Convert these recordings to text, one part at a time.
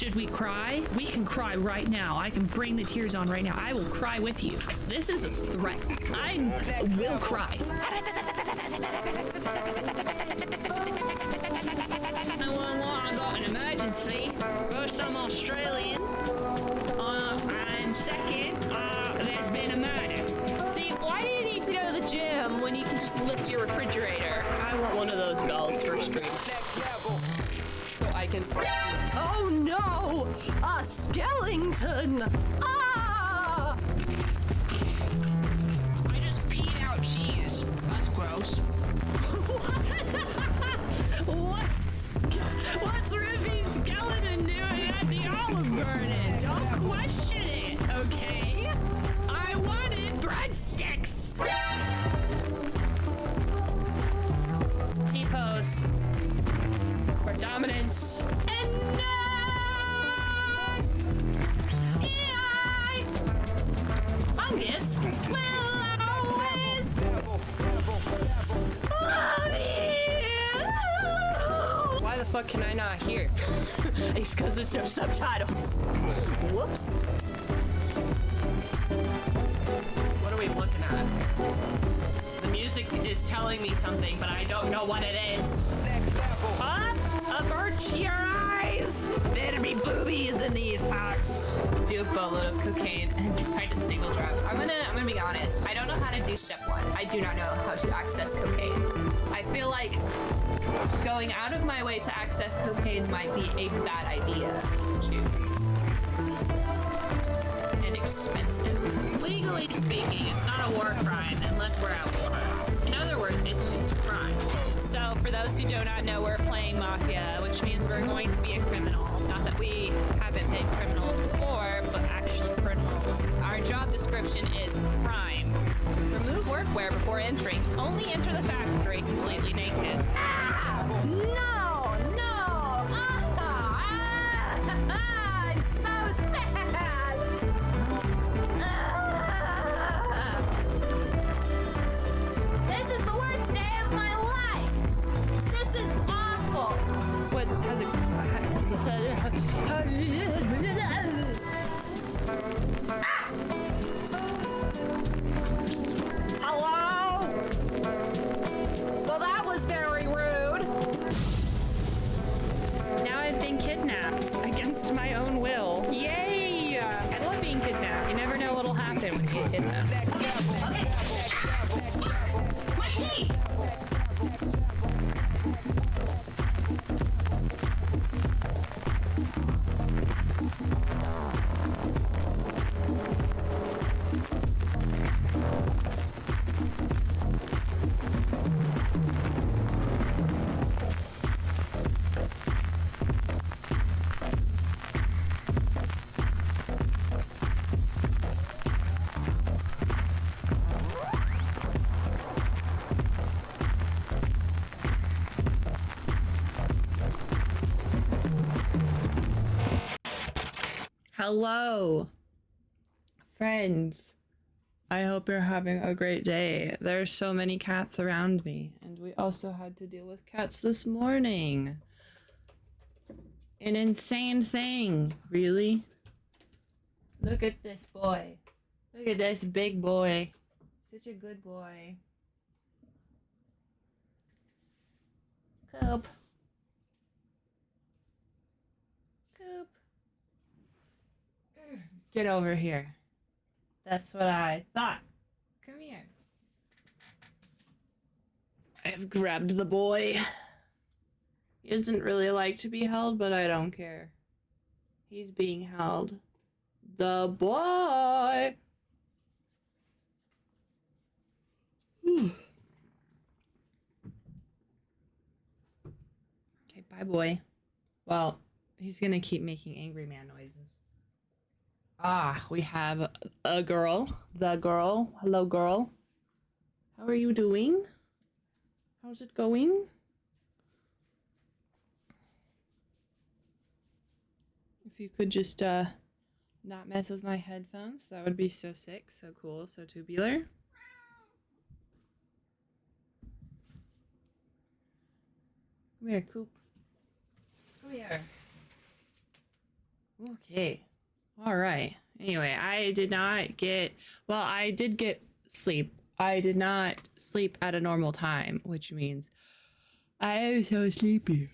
Should we cry? We can cry right now. I can bring the tears on right now. I will cry with you. This is a threat. I will cry. I got an emergency. First, I'm Australian. And second, there's been a murder. See, why do you need to go to the gym when you can just lift your refrigerator? I want one of those bells for stream. So I can... Oh no! A skeleton! Ah! I just peed out cheese. That's gross. What's Ruthie's skeleton doing at the Olive Garden? Don't question it, okay? I wanted breadsticks! T-pose. For dominance. And fungus will always love you. Why the fuck can I not hear? It's because there's no subtitles. Whoops. What are we looking at? The music is telling me something, but I don't know what it is. Up! Avert your eyes! There'll be boobies in these parts. Do a boatload of cocaine and try to single drop. I'm gonna be honest. I don't know how to do step one. I do not know how to access cocaine. I feel like going out of my way to access cocaine might be a bad idea too. And expensive. Legally speaking, it's not a war crime unless we're at war. In other words, it's just a crime. So for those who do not know, we're playing Mafia, which means we're going to be a criminal. Not that we haven't been criminals before, but actually criminals. Our job description is crime. Remove workwear before entering. Only enter the factory completely naked. Ah! No! No! It's so sad! This is the worst day of my life! This is awful! What? How's it? Hello? Well, that was very rude. Now I've been kidnapped against my own will. Yay! I love being kidnapped. You never know what'll happen when you get kidnapped. Okay. My teeth! Hello, friends. I hope you're having a great day. There's so many cats around me, and we also had to deal with cats this morning. An insane thing, really. Look at this boy. Look at this big boy. Such a good boy. Coop. Coop. Get over here. That's what I thought. Come here. I've grabbed the boy. He doesn't really like to be held, but I don't care. He's being held. The boy! Okay, bye boy. Well, he's gonna keep making angry man noises. Ah, we have a girl. The girl. Hello, girl. How are you doing? How's it going? If you could just, not mess with my headphones, that would be so sick, so cool, so tubular. Come here, Coop. Come here. Okay. All right. Anyway, I did not get, well, I did get sleep. I did not sleep at a normal time, which means I am so sleepy.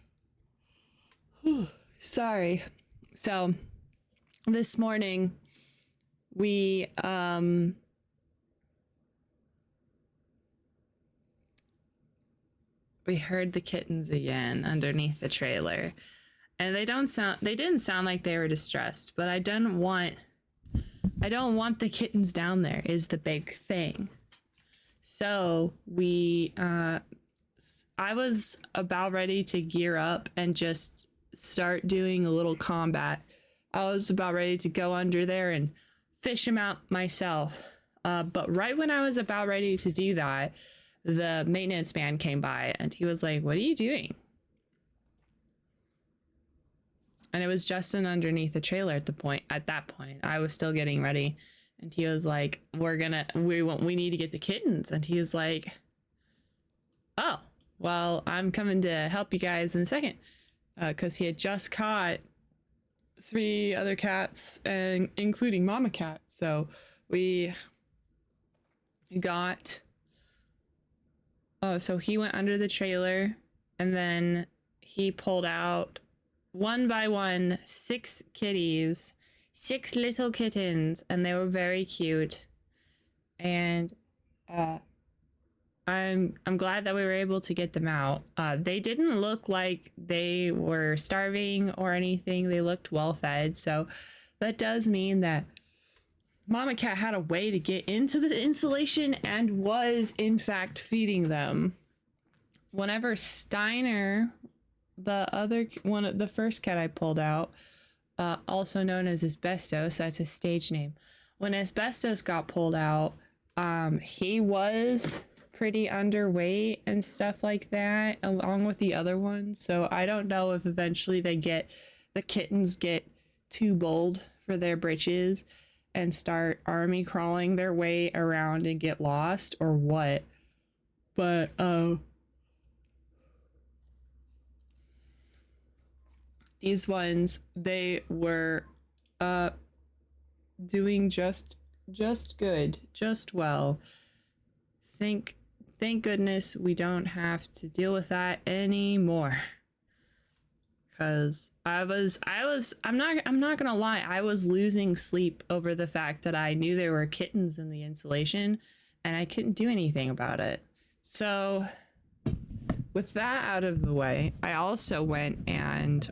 Sorry. So, this morning we heard the kittens again underneath the trailer. And they didn't sound like they were distressed, but I don't want the kittens down there is the big thing. So I was about ready to gear up and just start doing a little combat. I was about ready to go under there and fish them out myself. But right when I was about ready to do that, the maintenance man came by and he was like, "What are you doing?" And it was Justin underneath the trailer at that point. I was still getting ready. And he was like, we need to get the kittens. And he was like, "Oh, well, I'm coming to help you guys in a second." Because he had just caught 3 other cats, and including Mama Cat. So we got, so he went under the trailer and then he pulled out one by one 6 kitties, 6 little kittens, and they were very cute. And I'm glad that we were able to get them out. They didn't look like they were starving or anything. They looked well fed, so that does mean that Mama Cat had a way to get into the insulation and was in fact feeding them. Whenever Steiner, the first cat I pulled out, also known as Asbestos, that's his stage name. When Asbestos got pulled out, he was pretty underweight and stuff like that, along with the other ones. So I don't know if eventually the kittens get too bold for their britches and start army crawling their way around and get lost or what. But these ones, they were doing just good, just well. Thank goodness we don't have to deal with that anymore. Cause I'm not gonna lie, I was losing sleep over the fact that I knew there were kittens in the insulation and I couldn't do anything about it. So with that out of the way, I also went and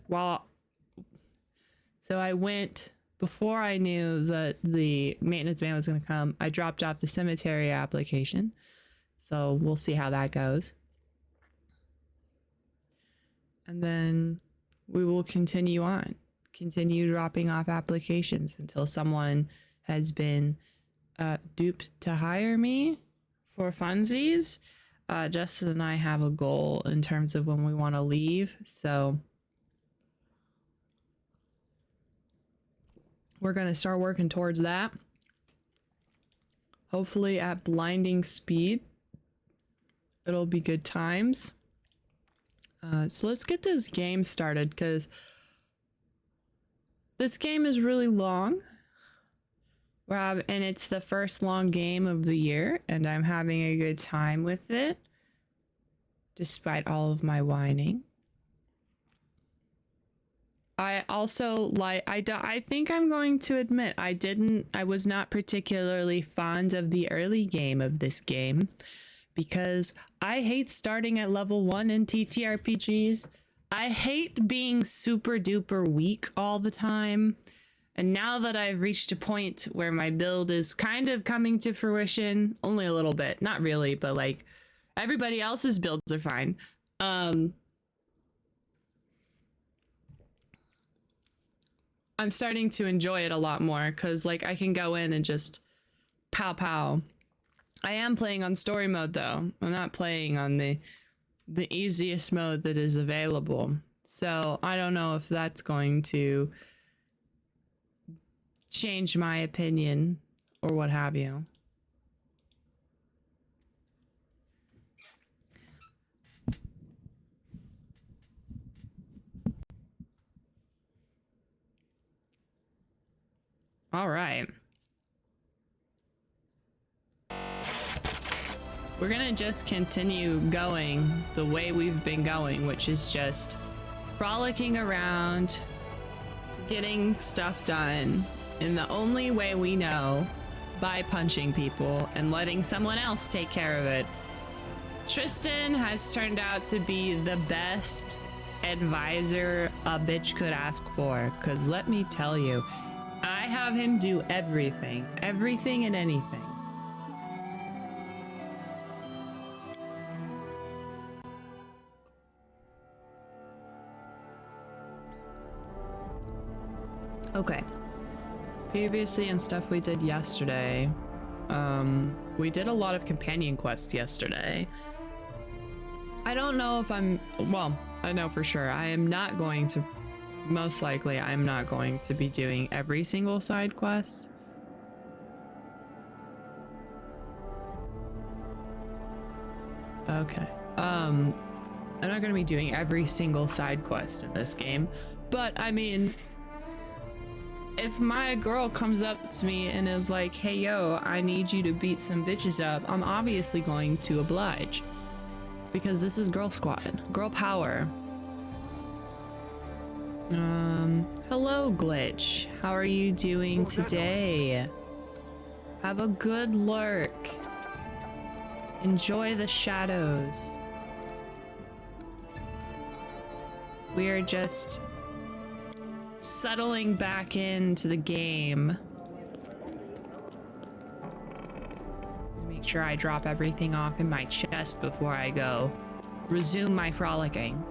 before I knew that the maintenance man was going to come, I dropped off the cemetery application. So we'll see how that goes. And then we will continue dropping off applications until someone has been duped to hire me for funsies. Justin and I have a goal in terms of when we want to leave. So we're going to start working towards that. Hopefully at blinding speed. It'll be good times. So let's get this game started, because this game is really long. And it's the first long game of the year, and I'm having a good time with it, despite all of my whining. I also I think I'm going to admit I was not particularly fond of the early game of this game, because I hate starting at level 1 in TTRPGs. I hate being super duper weak all the time. And now that I've reached a point where my build is kind of coming to fruition, only a little bit, not really, but like everybody else's builds are fine. I'm starting to enjoy it a lot more, because like I can go in and just pow pow. I am playing on story mode though. I'm not playing on the easiest mode that is available. So I don't know if that's going to change my opinion or what have you. All right. We're gonna just continue going the way we've been going, which is just frolicking around, getting stuff done in the only way we know, by punching people and letting someone else take care of it. Tristan has turned out to be the best advisor a bitch could ask for, because let me tell you, I have him do everything and anything. Okay. Previously and stuff we did yesterday. We did a lot of companion quests yesterday. I don't know if well, I know for sure I am not going to, most likely I'm not going to be doing every single side quest. Okay. I'm not gonna be doing every single side quest in this game, but I mean, if my girl comes up to me and is like, hey yo, I need you to beat some bitches up, I'm obviously going to oblige. Because this is girl squad, girl power. Hello Glitch, how are you doing today? Have a good lurk. Enjoy the shadows. We are just settling back into the game. Make sure I drop everything off in my chest before I go resume my frolicking.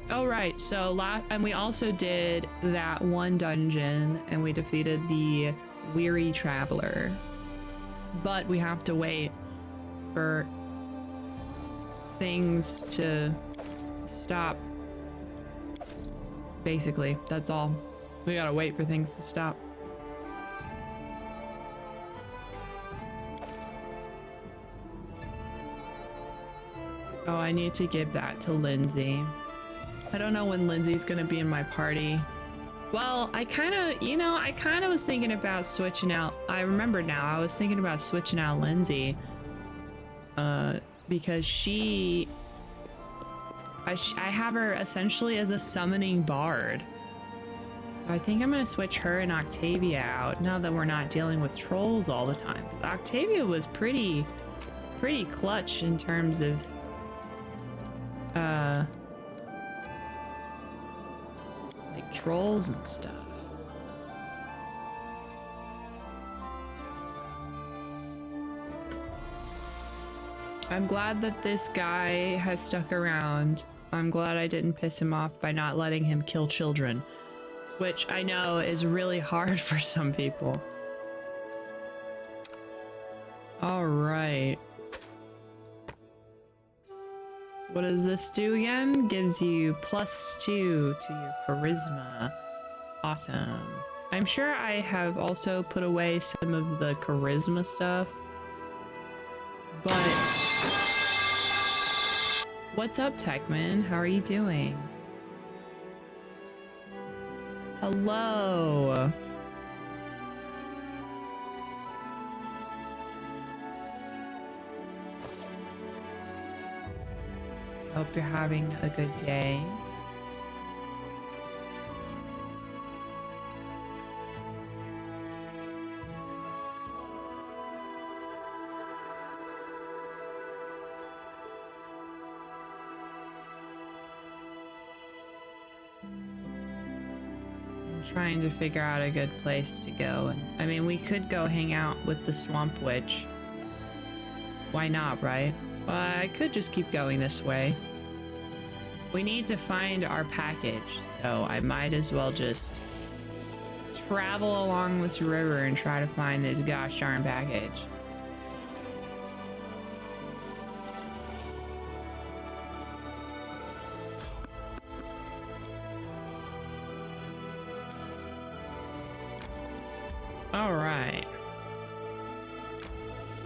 Oh right, so and we also did that one dungeon and we defeated the weary traveler, but we have to wait for things to stop. Basically, that's all. We gotta wait for things to stop. Oh, I need to give that to Lindsay. I don't know when Lindsay's gonna be in my party. Well, I kind of was thinking about switching out. I remember now, I was thinking about switching out Lindsay. Because I have her essentially as a summoning bard. So I think I'm gonna switch her and Octavia out now that we're not dealing with trolls all the time. Octavia was pretty clutch in terms of like trolls and stuff. I'm glad that this guy has stuck around. I'm glad I didn't piss him off by not letting him kill children, which I know is really hard for some people. All right. What does this do again? Gives you +2 to your charisma. Awesome. I'm sure I have also put away some of the charisma stuff, but what's up, Techman? How are you doing? Hello. Hope you're having a good day. Trying to figure out a good place to go. And I mean, we could go hang out with the Swamp Witch. Why not, right? Well, I could just keep going this way. We need to find our package, so I might as well just travel along this river and try to find this gosh darn package. All right.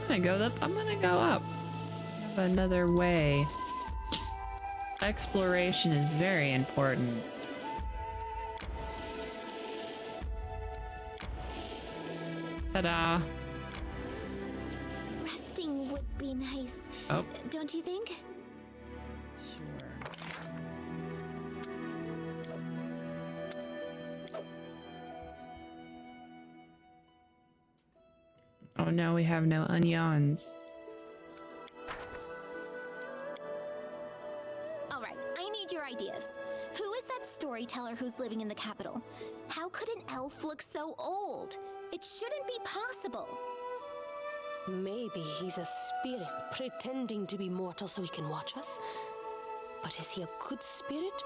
I'm gonna go up. I have another way. Exploration is very important. Ta-da. Resting would be nice. Oh. Don't you think? Sure. Oh no, we have no onions. All right, I need your ideas. Who is that storyteller who's living in the capital? How could an elf look so old? It shouldn't be possible. Maybe he's a spirit pretending to be mortal so he can watch us. But is he a good spirit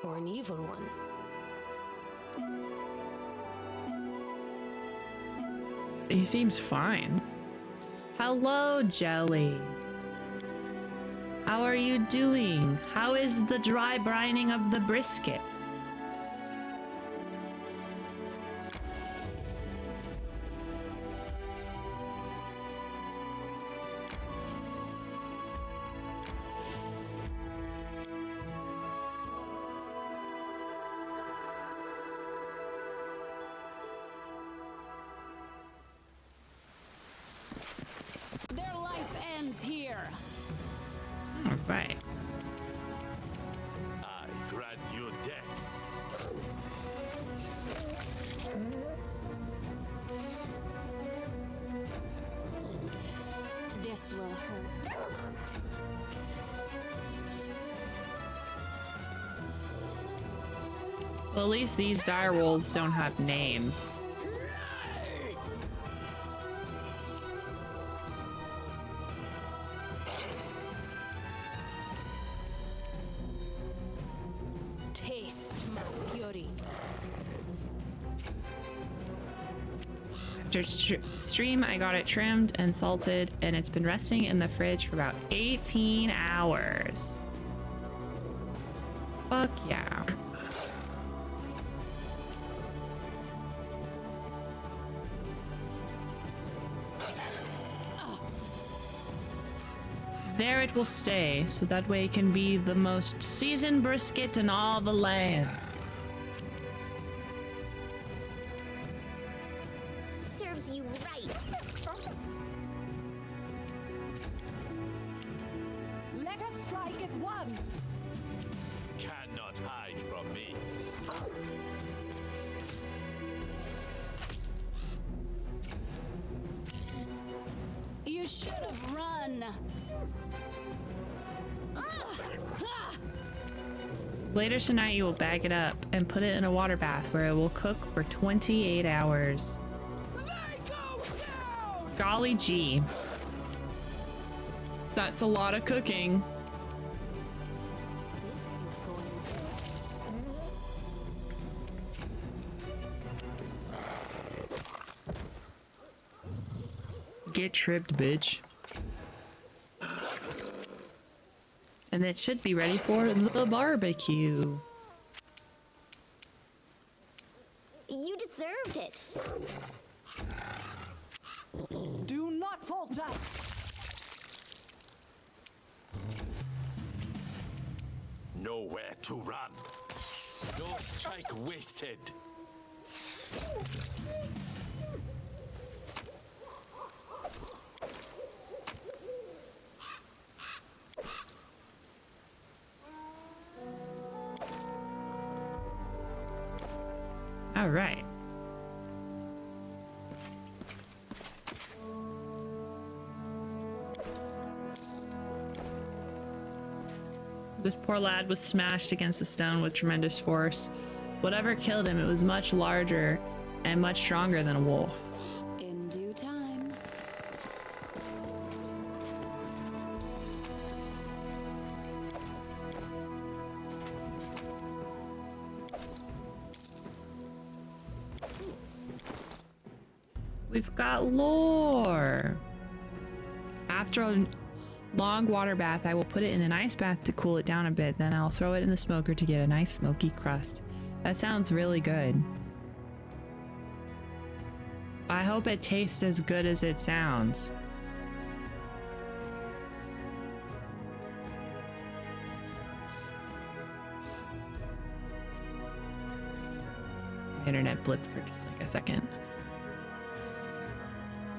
or an evil one? He seems fine. Hello, Jelly. How are you doing? How is the dry brining of the brisket? Their life ends here. All right. I grant you death. This will hurt. Well, at least these dire wolves don't have names. Taste my fury. After stream, I got it trimmed and salted, and it's been resting in the fridge for about 18 hours. Fuck yeah. There it will stay, so that way it can be the most seasoned brisket in all the land. Serves you right. Let us strike as one. Cannot hide from me. You should have run. Later tonight, you will bag it up and put it in a water bath where it will cook for 28 hours. Golly gee. That's a lot of cooking. Get tripped, bitch. And it should be ready for the barbecue. You deserved it. Do not falter. Nowhere to run. No strike wasted. All right. This poor lad was smashed against the stone with tremendous force. Whatever killed him, it was much larger and much stronger than a wolf. In due time. We've got lore. After a long water bath, I will put it in an ice bath to cool it down a bit. Then I'll throw it in the smoker to get a nice smoky crust. That sounds really good. I hope it tastes as good as it sounds. Internet blipped for just like a second.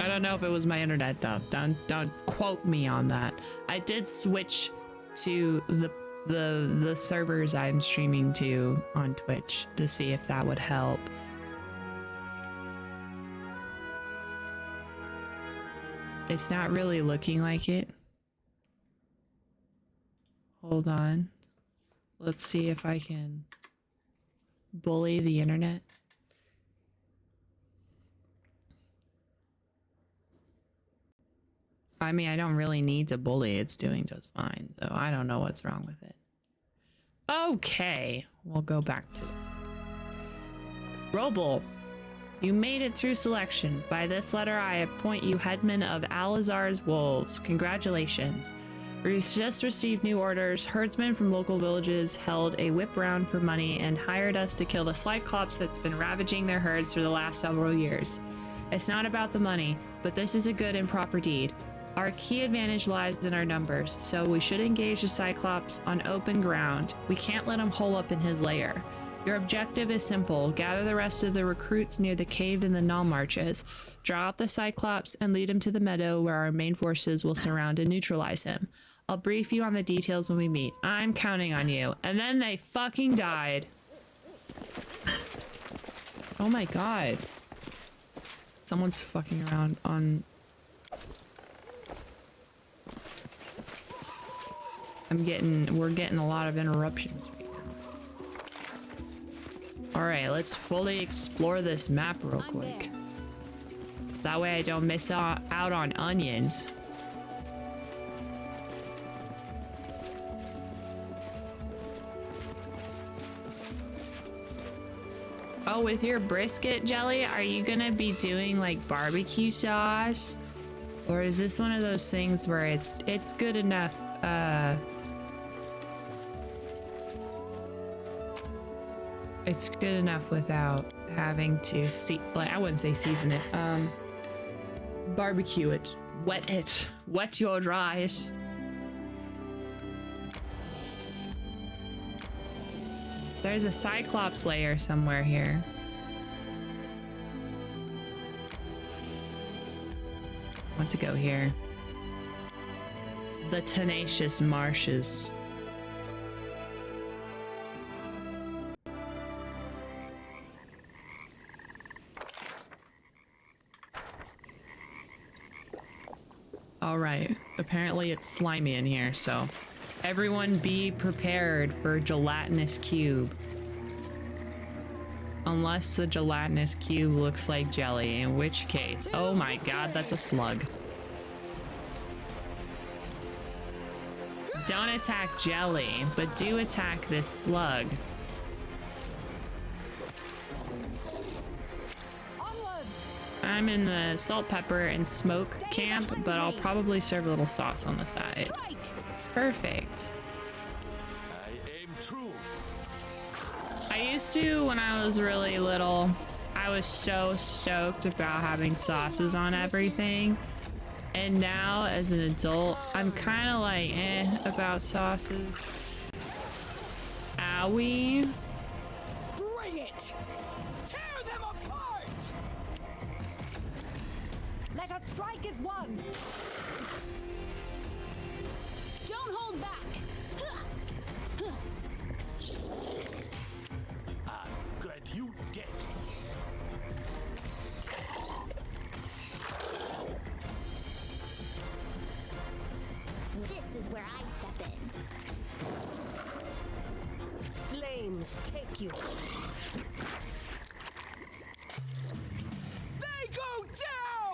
I don't know if it was my internet though. Don't quote me on that. I did switch to the servers I'm streaming to on Twitch to see if that would help. It's not really looking like it. Hold on. Let's see if I can bully the internet. I mean, I don't really need to bully. It's doing just fine, so I don't know what's wrong with it. Okay, we'll go back to this. Roble, you made it through selection. By this letter, I appoint you headman of Alizar's Wolves. Congratulations. We just received new orders. Herdsmen from local villages held a whip round for money and hired us to kill the Cyclops that's been ravaging their herds for the last several years. It's not about the money, but this is a good and proper deed. Our key advantage lies in our numbers, so we should engage the Cyclops on open ground. We can't let him hole up in his lair. Your objective is simple. Gather the rest of the recruits near the cave in the Null Marches. Draw out the Cyclops and lead him to the meadow where our main forces will surround and neutralize him. I'll brief you on the details when we meet. I'm counting on you. And then they fucking died. Oh my god. Someone's fucking around on... we're getting a lot of interruptions right now. Alright, let's fully explore this map real quick. So that way I don't miss out on onions. Oh, with your brisket jelly, are you gonna be doing like barbecue sauce? Or is this one of those things where it's good enough, it's good enough without having to I wouldn't say season it. Barbecue it. Wet your rice. There's a Cyclops lair somewhere here. I want to go here. The tenacious marshes. All right, apparently it's slimy in here, so everyone be prepared for gelatinous cube. Unless the gelatinous cube looks like jelly, in which case, oh my god, that's a slug. Don't attack jelly, but do attack this slug. I'm in the salt, pepper, and smoke camp, but I'll probably serve a little sauce on the side. Perfect. I aim true. I used to, when I was really little, I was so stoked about having sauces on everything. And now, as an adult, I'm kind of like, about sauces. Owie. Bring it! Tear them apart! Let us strike as one! Don't hold back! I grant you death. This is where I step in. Flames take you. They go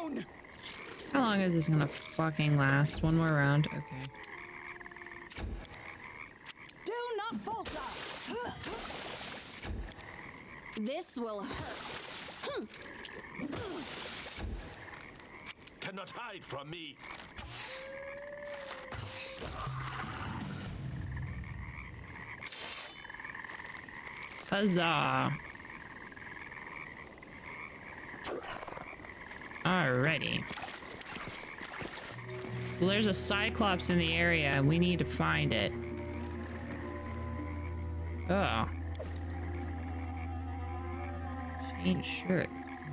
down! How long is this gonna fucking last? One more round? Okay. Do not falter! This will hurt. Cannot hide from me. Huzzah. Alrighty. Well, there's a Cyclops in the area and we need to find it. Oh. Change shirt.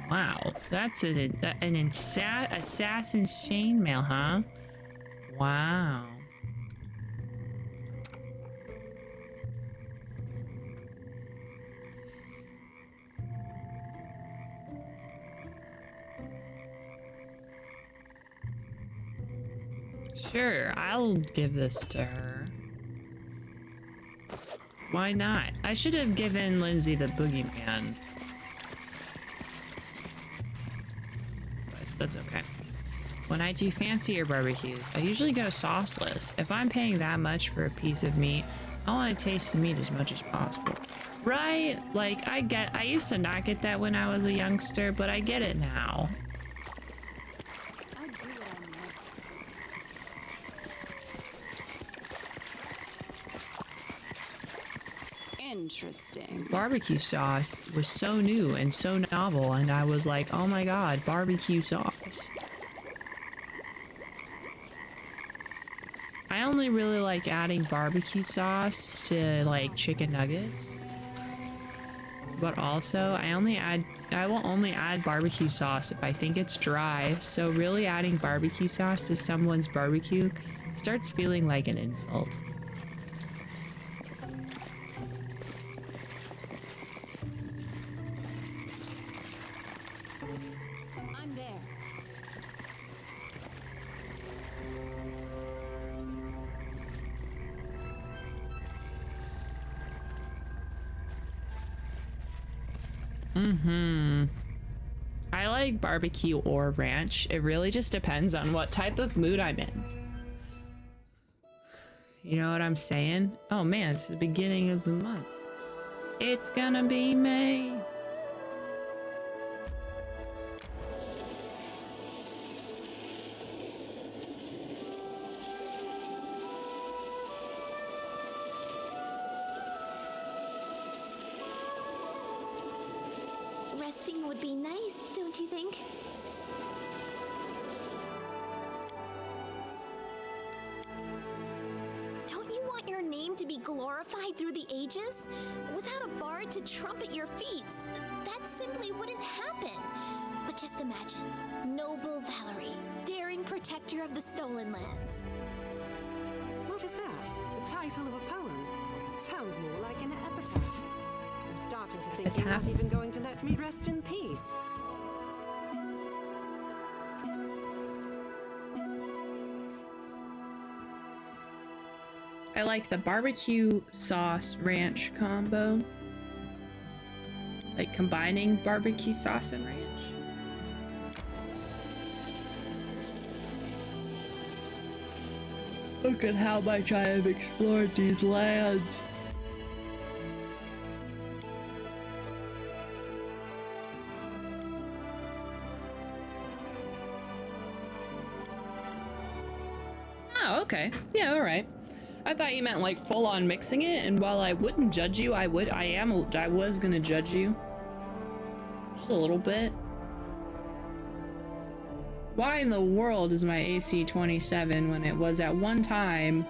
Wow, that's an assassin's chainmail, huh? Wow. Sure, I'll give this to her. Why not? I should have given Lindsay the boogeyman. But that's okay. When I do fancier barbecues, I usually go sauceless. If I'm paying that much for a piece of meat, I want to taste the meat as much as possible. Right? Like, I used to not get that when I was a youngster, but I get it now. Interesting. Barbecue sauce was so new and so novel, and I was like, oh my god, barbecue sauce. I only really like adding barbecue sauce to like chicken nuggets. But also, I will only add barbecue sauce if I think it's dry, so really adding barbecue sauce to someone's barbecue starts feeling like an insult. I'm there. I like barbecue or ranch. It really just depends on what type of mood I'm in. You know what I'm saying? Oh man, it's the beginning of the month. It's gonna be May. Resting would be nice, don't you think? Don't you want your name to be glorified through the ages? Without a bard to trumpet your feats, that simply wouldn't happen. But just imagine, noble Valerie, daring protector of the stolen lands. What is that? The title of a poem? Sounds more like an epitaph. I'm starting to think you're not even going to let me rest in peace. I like the barbecue sauce ranch combo. Like combining barbecue sauce and ranch. Look at how much I have explored these lands. Oh, okay. Yeah, all right. I thought you meant like full on mixing it, and while I wouldn't judge you, I was gonna judge you. Just a little bit. Why in the world is my AC 27 when it was at one time?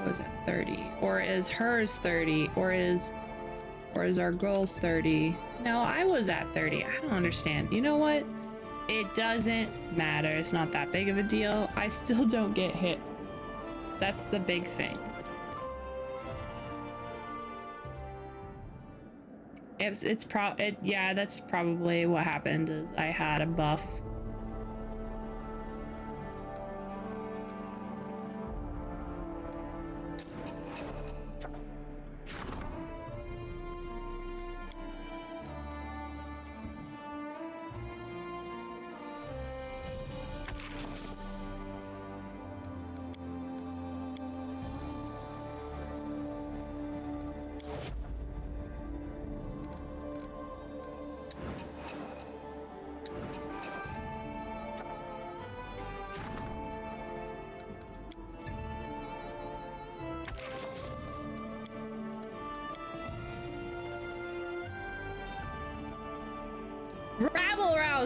Was it 30? Or is hers 30? Or is our girl's 30? No, I was at 30. I don't understand. You know what? It doesn't matter. It's not that big of a deal. I still don't get hit. That's the big thing. Yeah, that's probably what happened is I had a buff.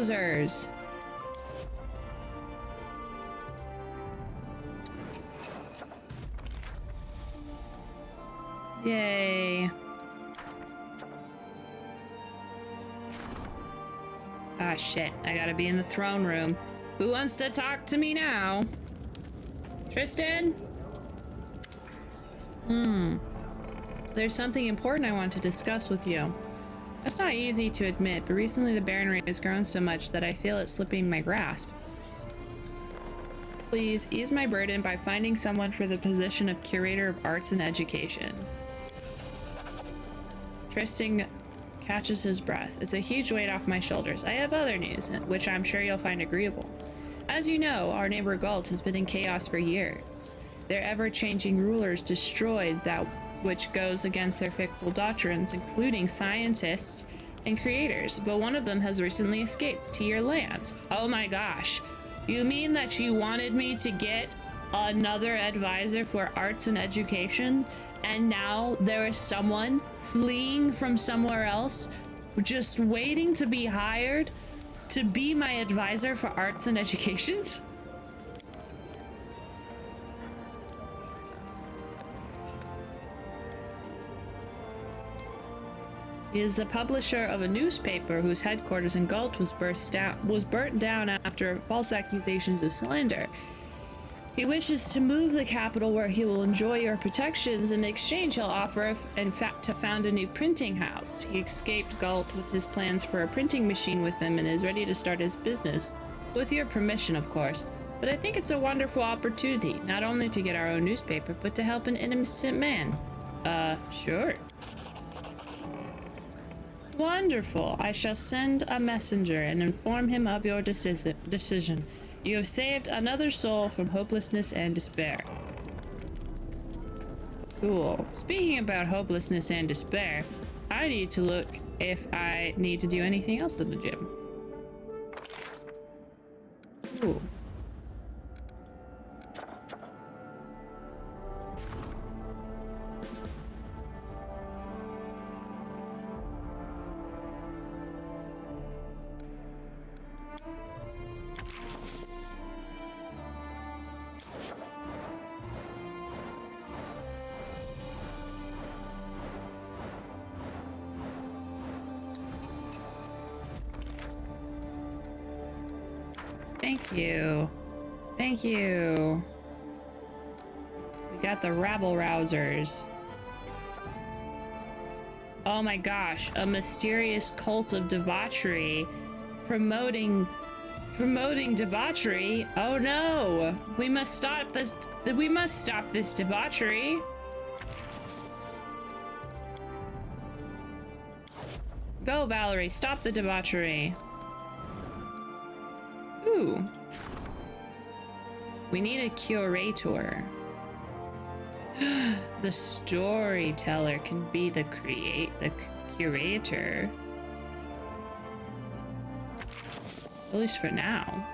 rabble-rousers. Yay. Ah, shit. I gotta be in the throne room. Who wants to talk to me now? Tristan? There's something important I want to discuss with you. It's not easy to admit, but recently the Baronry has grown so much that I feel it slipping my grasp. Please ease my burden by finding someone for the position of Curator of Arts and Education. Tristan catches his breath. It's a huge weight off my shoulders. I have other news, which I'm sure you'll find agreeable. As you know, our neighbor Galt has been in chaos for years. Their ever-changing rulers destroyed that which goes against their fickle doctrines, including scientists and creators, but one of them has recently escaped to your lands. Oh my gosh. You mean that you wanted me to get another advisor for arts and education, and now there is someone fleeing from somewhere else, just waiting to be hired to be my advisor for arts and educations? He is the publisher of a newspaper whose headquarters in Galt was burnt down after false accusations of slander. He wishes to move the capital where he will enjoy your protections. In exchange, he'll offer, in fact, to found a new printing house. He escaped Galt with his plans for a printing machine with him and is ready to start his business. With your permission, of course. But I think it's a wonderful opportunity, not only to get our own newspaper, but to help an innocent man. Sure. Wonderful. I shall send a messenger and inform him of your decision. You have saved another soul from hopelessness and despair. Cool. Speaking about hopelessness and despair, I need to look if I need to do anything else in the gym. Ooh. Thank you. Thank you. We got the rabble-rousers. Oh my gosh, a mysterious cult of debauchery promoting debauchery. Oh no. We must stop this debauchery. Go, Valerie, stop the debauchery. Ooh. We need a curator. The storyteller can be the curator. At least for now.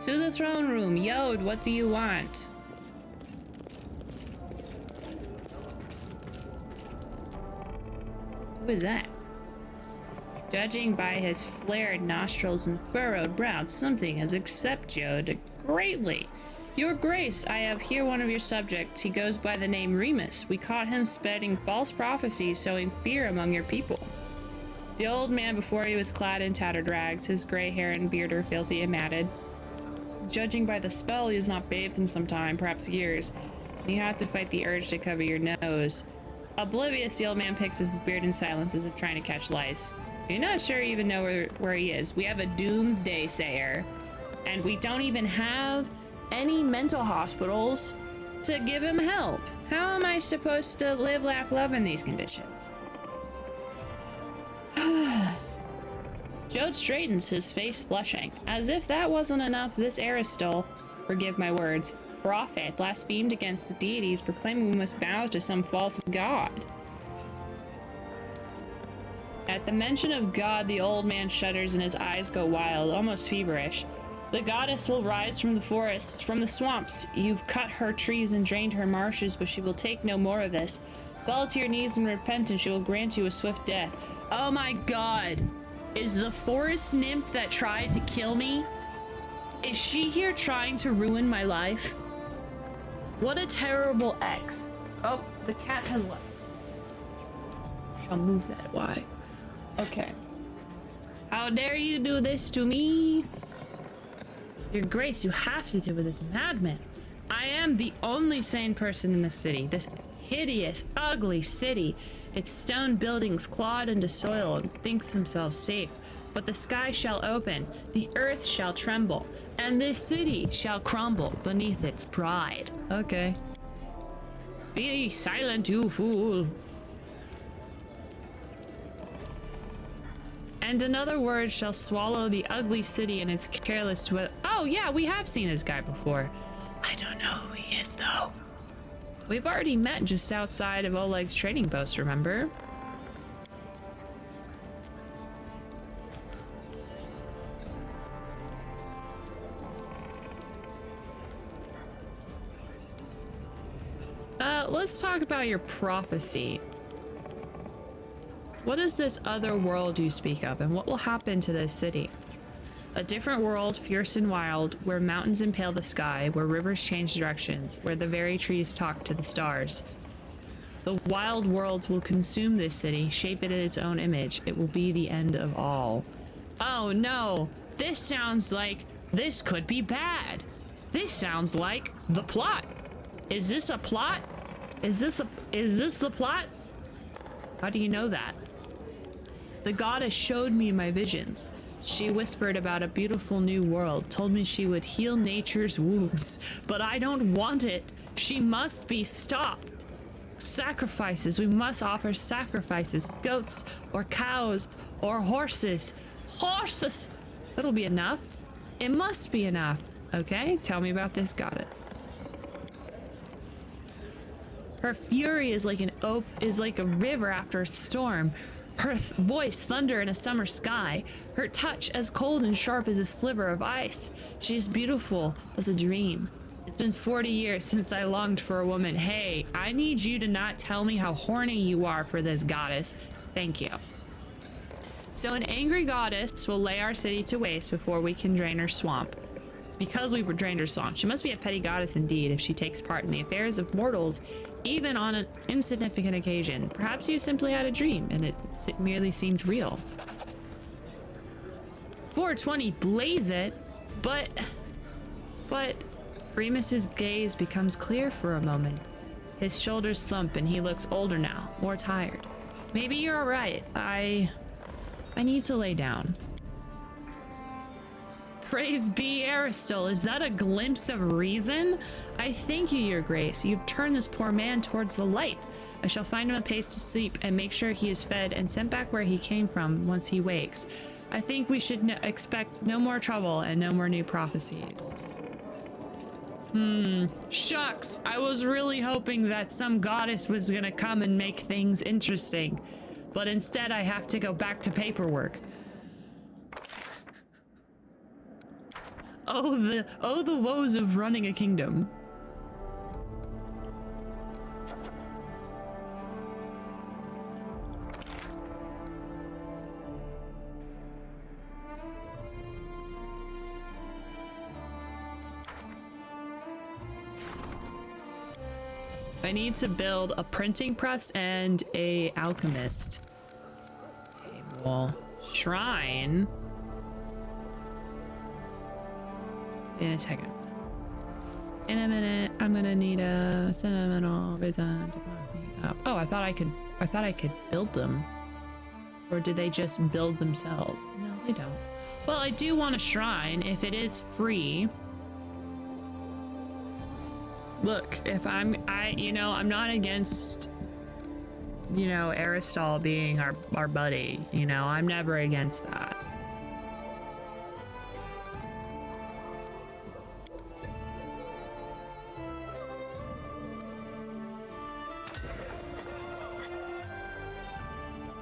To the throne room. Yod, what do you want? Who is that? Judging by his flared nostrils and furrowed brow, something has upset Yod greatly. Your Grace, I have here one of your subjects. He goes by the name Remus. We caught him spreading false prophecies, sowing fear among your people. The old man before you was clad in tattered rags, his gray hair and beard are filthy and matted. Judging by the spell, he has not bathed in some time, perhaps years. You have to fight the urge to cover your nose. Oblivious, the old man picks his beard in silence as if trying to catch lice. You're not sure you even know where he is. We have a doomsday sayer, and we don't even have any mental hospitals to give him help. How am I supposed to live, laugh, love in these conditions? Jode straightens, his face flushing. As if that wasn't enough, this Aristal, forgive my words, prophet blasphemed against the deities, proclaiming we must bow to some false god. At the mention of God, the old man shudders and his eyes go wild, almost feverish. The goddess will rise from the forests, from the swamps. You've cut her trees and drained her marshes, but she will take no more of this. Fall to your knees in repentance, she will grant you a swift death. Oh my god. Is the forest nymph that tried to kill me? Is she here trying to ruin my life? What a terrible ex. Oh, the cat has left. I'll move that. Why? Okay. How dare you do this to me? Your Grace, you have to deal with this madman. I am the only sane person in the city. This hideous, ugly city. Its stone buildings clawed into soil and thinks themselves safe. But the sky shall open, the earth shall tremble, and this city shall crumble beneath its pride. Okay. Be silent, you fool. And another word shall swallow the ugly city in its careless Oh yeah, we have seen this guy before. I don't know who he is though. We've already met just outside of Oleg's trading post, remember? Let's talk about your prophecy. What is this other world you speak of, and what will happen to this city? A different world, fierce and wild, where mountains impale the sky, where rivers change directions, where the very trees talk to the stars. The wild worlds will consume this city, shape it in its own image. It will be the end of all. Oh no! This sounds like this could be bad. This sounds like the plot. Is this a plot? Is this the plot? How do you know that? The goddess showed me my visions. She whispered about a beautiful new world, told me she would heal nature's wounds, but I don't want it. She must be stopped. Sacrifices, we must offer sacrifices, goats or cows or horses. Horses! That'll be enough. It must be enough. Okay, tell me about this goddess. Her fury is like a river after a storm. Her voice thunder in a summer sky. Her touch as cold and sharp as a sliver of ice. She's beautiful as a dream. It's been 40 years since I longed for a woman. Hey, I need you to not tell me how horny you are for this goddess. Thank you. So an angry goddess will lay our city to waste before we can drain her swamp. Because we were drained her swamp. She must be a petty goddess indeed if she takes part in the affairs of mortals, even on an insignificant occasion. Perhaps you simply had a dream and it merely seemed real. 420, blaze it, but Remus's gaze becomes clear for a moment. His shoulders slump and he looks older now, more tired. Maybe you're all right. I need to lay down. Praise be Aristal. Is that a glimpse of reason? I thank you, your grace. You've turned this poor man towards the light. I shall find him a place to sleep and make sure he is fed and sent back where he came from once he wakes. I think we should expect no more trouble and no more new prophecies. Shucks. I was really hoping that some goddess was gonna come and make things interesting. But instead I have to go back to paperwork. Oh, the woes of running a kingdom. I need to build a printing press and a alchemist table. Shrine. In a second. In a minute, I'm gonna need a sentimental reason to put me up. Oh, I thought I could build them. Or did they just build themselves? No, they don't. Well, I do want a shrine if it is free. Look, if I'm not against, Aristal being our buddy, I'm never against that.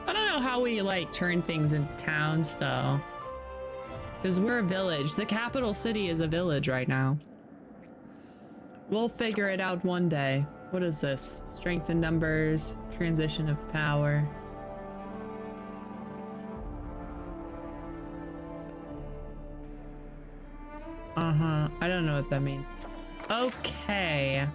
I don't know how we turn things into towns though. Because we're a village. The capital city is a village right now. We'll figure it out one day. What is this? Strength in numbers, transition of power. Uh-huh. I don't know what that means. Okay.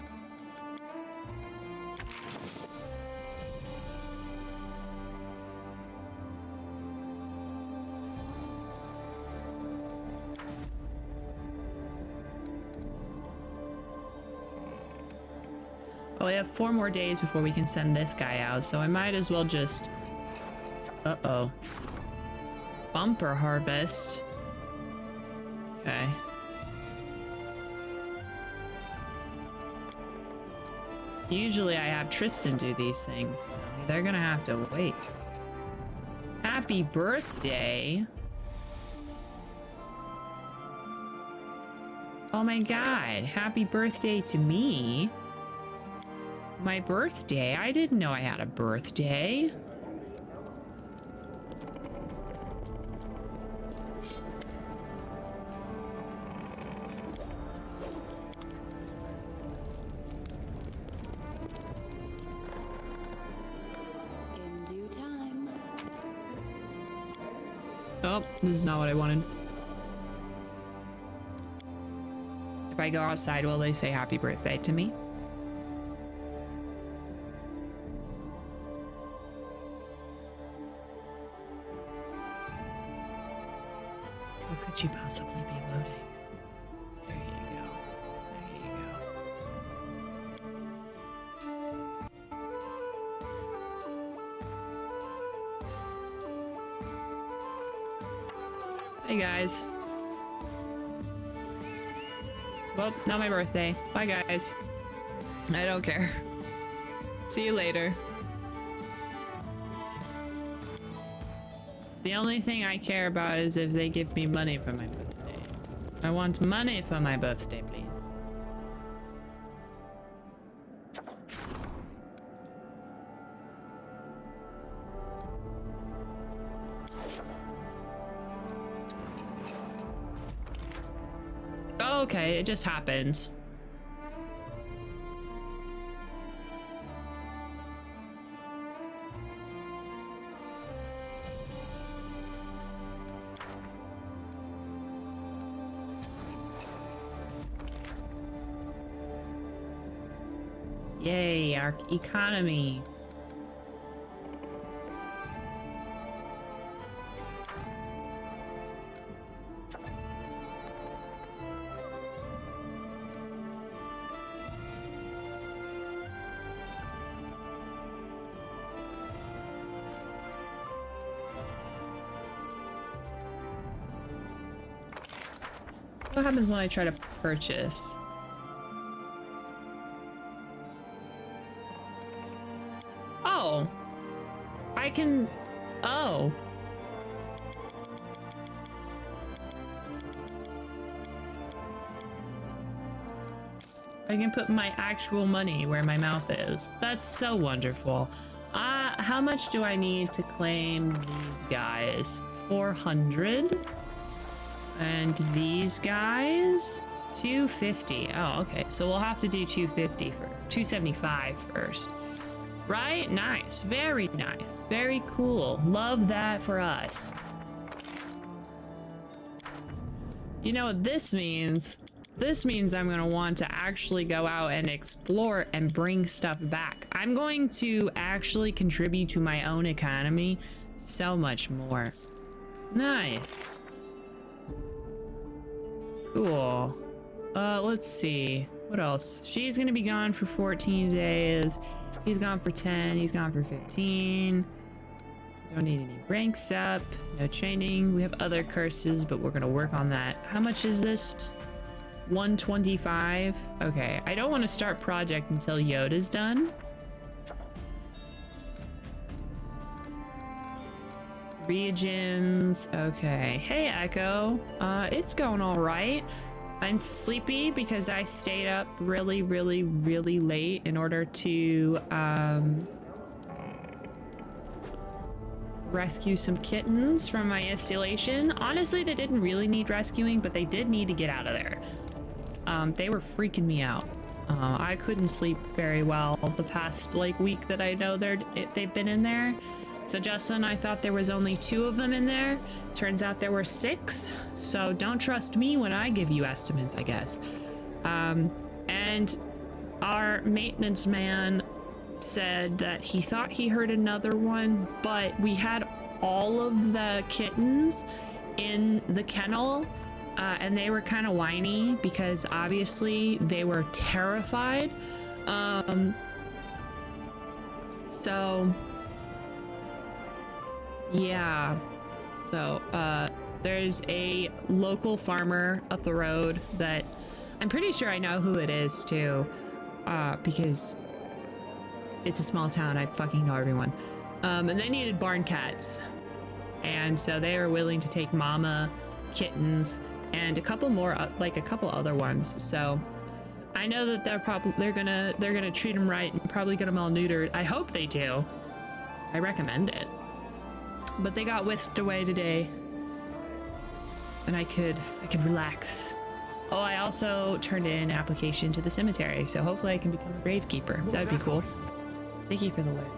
Well, we have 4 more days before we can send this guy out, so I might as well just... Uh-oh. Bumper harvest. Okay. Usually I have Tristan do these things, so they're gonna have to wait. Happy birthday! Oh my god, happy birthday to me! My birthday? I didn't know I had a birthday. In due time. Oh, this is not what I wanted. If I go outside, will they say happy birthday to me? What could you possibly be loading? There you go. There you go. Hey guys. Well, not my birthday. Bye guys. I don't care. See you later. The only thing I care about is if they give me money for my birthday. I want money for my birthday, please. Okay, it just happens. Yay, our economy. What happens when I try to purchase? Oh, I can, oh. I can put my actual money where my mouth is. That's so wonderful. How much do I need to claim these guys? 400? And these guys? 250. Oh, okay. So we'll have to do 250 for 275 first. Right? Nice. Very nice. Very cool. Love that for us. You know what this means? This means I'm going to want to actually go out and explore and bring stuff back. I'm going to actually contribute to my own economy so much more. Nice. Cool. Let's see. What else? She's going to be gone for 14 days. He's gone for 10. He's gone for 15. Don't need any ranks up. No training. We have other curses, but we're going to work on that. How much is this? 125. Okay. I don't want to start project until Yoda's done. Regions. Okay. Hey, Echo. It's going all right. I'm sleepy because I stayed up really late in order to rescue some kittens from my installation. Honestly, they didn't really need rescuing, but they did need to get out of there. They were freaking me out. I couldn't sleep very well the past like week that I know they've been in there. So Justin, I thought there was only 2 of them in there. Turns out there were 6. So don't trust me when I give you estimates, I guess. And our maintenance man said that he thought he heard another one, but we had all of the kittens in the kennel, and they were kind of whiny because obviously they were terrified. So yeah, so there's a local farmer up the road that I'm pretty sure I know who it is too, because it's a small town. I fucking know everyone. And they needed barn cats, and so they are willing to take mama kittens and a couple more, like a couple other ones. So I know that they're gonna treat them right and probably get them all neutered. I hope they do. I recommend it. But they got whisked away today, and I could relax. Oh, I also turned in an application to the cemetery, so hopefully I can become a gravekeeper. That'd be cool. Thank you for the lurk.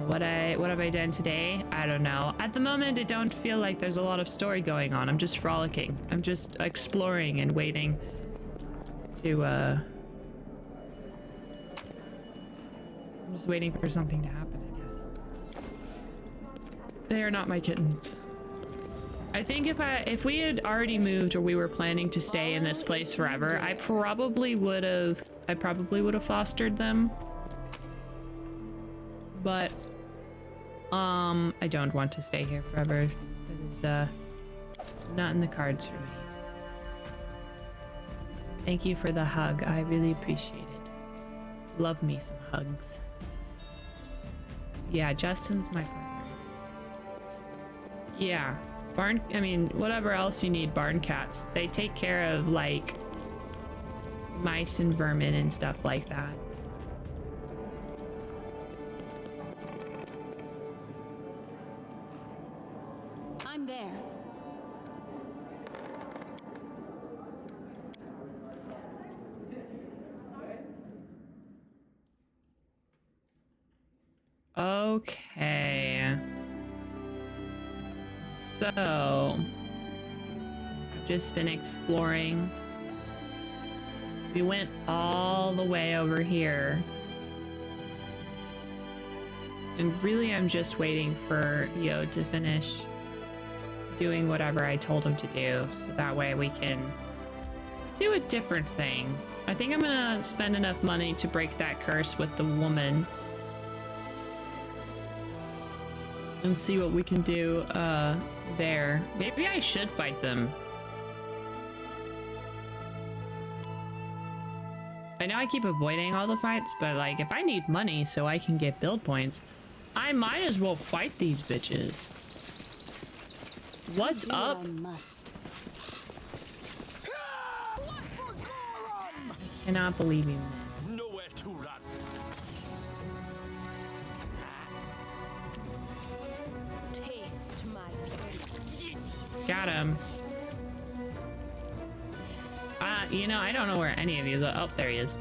What have I done today? I don't know. At the moment, it don't feel like there's a lot of story going on. I'm just frolicking. I'm just exploring and waiting to I'm just waiting for something to happen, I guess. They are not my kittens. I think if we had already moved or we were planning to stay in this place forever, I probably would have fostered them. But I don't want to stay here forever. That is not in the cards for me. Thank you for the hug. I really appreciate it. Love me some hugs. Yeah, Justin's my partner. Yeah. I mean, whatever else you need, barn cats. They take care of, like, mice and vermin and stuff like that. I'm there. Okay. So, I've just been exploring. We went all the way over here. And really, I'm just waiting for Yo to finish doing whatever I told him to do, so that way we can do a different thing. I think I'm gonna spend enough money to break that curse with the woman. And see what we can do there. Maybe I should fight them. I know I keep avoiding all the fights, but like if I need money so I can get build points, I might as well fight these bitches. What's up? I must. Cannot believe you missed. Nowhere to run. Taste my beauty. Got him. You know, I don't know where any of you are. Oh, there he is.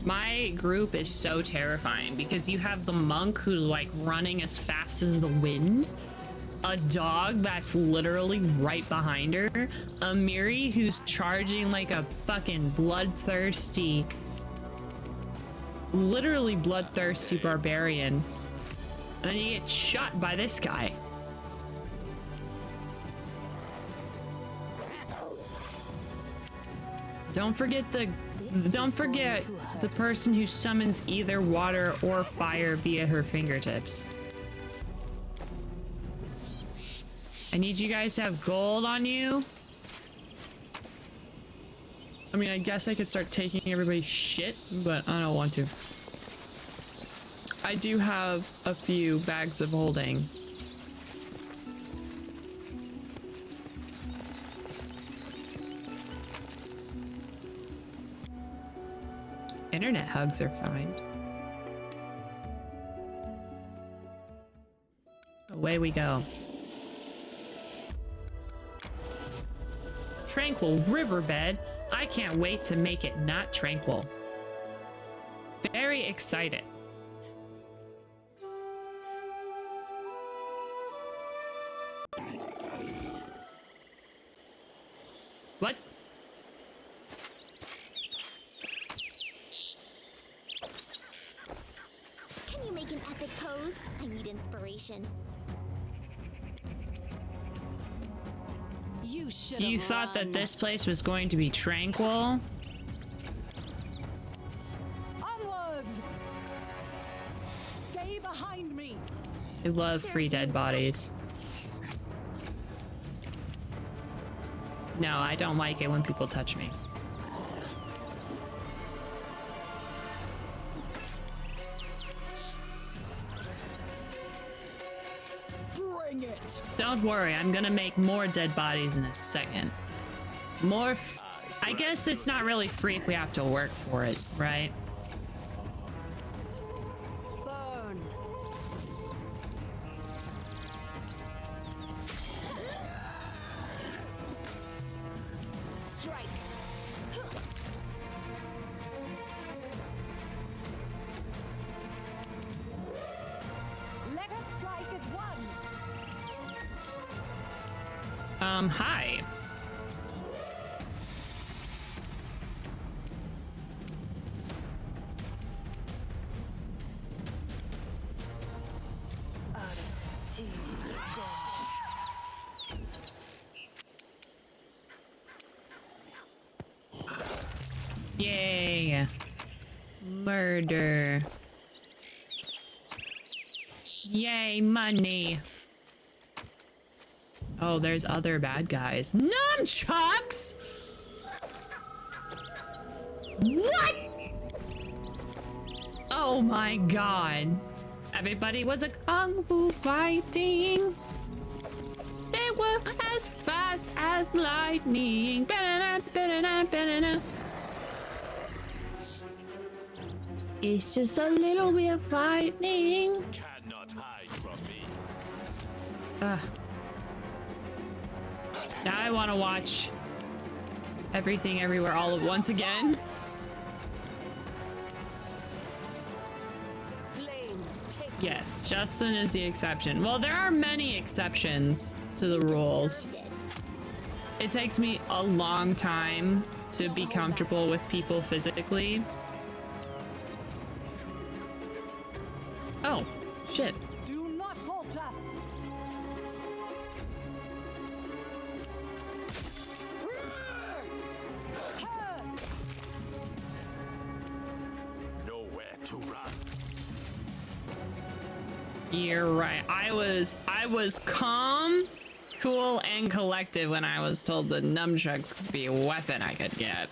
My group is so terrifying because you have the monk who's like running as fast as the wind, a dog that's literally right behind her, a Miri who's charging like a fucking bloodthirsty, literally bloodthirsty barbarian, and then you get shot by this guy. Don't forget the person who summons either water or fire via her fingertips. I need you guys to have gold on you. I mean, I guess I could start taking everybody's shit, but I don't want to. I do have a few bags of holding. Internet hugs are fine. Away we go. Tranquil riverbed. I can't wait to make it not tranquil. Very excited. What? Can you make an epic pose? I need inspiration. You thought that this place was going to be tranquil? Onwards! Stay behind me. I love free dead bodies. No, I don't like it when people touch me. Bring it. Don't worry, I'm gonna make more dead bodies in a second. More I guess it's not really free if we have to work for it, right? Burn. Strike. Let us strike as one. Hi. Yay. Murder. Yay, money. Oh, there's other bad guys. Nunchucks! What? Oh my god. Everybody was a kung fu fighting. They were as fast as lightning. Ba-da-da, ba-da-da, ba-da-da. It's just a little bit of fighting. Cannot hide from me. Now I want to watch Everything Everywhere All at Once again. Flames take Yes, Justin is the exception. Well, there are many exceptions to the rules. Deserved it. It takes me a long time to be comfortable with people physically. Oh, shit. Do not falter. Nowhere to run. You're right. I was calm, cool, and collected when I was told that nunchucks could be a weapon I could get.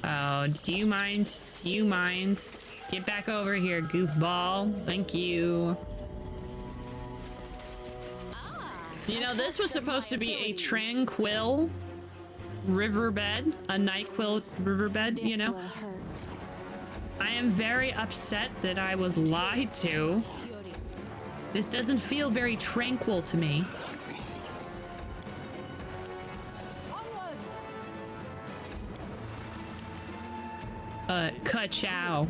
Oh, do you mind? Do you mind? Get back over here, goofball. Thank you. You know, this was supposed to be a tranquil riverbed, a NyQuil riverbed, you know? will hurt. I am very upset that I was lied to. This doesn't feel very tranquil to me. Ka-chow.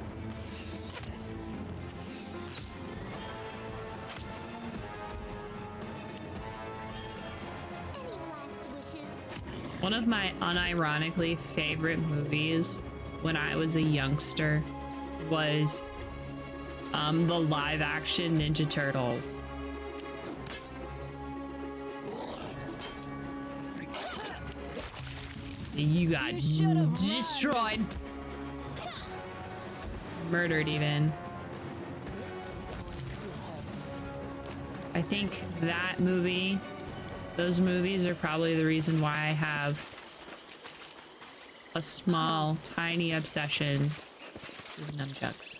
Any last wishes? One of my unironically favorite movies when I was a youngster was the live action Ninja Turtles. You got destroyed. Murdered even. I think that movie, those movies are probably the reason why I have a small, tiny obsession with nunchucks.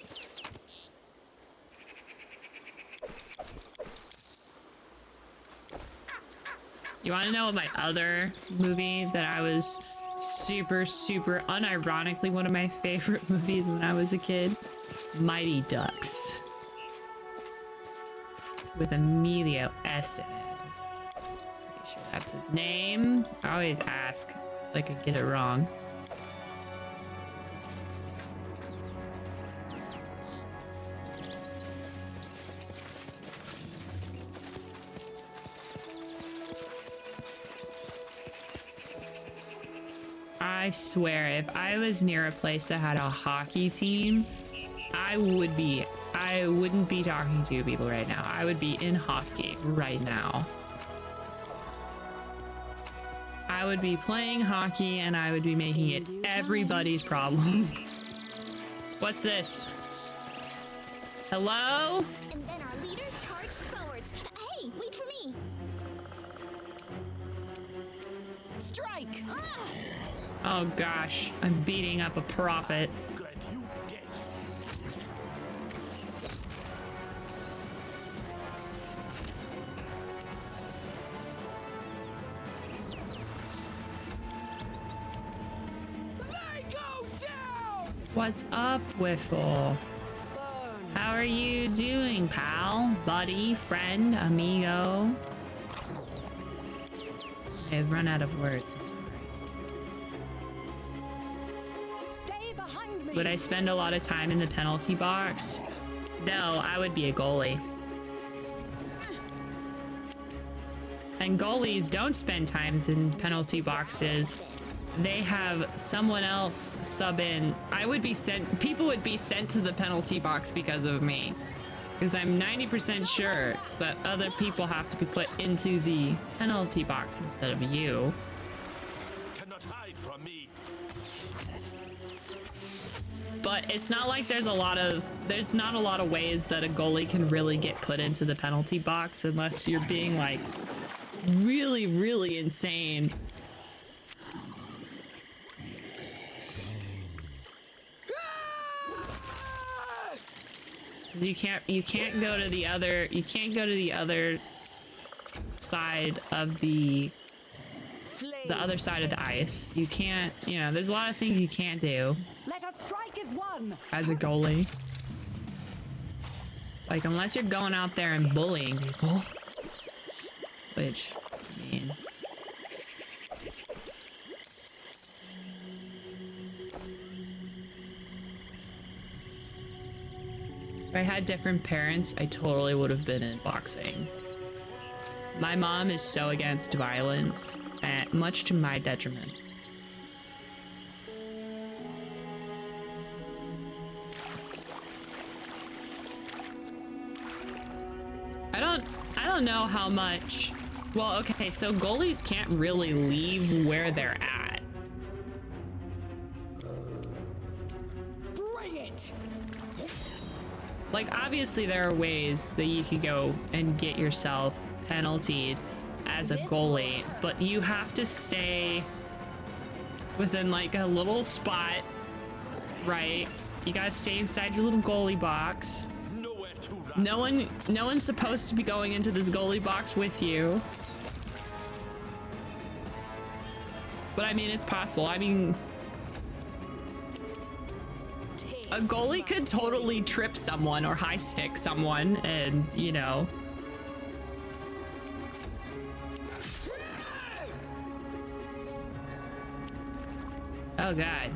You want to know my other movie that I was super unironically one of my favorite movies when I was a kid? Mighty Ducks. With Emilio Estevez. Pretty sure that's his name. I always ask like I get it wrong. I swear, if I was near a place that had a hockey team, I wouldn't be talking to people right now. I would be in hockey right now. I would be playing hockey and I would be making it everybody's problem. What's this? Hello? And then our leader charged forwards. Hey, wait for me. Strike! Oh gosh, I'm beating up a prophet. Good, you dead. They go down! What's up, Wiffle? How are you doing, pal? Buddy, friend, amigo? I've run out of words, I'm sorry. Stay behind me! Would I spend a lot of time in the penalty box? No, I would be a goalie. And goalies don't spend times in penalty boxes. They have someone else sub in. People would be sent to the penalty box because of me. Because I'm 90% sure that other people have to be put into the penalty box instead of you. Cannot hide from me. But it's not like there's not a lot of ways that a goalie can really get put into the penalty box unless you're being like really insane. You can't go to the other side of the other side of the ice. You can't, there's a lot of things you can't do Let us strike as one! as a goalie. Like, unless you're going out there and bullying people. Which, I mean... If I had different parents, I totally would have been in boxing. My mom is so against violence, much to my detriment. I don't know how much. Well, okay, so goalies can't really leave where they're at. Bring it! Like, obviously there are ways that you could go and get yourself penaltied as a goalie, but you have to stay within like a little spot, right? You gotta stay inside your little goalie box. Nowhere to run. No one's supposed to be going into this goalie box with you. But I mean, it's possible. I mean, a goalie could totally trip someone or high stick someone and, Oh God.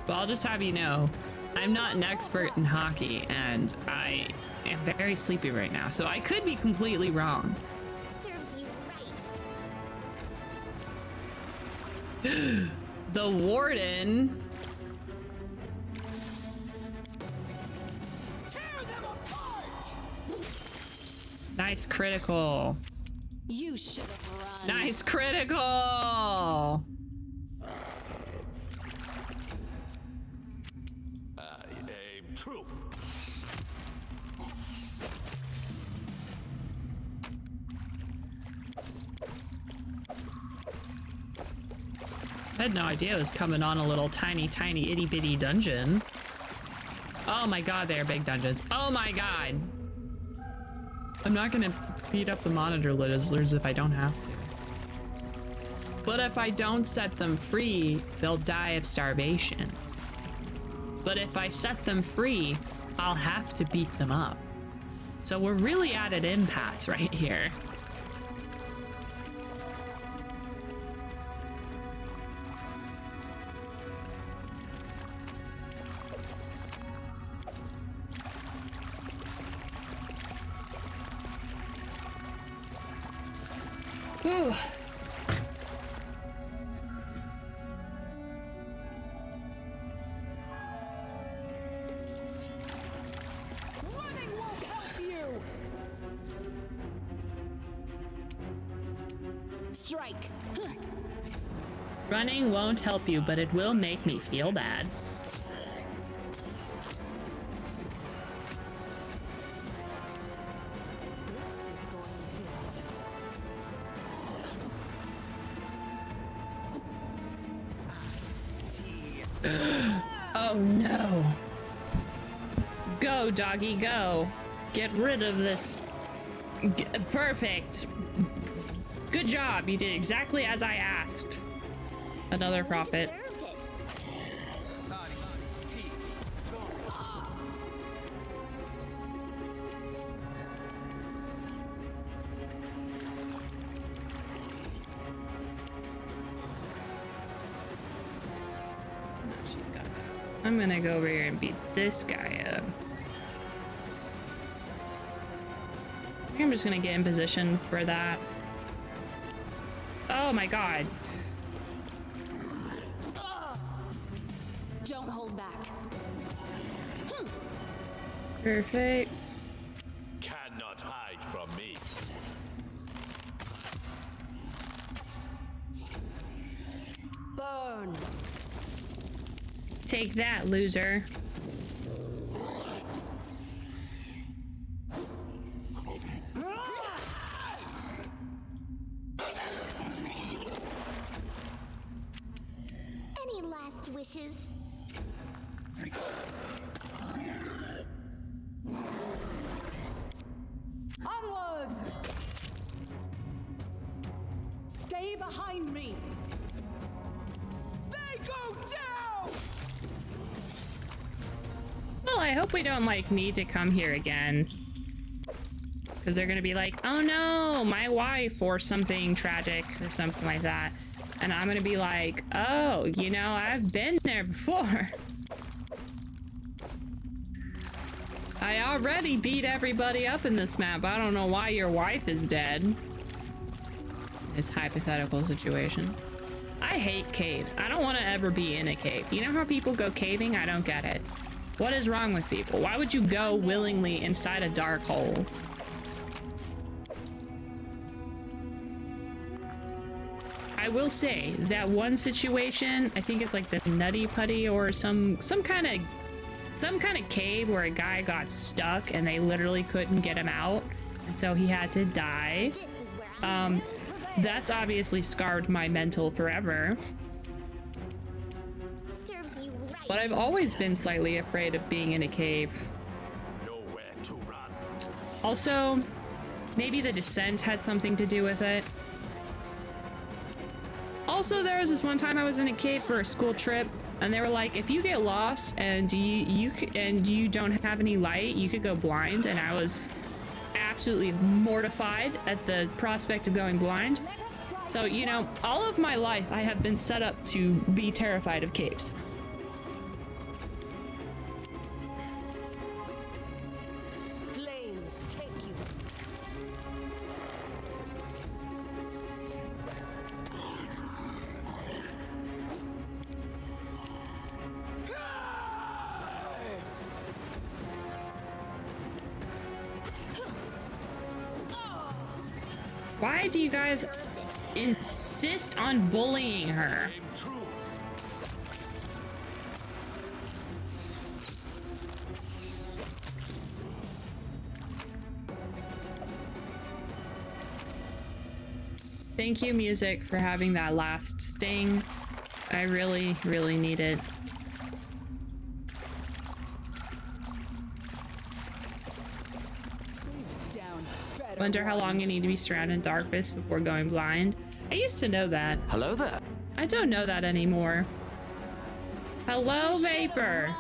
Well, I'll just have you know, I'm not an expert in hockey and I am very sleepy right now, so I could be completely wrong. Serves you right. The warden. Tear them apart! Nice critical. You should have run. Nice critical. I aim true. I had no idea it was coming on a little tiny itty bitty dungeon. Oh my god, they are big dungeons. Oh my god. I'm not gonna beat up the monitor lizards if I don't have to. But if I don't set them free, they'll die of starvation. But if I set them free, I'll have to beat them up. So we're really at an impasse right here. Ooh. Running won't help you. Strike. Running won't help you, but it will make me feel bad. Oh no. Go, doggy, go. Get rid of this. Perfect. Good job. You did exactly as I asked. Another prophet. Deserved it. She's got that. I'm gonna go over here and beat this guy up. I think I'm just gonna get in position for that. Oh my god. Don't hold back. Perfect. Cannot hide from me. Burn. Take that, loser. Any last wishes? Onwards. Stay behind me. They go down. Well, I hope we don't like need to come here again. Because they're gonna be like, oh no, my wife, or something tragic or something like that. And I'm gonna be like, oh, you know, I've been there before. I already beat everybody up in this map. I don't know why your wife is dead. This hypothetical situation. I hate caves. I don't want to ever be in a cave. You know how people go caving? I don't get it. What is wrong with people? Why would you go willingly inside a dark hole? I will say that one situation, I think it's like the Nutty Putty or some kind of cave where a guy got stuck and they literally couldn't get him out, and so he had to die. This is where That's obviously scarred my mental forever. serves you right. But I've always been slightly afraid of being in a cave. Nowhere to run. Also, maybe the descent had something to do with it. Also, there was this one time I was in a cave for a school trip, and they were like, if you get lost and you don't have any light, you could go blind. And I was absolutely mortified at the prospect of going blind. So, you know, all of my life I have been set up to be terrified of caves. Flames take you. Why do you guys insist on bullying her? Aim true. Thank you, music, for having that last sting. I really, really need it. Wonder how long you need to be surrounded in darkness before going blind. I used to know that. Hello there. I don't know that anymore. Hello, Vapor.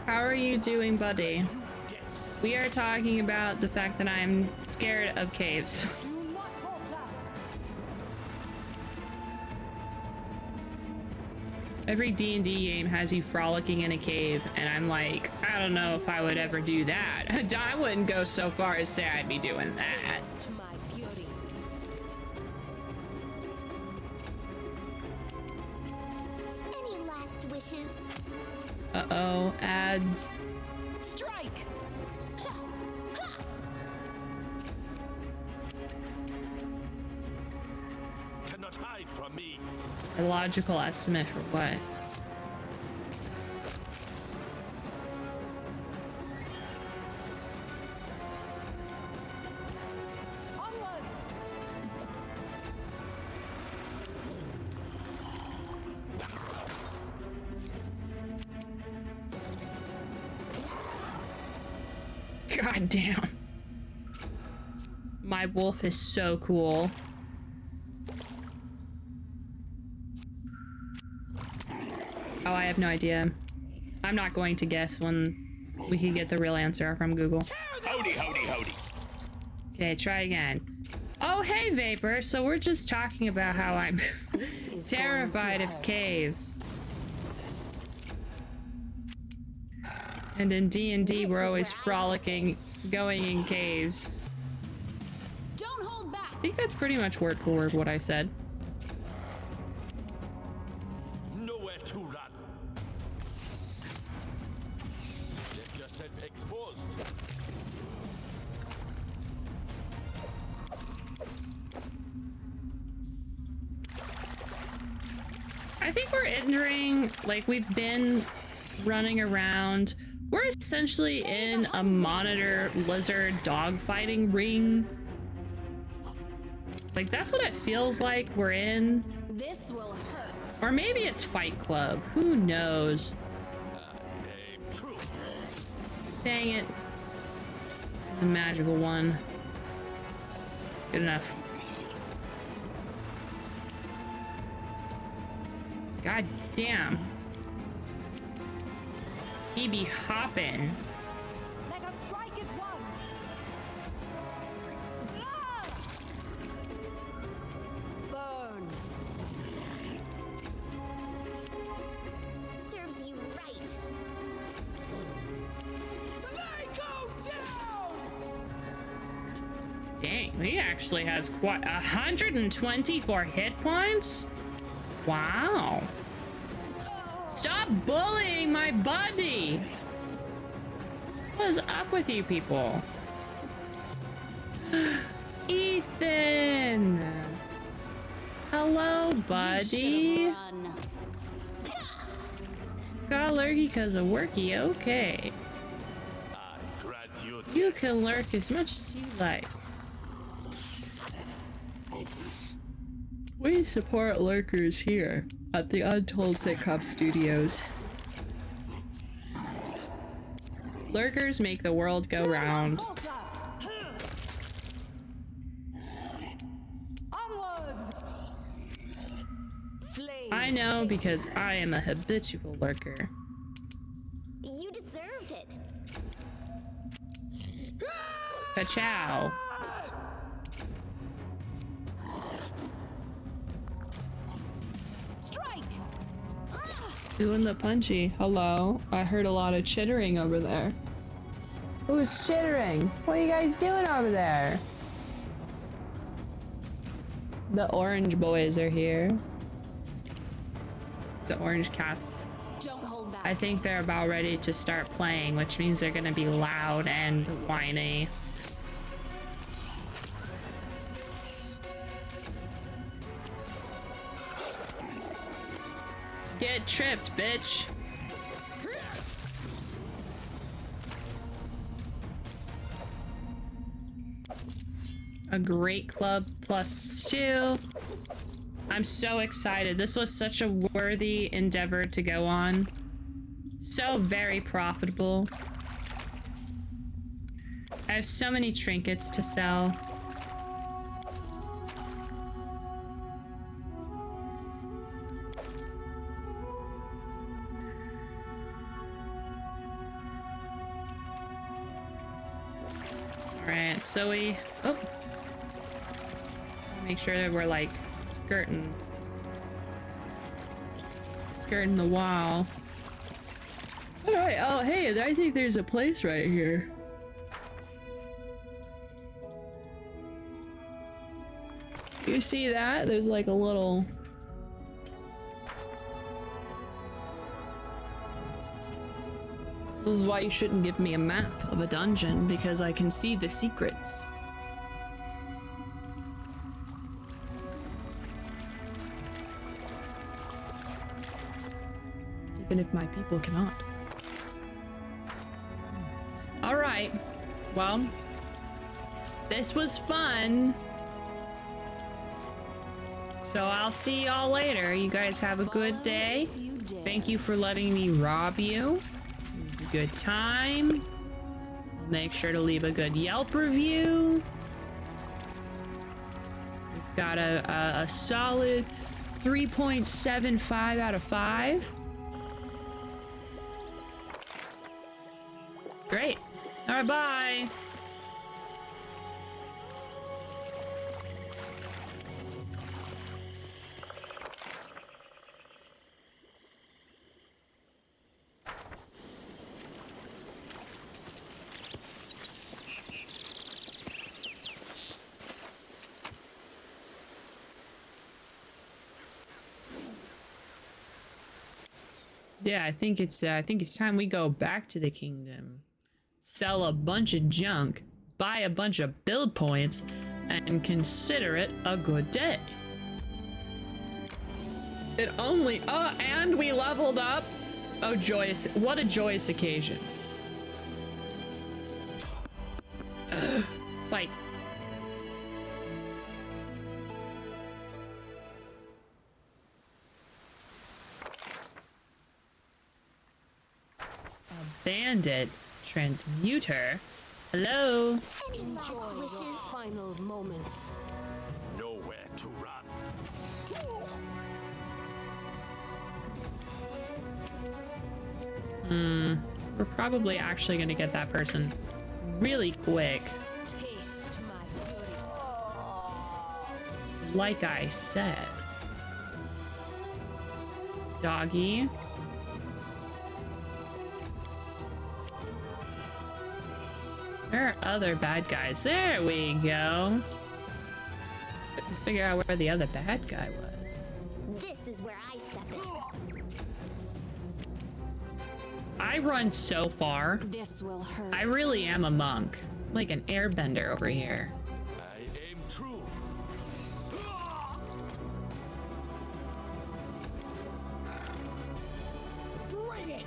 How are you doing, buddy? We are talking about the fact that I'm scared of caves. Do not falter. Every D&D game has you frolicking in a cave, and I'm like, I don't know if I would ever do that. I wouldn't go so far as say I'd be doing that. Taste my fury. Any last wishes? Uh-oh, ads. Strike. Ha! Ha! Cannot hide from me. A logical estimate for what? Onwards. God damn. My wolf is so cool. Oh, I have no idea. I'm not going to guess when we can get the real answer from Google. Howdy, howdy, howdy. Okay, try again. Oh, hey, Vapor. So we're just talking about how I'm terrified of caves. And in D&D, we're always frolicking, going in caves. Don't hold back. I think that's pretty much word for word what I said. Nowhere to run. Get yourself exposed. I think we're entering, like, we've been running around. We're essentially in a monitor lizard dogfighting ring. Like, that's what it feels like we're in. This will hurt. Or maybe it's Fight Club. Who knows? Name truth. Dang it. The magical one. Good enough. God damn. He be hopping. Let us strike as one. Ah! Burn. Serves you right. They go down. Dang, he actually has quite 124 hit points? Wow. Stop bullying my buddy! What is up with you people? Ethan! Hello, buddy. Run. Got lurky because of worky, okay. I grant you You can lurk as much as you like. We support lurkers here at the Untold Sitcom Studios. Lurkers make the world go round. Falter. Onwards. Flame. I know because I am a habitual lurker. You deserved it. Ka-chow. Strike. Doing the punchy. Hello. I heard a lot of chittering over there. Who's chittering? What are you guys doing over there? The orange boys are here. The orange cats. Don't hold back. I think they're about ready to start playing, which means they're gonna be loud and whiny. Get tripped, bitch. A great club +2. I'm so excited. This was such a worthy endeavor to go on. So very profitable. I have so many trinkets to sell. Alright, so we... Oh! Make sure that we're, like, skirting the wall. Alright, oh, hey, I think there's a place right here. You see that? There's, like, a little... This is why you shouldn't give me a map of a dungeon, because I can see the secrets. Even if my people cannot. Alright. Well, this was fun. So I'll see y'all later. You guys have a good day. Thank you for letting me rob you. It was a good time. I'll make sure to leave a good Yelp review. We've got a solid 3.75 out of 5. Great. All right, bye. Yeah, I think it's time we go back to the kingdom. Sell a bunch of junk, buy a bunch of build points, and consider it a good day. It only... Oh, and we leveled up. Oh, joyous. What a joyous occasion. Fight. A bandit. Transmuter. Hello. Any last Enjoy wishes? your final moments. Nowhere to run. We're probably actually gonna get that person really quick. Taste my fury. Like I said. Doggy. There are other bad guys. There we go. Couldn't figure out where the other bad guy was. This is where I step in. I run so far. This will hurt. I really am a monk. Like an airbender over here. I aim true. Bring it!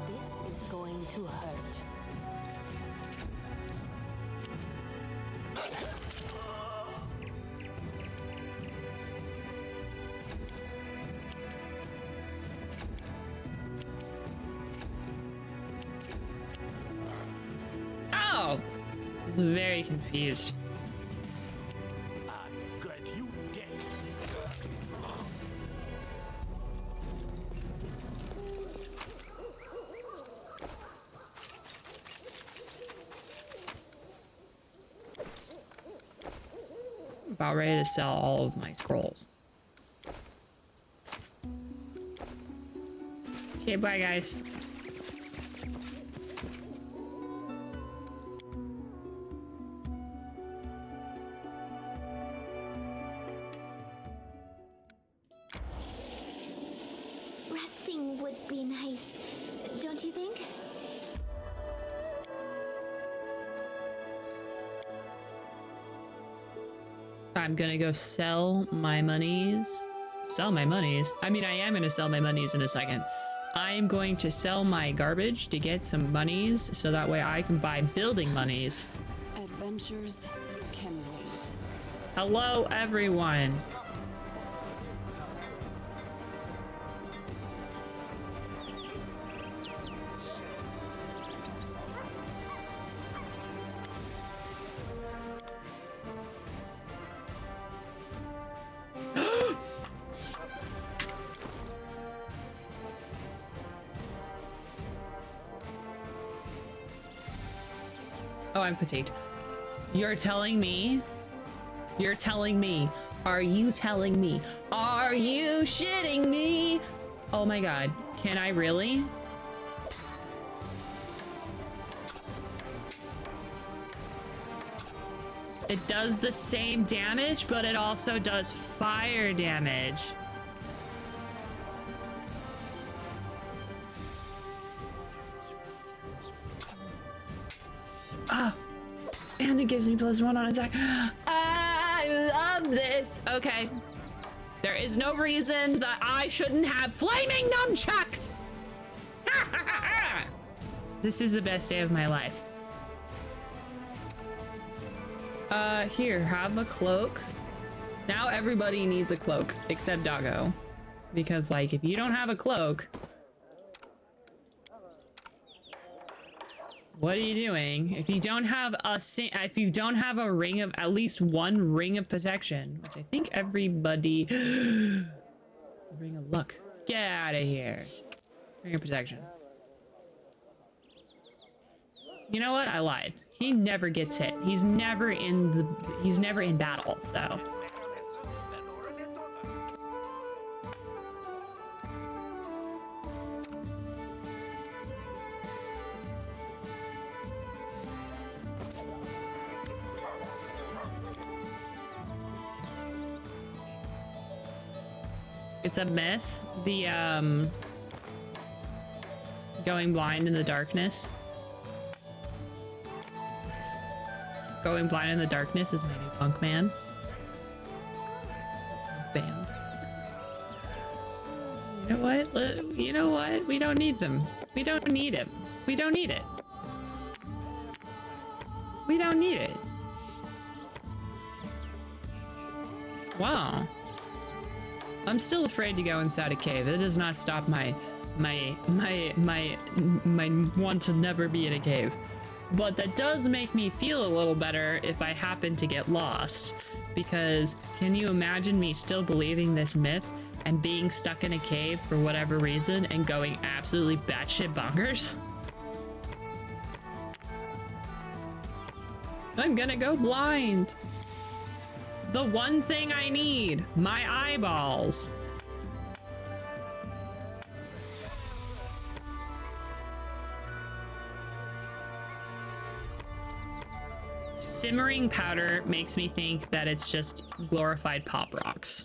This is going to hurt. Oh! I was very confused. I grant you death. About ready to sell all of my scrolls. Okay, bye guys. Resting would be nice, don't you think? I'm gonna go sell my monies. Sell my monies? I mean, I am gonna sell my monies in a second. I'm going to sell my garbage to get some monies so that way I can buy building monies. Adventures can wait. Hello, everyone. Oh, I'm fatigued. You're telling me? You're telling me? Are you telling me? Are you shitting me? Oh my god. Can I really? It does the same damage, but it also does fire damage. Ah, and it gives me +1 on attack. I love this. Okay. There is no reason that I shouldn't have flaming nunchucks. This is the best day of my life. Here, have a cloak. Now everybody needs a cloak except Doggo. Because, like, if you don't have a cloak, what are you doing? If you don't have a ring of, at least one ring of protection, which I think everybody... Ring of luck. Get out of here. Ring of protection. You know what? I lied. He never gets hit. He's never in battle, so. It's a myth, the going blind in the darkness. Going blind in the darkness is my new punk man band. You know what? You know what? We don't need them. We don't need him. We don't need it. We don't need it. Wow. I'm still afraid to go inside a cave. It does not stop my want to never be in a cave. But that does make me feel a little better if I happen to get lost. Because can you imagine me still believing this myth and being stuck in a cave for whatever reason and going absolutely batshit bonkers? I'm gonna go blind. The one thing I need, my eyeballs. Simmering powder makes me think that it's just glorified pop rocks.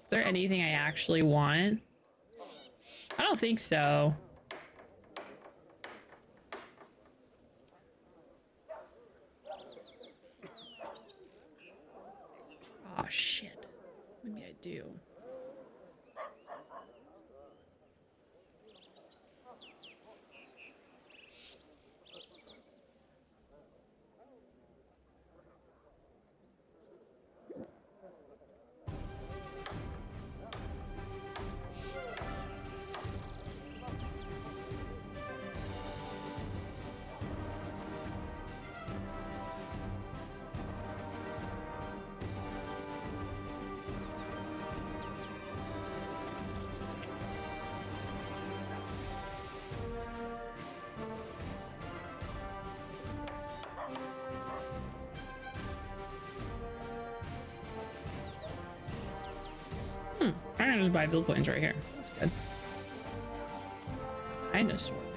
Is there anything I actually want? I don't think so. Oh shit. Maybe I do. I can just buy build points right here. That's good. Dinosaur bones.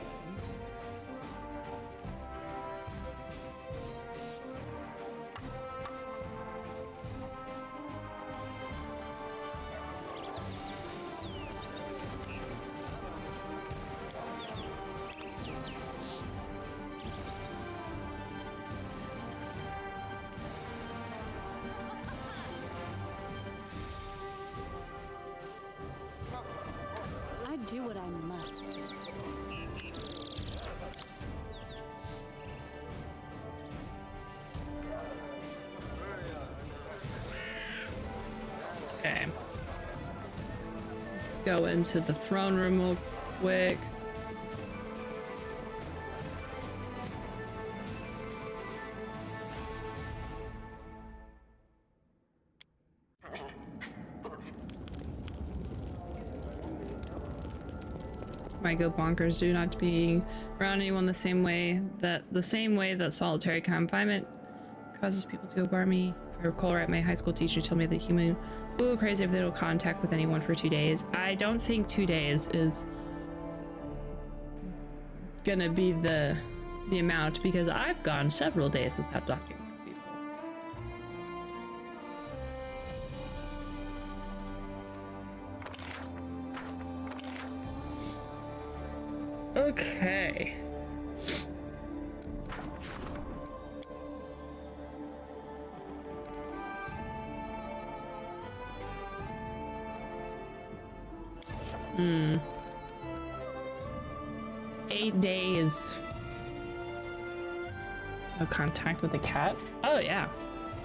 I do what I must. Okay. Let's go into the throne room real quick. might go bonkers due not to being around anyone the same way that solitary confinement causes people to go barmy. If I recall right, my high school teacher told me that human will go crazy if they don't contact with anyone for 2 days. I don't think 2 days is gonna be the amount, because I've gone several days without talking to people. Okay. Hmm. 8 days. No contact with the cat? Oh yeah.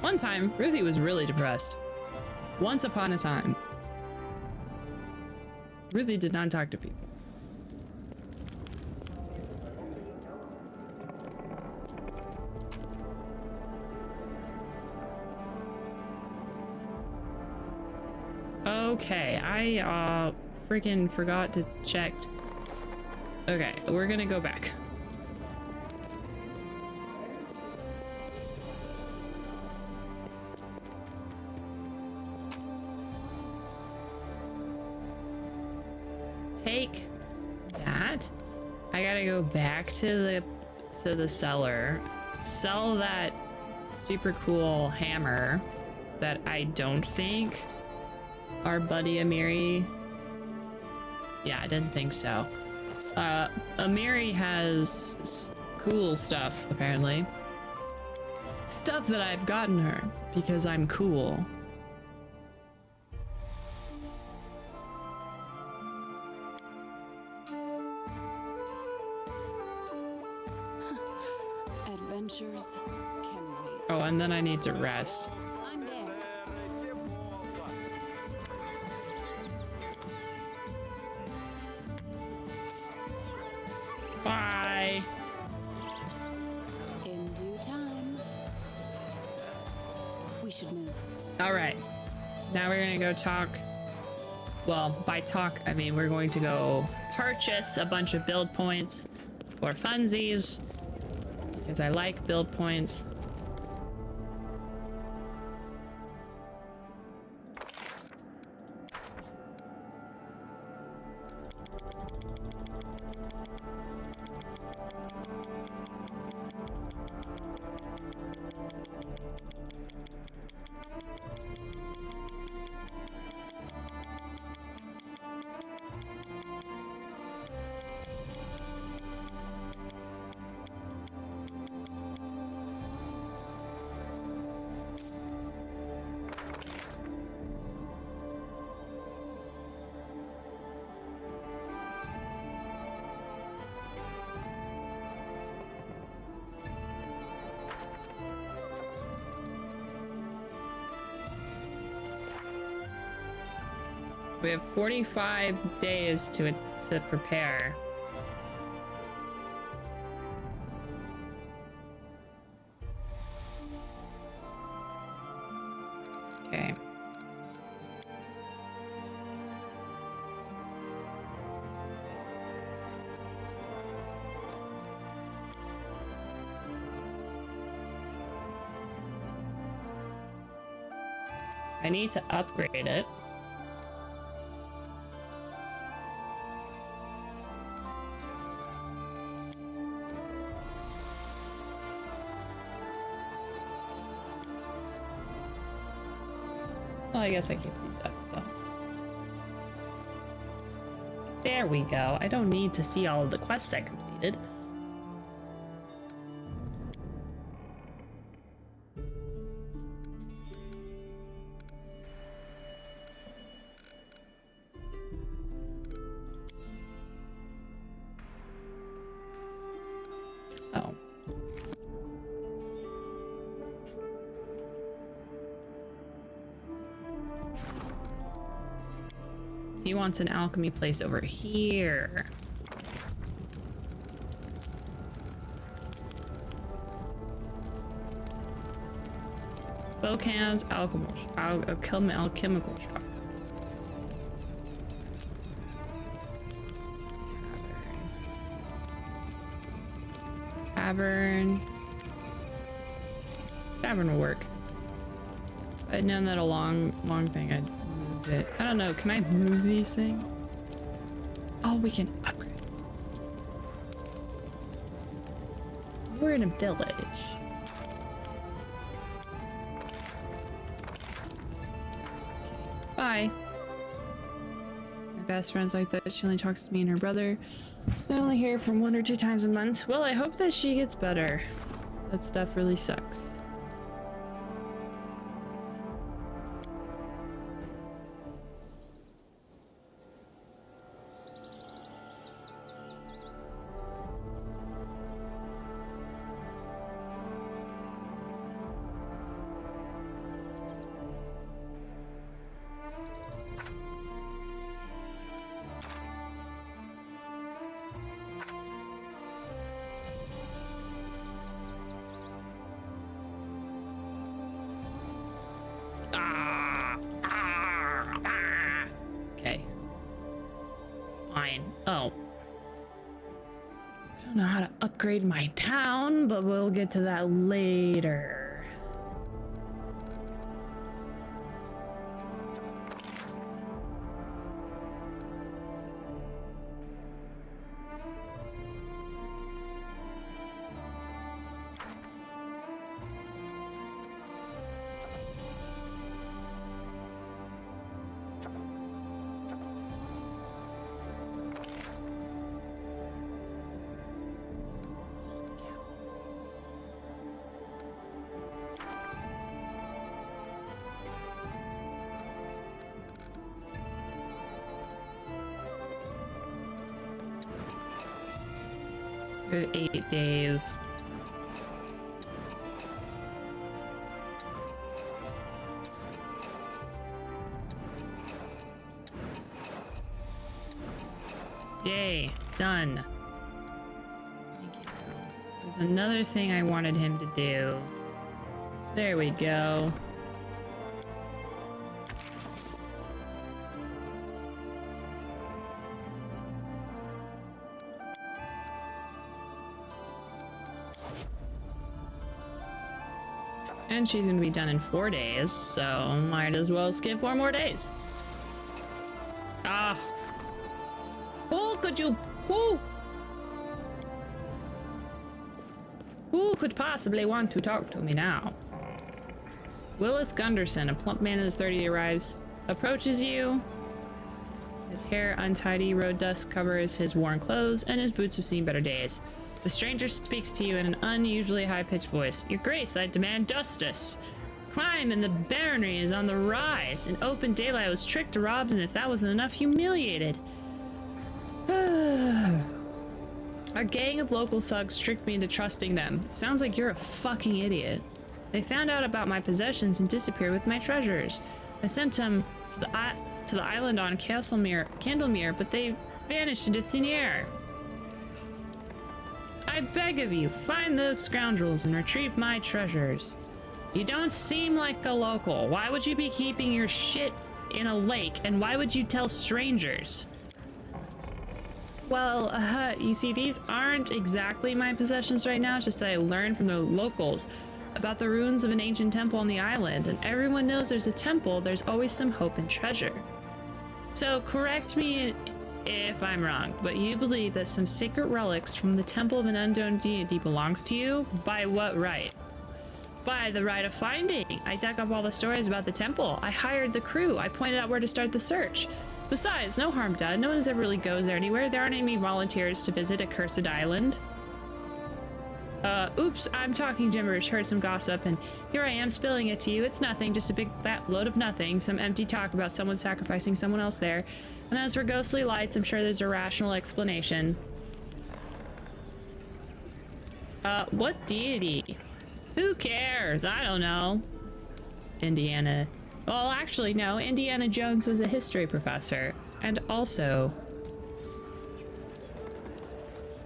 One time, Ruthie was really depressed. Once upon a time. Ruthie did not talk to people. Okay, I freaking forgot to check. Okay, we're gonna go back. Take that. I gotta go back to the cellar, sell that super cool hammer that I don't think our buddy Amiri. Yeah, I didn't think so. Amiri has cool stuff, apparently. Stuff that I've gotten her because I'm cool. Adventures can wait. Oh, and then I need to rest. I'm there. Bye. In due time. We should move. All right. Now we're gonna go talk. Well, by talk, I mean we're going to go purchase a bunch of build points for funsies, because I like build points. We have 45 days to prepare. Okay. I need to upgrade it. Well, I guess I keep these up, though. There we go. I don't need to see all of the quests I completed. Oh. He wants an alchemy place over here. Bocan's alchemical shop. Tavern. Tavern will work. If I'd known that a long thing, I'd moved it. I don't know, can I move these things? Oh, we can upgrade. We're in a village. Bye. My best friend's like that. She only talks to me and her brother. I only hear from 1 or 2 times a month. Well, I hope that she gets better. That stuff really sucks. Okay. Fine. Oh. I don't know how to upgrade my town, but we'll get to that later. Good 8 days. Yay, done. Thank you. There's another thing I wanted him to do. There we go. And she's gonna be done in 4 days, so might as well skip 4 more days. Ah. Who could you... Who could possibly want to talk to me now? Willis Gunderson, a plump man in his 30s, arrives, approaches you. His hair untidy, road dust covers his worn clothes, and his boots have seen better days. The stranger speaks to you in an unusually high-pitched voice. Your Grace, I demand justice. Crime in the barony is on the rise. In open daylight, I was tricked, robbed, and if that wasn't enough, humiliated. A gang of local thugs tricked me into trusting them. Sounds like you're a fucking idiot. They found out about my possessions and disappeared with my treasures. I sent them to the island on Candlemere, but they vanished into thin air. I beg of you, find those scoundrels and retrieve my treasures. You don't seem like a local. Why would you be keeping your shit in a lake, and why would you tell strangers? Well, you see, these aren't exactly my possessions right now, it's just that I learned from the locals about the ruins of an ancient temple on the island, and everyone knows there's a temple, there's always some hope and treasure. So correct me if I'm wrong, but you believe that some sacred relics from the temple of an unknown deity belongs to you? By what right? By the right of finding. I dug up all the stories about the temple. I hired the crew. I pointed out where to start the search. Besides, no harm done. No one ever really goes there anywhere. There aren't any volunteers to visit a cursed island. Oops, I'm talking gibberish, heard some gossip, and here I am spilling it to you. It's nothing, just a big fat load of nothing. Some empty talk about someone sacrificing someone else there. And as for ghostly lights, I'm sure there's a rational explanation. What deity? Who cares? I don't know. Indiana. Well, actually, no. Indiana Jones was a history professor. And also...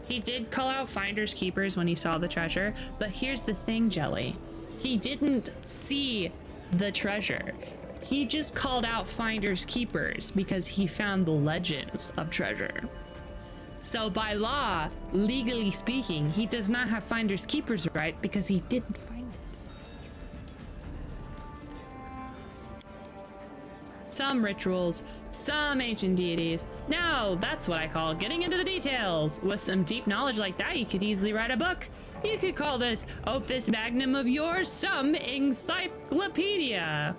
he did call out finders keepers when he saw the treasure, but here's the thing, Jelly. He didn't see the treasure. He just called out finders keepers because he found the legends of treasure. So by law, legally speaking, he does not have finders keepers right because he didn't find it. Some rituals, some ancient deities. Now, that's what I call getting into the details. With some deep knowledge like that, you could easily write a book. You could call this opus magnum of yours some encyclopedia.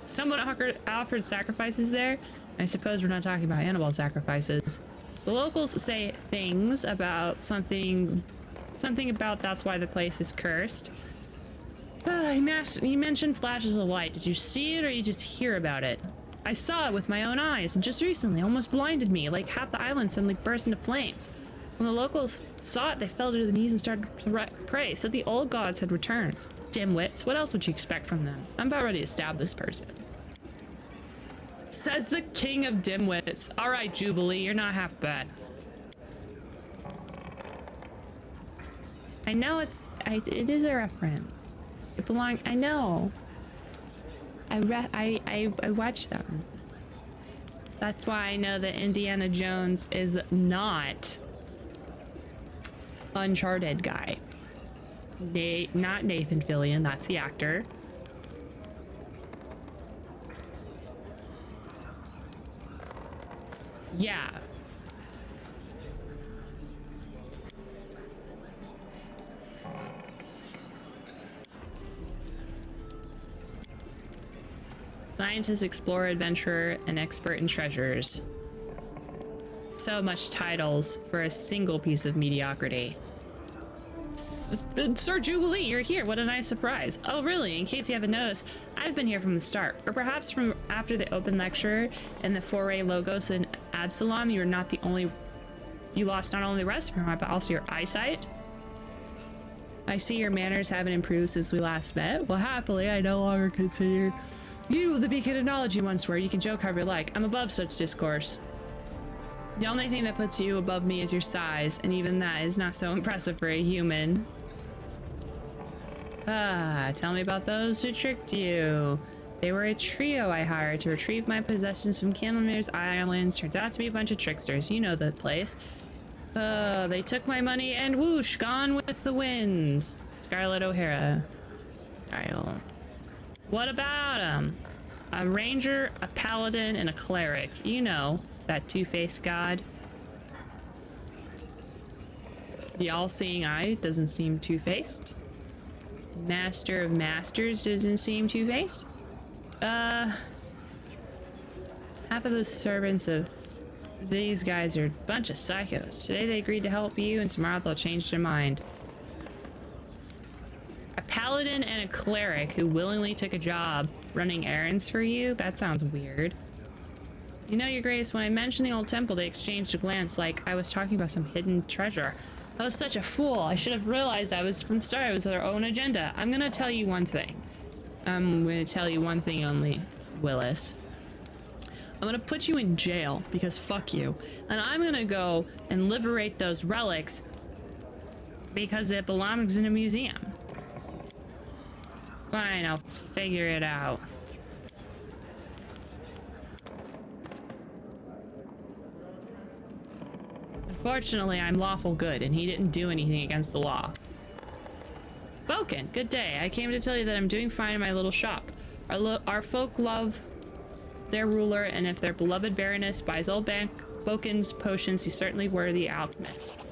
Someone offered sacrifices there. I suppose we're not talking about animal sacrifices. The locals say things about something about that's why the place is cursed. He mentioned flashes of light. Did you see it or you just hear about it? I saw it with my own eyes, and just recently almost blinded me, like half the island suddenly burst into flames. When the locals saw it, they fell to their knees and started to pray, said the old gods had returned. Dimwits, what else would you expect from them? I'm about ready to stab this person. Says the king of dimwits. All right, Jubilee, you're not half bad. I know it is a reference. It belongs. I know. I watched them. That's why I know that Indiana Jones is not Uncharted guy. Not Nathan Fillion. That's the actor. Yeah. Scientist, explorer, adventurer, and expert in treasures. So much titles for a single piece of mediocrity. Sir Jubilee, you're here. What a nice surprise. Oh, really? In case you haven't noticed, I've been here from the start. Or perhaps from after the open lecture and the foray logos in Absalom, you lost not only the rest of your mind, but also your eyesight. I see your manners haven't improved since we last met. Well, happily, I no longer consider you the beacon of knowledge you once were. You can joke however you like. I'm above such discourse. The only thing that puts you above me is your size, and even that is not so impressive for a human. Tell me about those who tricked you. They were a trio I hired to retrieve my possessions from Candlemar's Islands. Turned out to be a bunch of tricksters. You know the place. They took my money and whoosh, gone with the wind. Scarlett O'Hara. Style. What about them? A ranger, a paladin, and a cleric. You know, that two-faced god. The all-seeing eye doesn't seem two-faced. Master of Masters doesn't seem two-faced. Half of those servants of these guys are a bunch of psychos. Today they agreed to help you, and tomorrow they'll change their mind. A paladin and a cleric who willingly took a job running errands for you? That sounds weird. You know, Your Grace, when I mentioned the old temple, they exchanged a glance like I was talking about some hidden treasure. I was such a fool. I should have realized from the start it was their own agenda. I'm gonna tell you one thing. I'm gonna tell you one thing only, Willis. I'm gonna put you in jail because fuck you. And I'm gonna go and liberate those relics because it belongs in a museum. Fine, I'll figure it out. Unfortunately, I'm lawful good, and he didn't do anything against the law. Boken, good day. I came to tell you that I'm doing fine in my little shop. Our folk love their ruler, and if their beloved Baroness buys old Boken's potions, he's certainly worthy alchemist.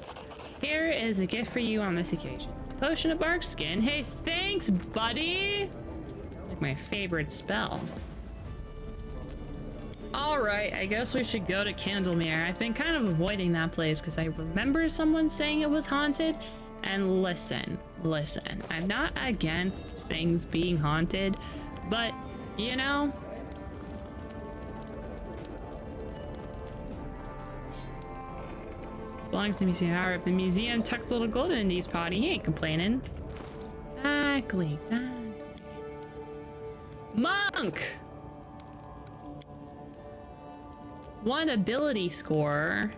Here is a gift for you on this occasion. A potion of bark skin. Hey, thanks, buddy! Like my favorite spell. Alright, I guess we should go to Candlemere. I've been kind of avoiding that place because I remember someone saying it was haunted. And listen, I'm not against things being haunted, but, you know, belongs to the museum. However, if the museum tucks a little gold in his potty, he ain't complaining. Exactly. Monk! 1 ability score.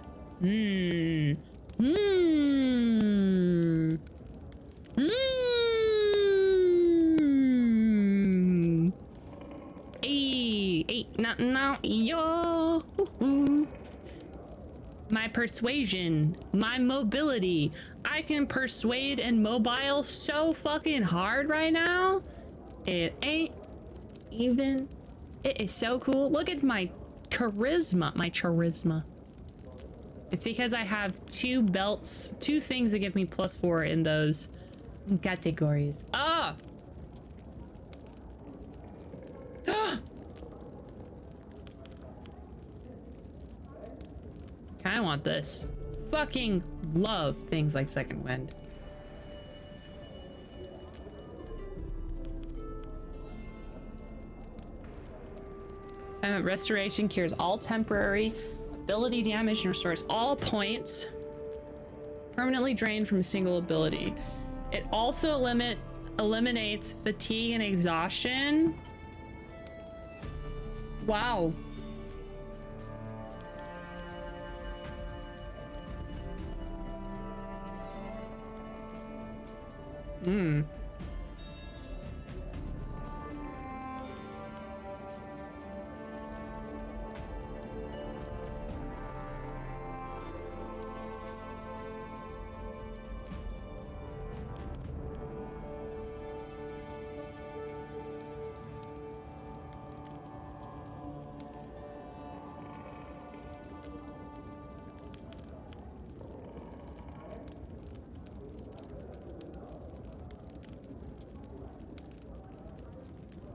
Eight. No, Yo. Hoo-hoo. My persuasion, my mobility. I can persuade and mobile so fucking hard right now. It ain't even. It is so cool. Look at my charisma. My charisma. It's because I have 2 belts, 2 things that give me +4 in those categories. Ah! Kinda want this. Fucking love things like Second Wind. Restoration cures all temporary ability damage and restores all points permanently drained from a single ability. It also eliminates fatigue and exhaustion. Wow.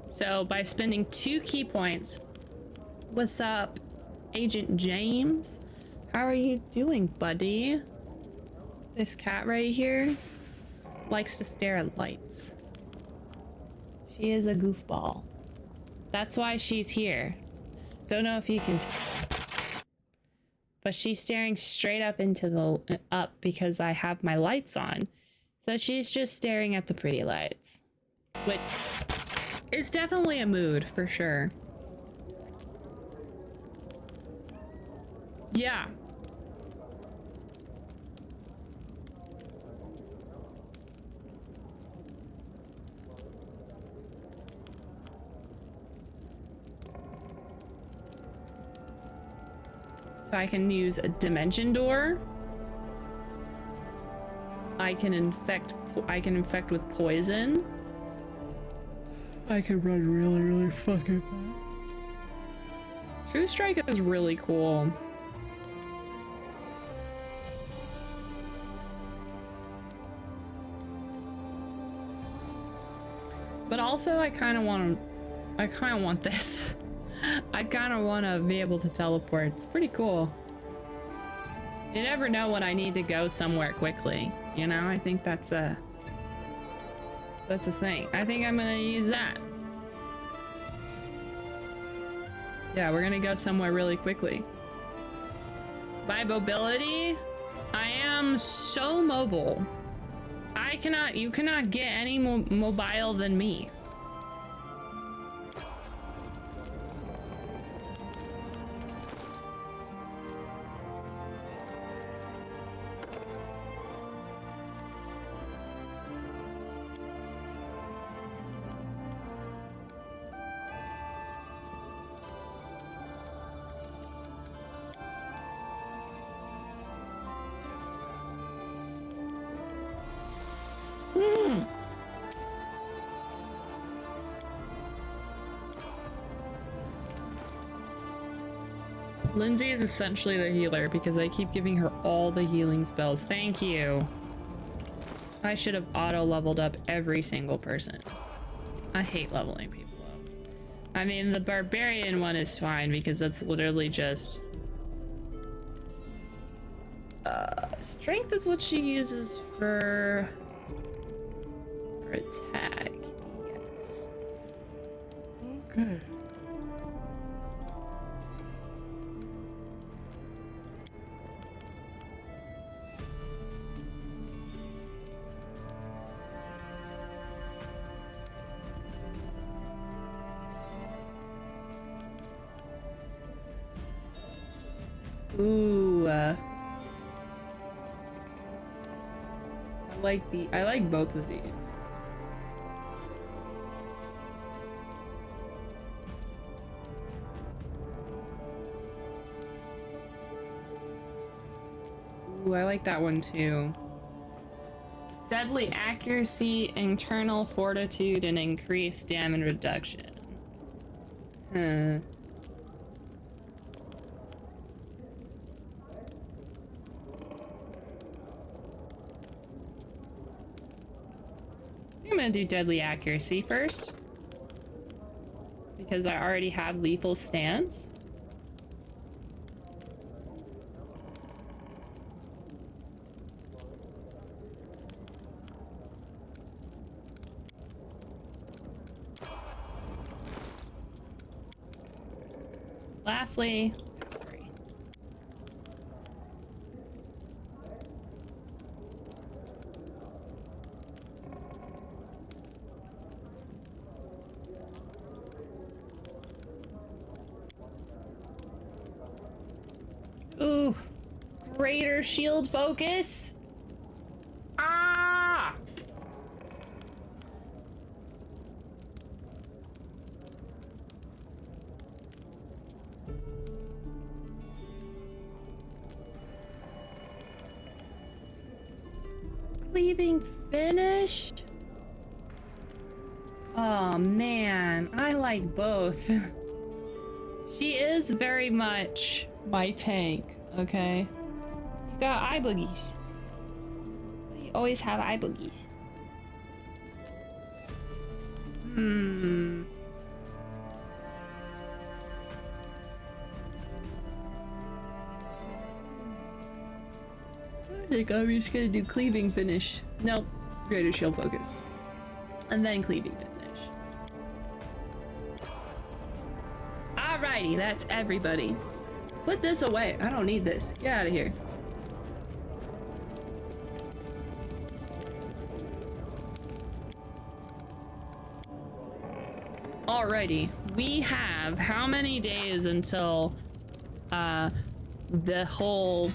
So by spending 2 key points, what's up, Agent James? How are you doing, buddy? This cat right here likes to stare at lights. She is a goofball. That's why she's here. Don't know if you can but she's staring straight up into the because I have my lights on. So she's just staring at the pretty lights, which is definitely a mood for sure. Yeah. So I can use a dimension door. I can infect with poison. I can run really fucking fast. True Strike is really cool. But also I kind of want this. I kind of want to be able to teleport. It's pretty cool. You never know when I need to go somewhere quickly. You know, I think that's the thing. I think I'm gonna use that. Yeah, we're gonna go somewhere really quickly. By mobility, I am so mobile. You cannot get any more mobile than me. Lindsay is essentially the healer because I keep giving her all the healing spells. Thank you. I should have auto-leveled up every single person. I hate leveling people up. I mean, the barbarian one is fine because that's literally just... strength is what she uses for attack. Yes. Okay. Ooh, I like both of these. Ooh, I like that one too. Deadly accuracy, internal fortitude, and increased damage reduction. Huh. I'm gonna do deadly accuracy first. Because I already have lethal stance. Lastly, ooh, greater shield focus. Ah! Cleaving finish? Oh man, I like both. She is very much my tank, okay? You got eye boogies. You always have eye boogies. Hmm. I think I'm just gonna do cleaving finish. Nope. Greater shield focus. And then cleaving finish. Alrighty, that's everybody. Put this away. I don't need this. Get out of here. Alrighty. We have how many days until the whole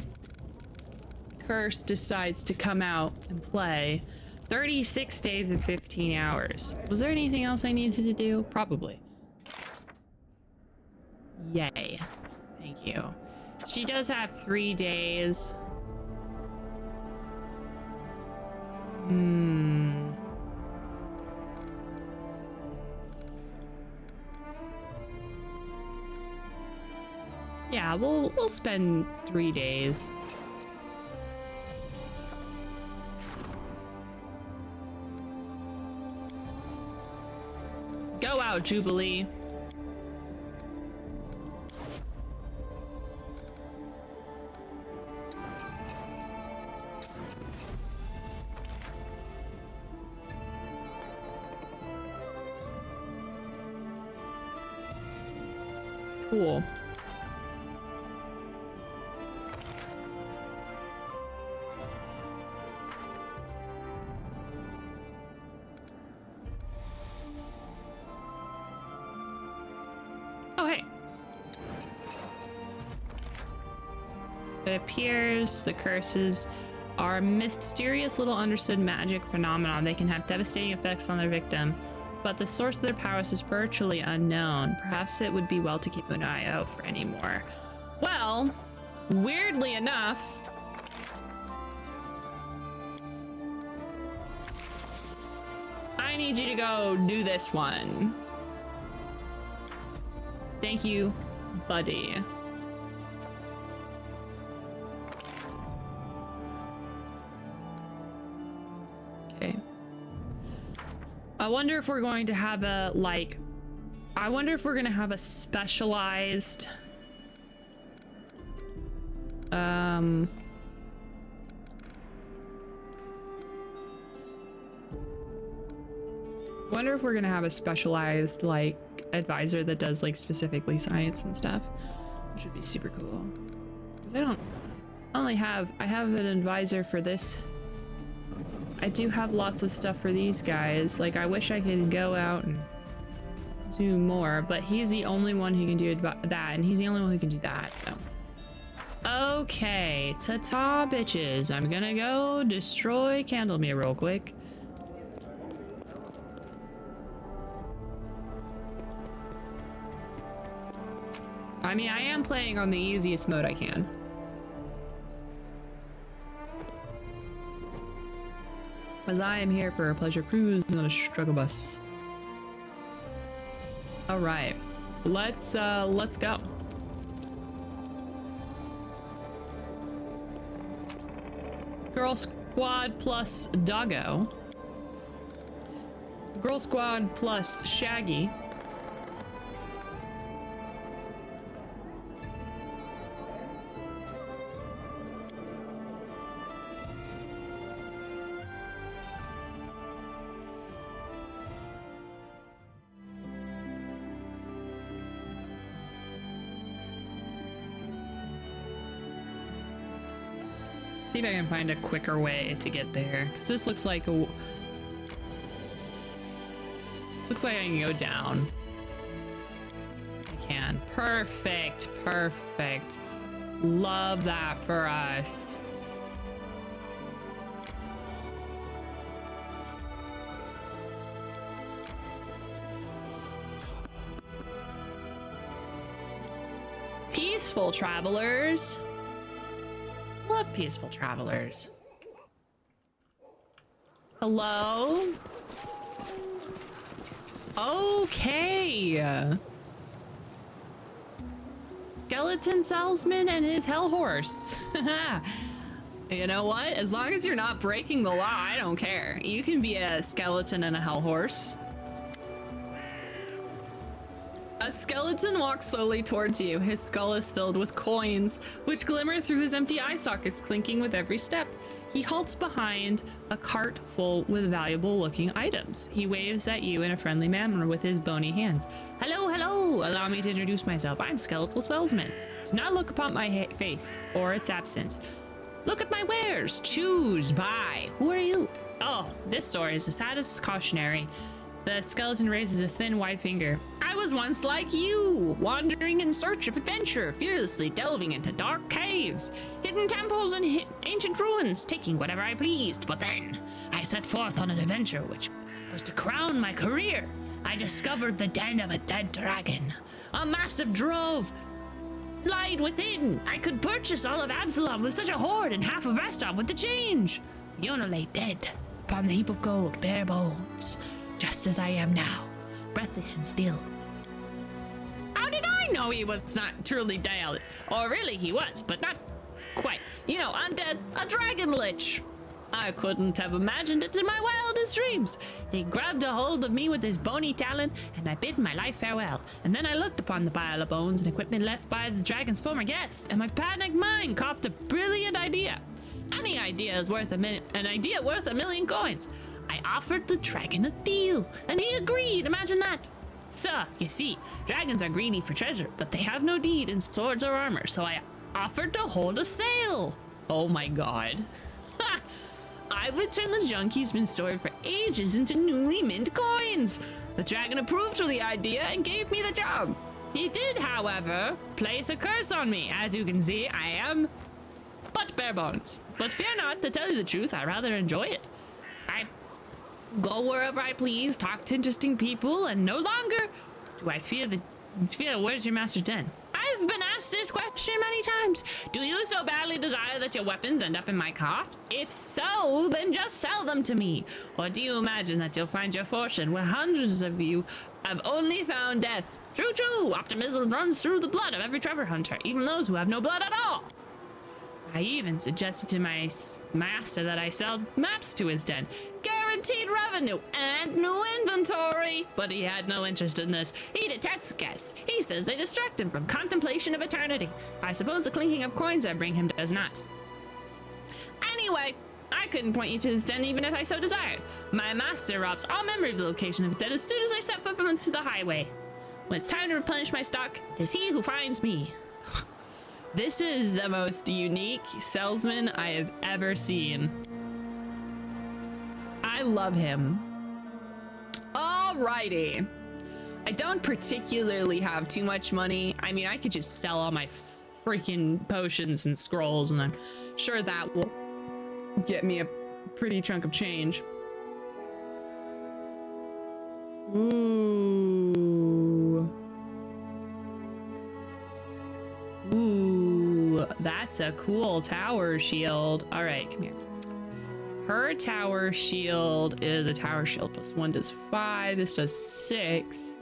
curse decides to come out and play? 36 days and 15 hours. Was there anything else I needed to do? Probably. Yay. Thank you. She does have 3 days. Hmm. Yeah, we'll spend 3 days. Go out, Jubilee. Cool. Oh, hey. It appears the curses are mysterious little understood magic phenomena. They can have devastating effects on their victim, but the source of their powers is virtually unknown. Perhaps it would be well to keep an eye out for any more. Well, weirdly enough, I need you to go do this one. Thank you, buddy. Okay. I wonder if we're going to have a, like, I wonder if we're going to have a specialized, wonder if we're going to have a specialized, like, advisor that does, like, specifically science and stuff, which would be super cool. Because I have an advisor for this. I do have lots of stuff for these guys. Like, I wish I could go out and do more, but he's the only one who can do that, and he's the only one who can do that, so. Okay, ta-ta, bitches. I'm gonna go destroy Candlemere real quick. I mean, I am playing on the easiest mode I can. As I am here for a pleasure cruise, not a struggle bus. All right, let's go. Girl Squad plus Doggo. Girl Squad plus Shaggy. See if I can find a quicker way to get there. Cause this looks like I can go down. I can. Perfect. Perfect. Love that for us. Peaceful travelers. Love peaceful travelers. Hello? Okay. Skeleton salesman and his hell horse. You know what? As long as you're not breaking the law, I don't care. You can be a skeleton and a hell horse. A skeleton walks slowly towards you. His skull is filled with coins, which glimmer through his empty eye sockets, clinking with every step. He halts behind a cart full with valuable-looking items. He waves at you in a friendly manner with his bony hands. Hello, hello! Allow me to introduce myself. I'm Skeletal Salesman. Do not look upon my face or its absence. Look at my wares. Choose, buy. Who are you? Oh, this store is the saddest cautionary. The skeleton raises a thin white finger. I was once like you, wandering in search of adventure, fearlessly delving into dark caves, hidden temples and ancient ruins, taking whatever I pleased. But then I set forth on an adventure which was to crown my career. I discovered the den of a dead dragon. A massive drove lied within. I could purchase all of Absalom with such a hoard and half of Restov with the change. Yona lay dead upon the heap of gold, bare bones. Just as I am now, breathless and still. How did I know he was not truly dead? Or really he was, but not quite. You know, undead, a dragon lich. I couldn't have imagined it in my wildest dreams. He grabbed a hold of me with his bony talon, and I bid my life farewell. And then I looked upon the pile of bones and equipment left by the dragon's former guests, and my panicked mind coughed a brilliant idea. Any idea is worth an idea worth a million coins. I offered the dragon a deal, and he agreed. Imagine that. So, you see, dragons are greedy for treasure, but they have no need in swords or armor, so I offered to hold a sale. Oh my god. Ha! I would turn the junk he's been stored for ages into newly mint coins. The dragon approved of the idea and gave me the job. He did, however, place a curse on me. As you can see, I am but bare bones. But fear not, to tell you the truth, I rather enjoy it. I go wherever I please, talk to interesting people, and no longer do I fear where's your master's den? I've been asked this question many times. Do you so badly desire that your weapons end up in my cart? If so, then just sell them to me. Or do you imagine that you'll find your fortune where hundreds of you have only found death? True, true. Optimism runs through the blood of every treasure hunter, even those who have no blood at all. I even suggested to my master that I sell maps to his den. Guaranteed revenue and new inventory. But he had no interest in this. He detests guests. He says they distract him from contemplation of eternity. I suppose the clinking of coins I bring him does not. Anyway, I couldn't point you to his den even if I so desired. My master robs all memory of the location of his den as soon as I step foot onto the highway. When it's time to replenish my stock, it is he who finds me. This is the most unique salesman I have ever seen. I love him. Alrighty. I don't particularly have too much money. I mean, I could just sell all my freaking potions and scrolls, and I'm sure that will get me a pretty chunk of change. Ooh. Ooh, that's a cool tower shield. All right, come here. Her tower shield is a tower shield plus 1 does 5. This does 6.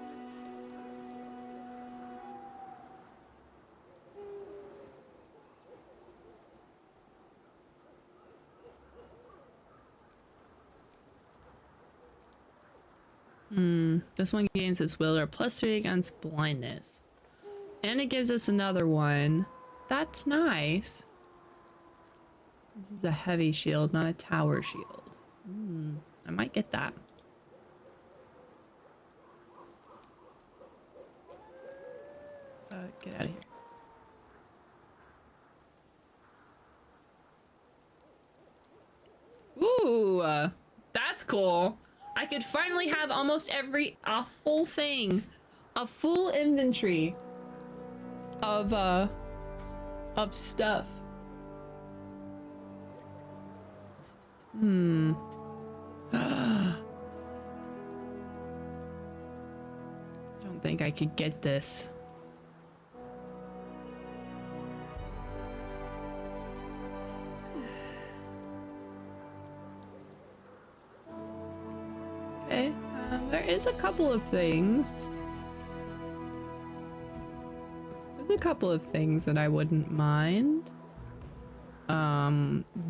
This one gains its wielder +3 against blindness. And it gives us another one. That's nice. This is a heavy shield, not a tower shield. I might get that. Get out of here. Ooh, that's cool. I could finally have almost a full thing, a full inventory of stuff. I don't think I could get this. Okay, there is a couple of things. There's a couple of things that I wouldn't mind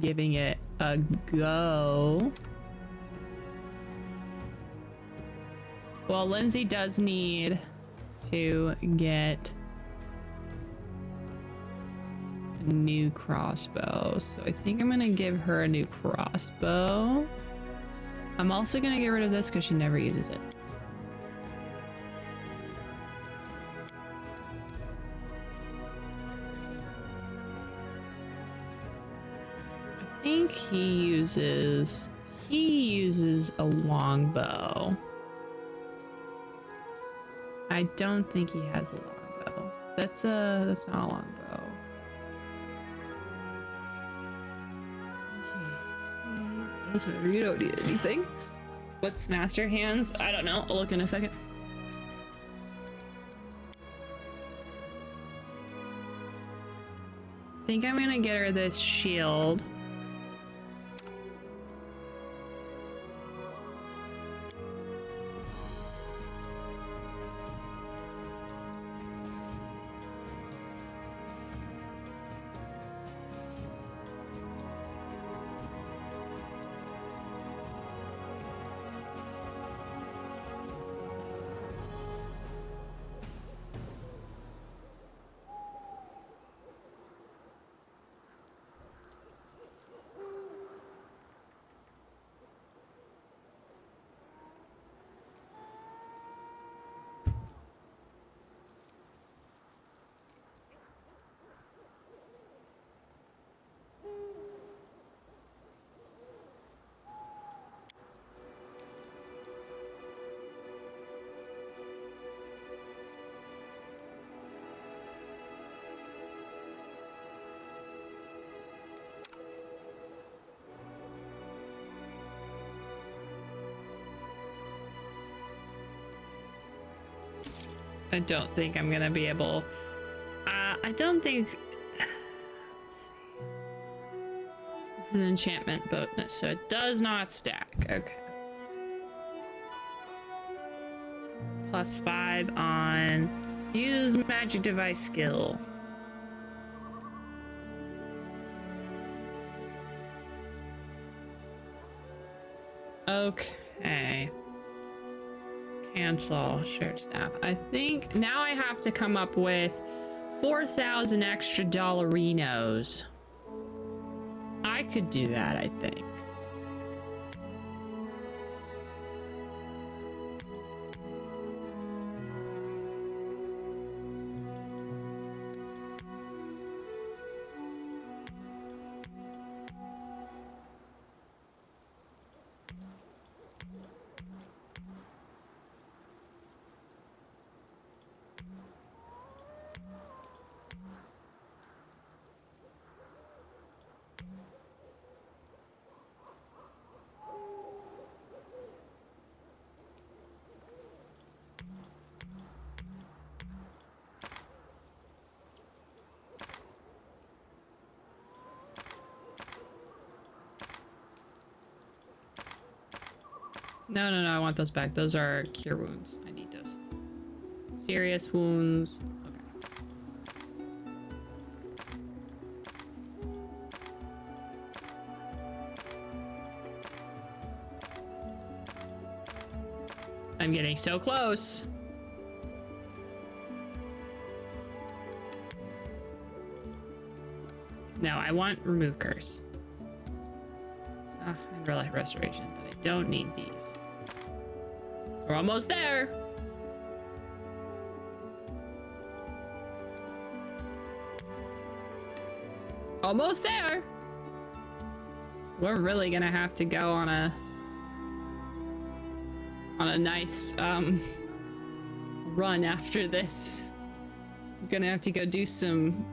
giving it a go. Well, Lindsay does need to get a new crossbow, so I think I'm gonna give her a new crossbow. I'm also gonna get rid of this because she never uses it. I think he uses a longbow. I don't think he has a longbow. That's not a longbow. Okay, you don't need anything. What's master hands? I don't know. I'll look in a second. I think I'm gonna get her this shield. I don't think I'm gonna be able. I don't think. This is an enchantment bonus, so it does not stack. Okay. +5 on use magic device skill. Okay. Cancel shared staff. I think now I have to come up with 4,000 extra dollarinos. I could do that, I think. No, no, no, I want those back. Those are cure wounds. I need those. Serious wounds. Okay. I'm getting so close. No, I want remove curse. And restoration, but I don't need these. We're almost there. Almost there. We're really gonna have to go on a nice run after this. I'm gonna have to go do some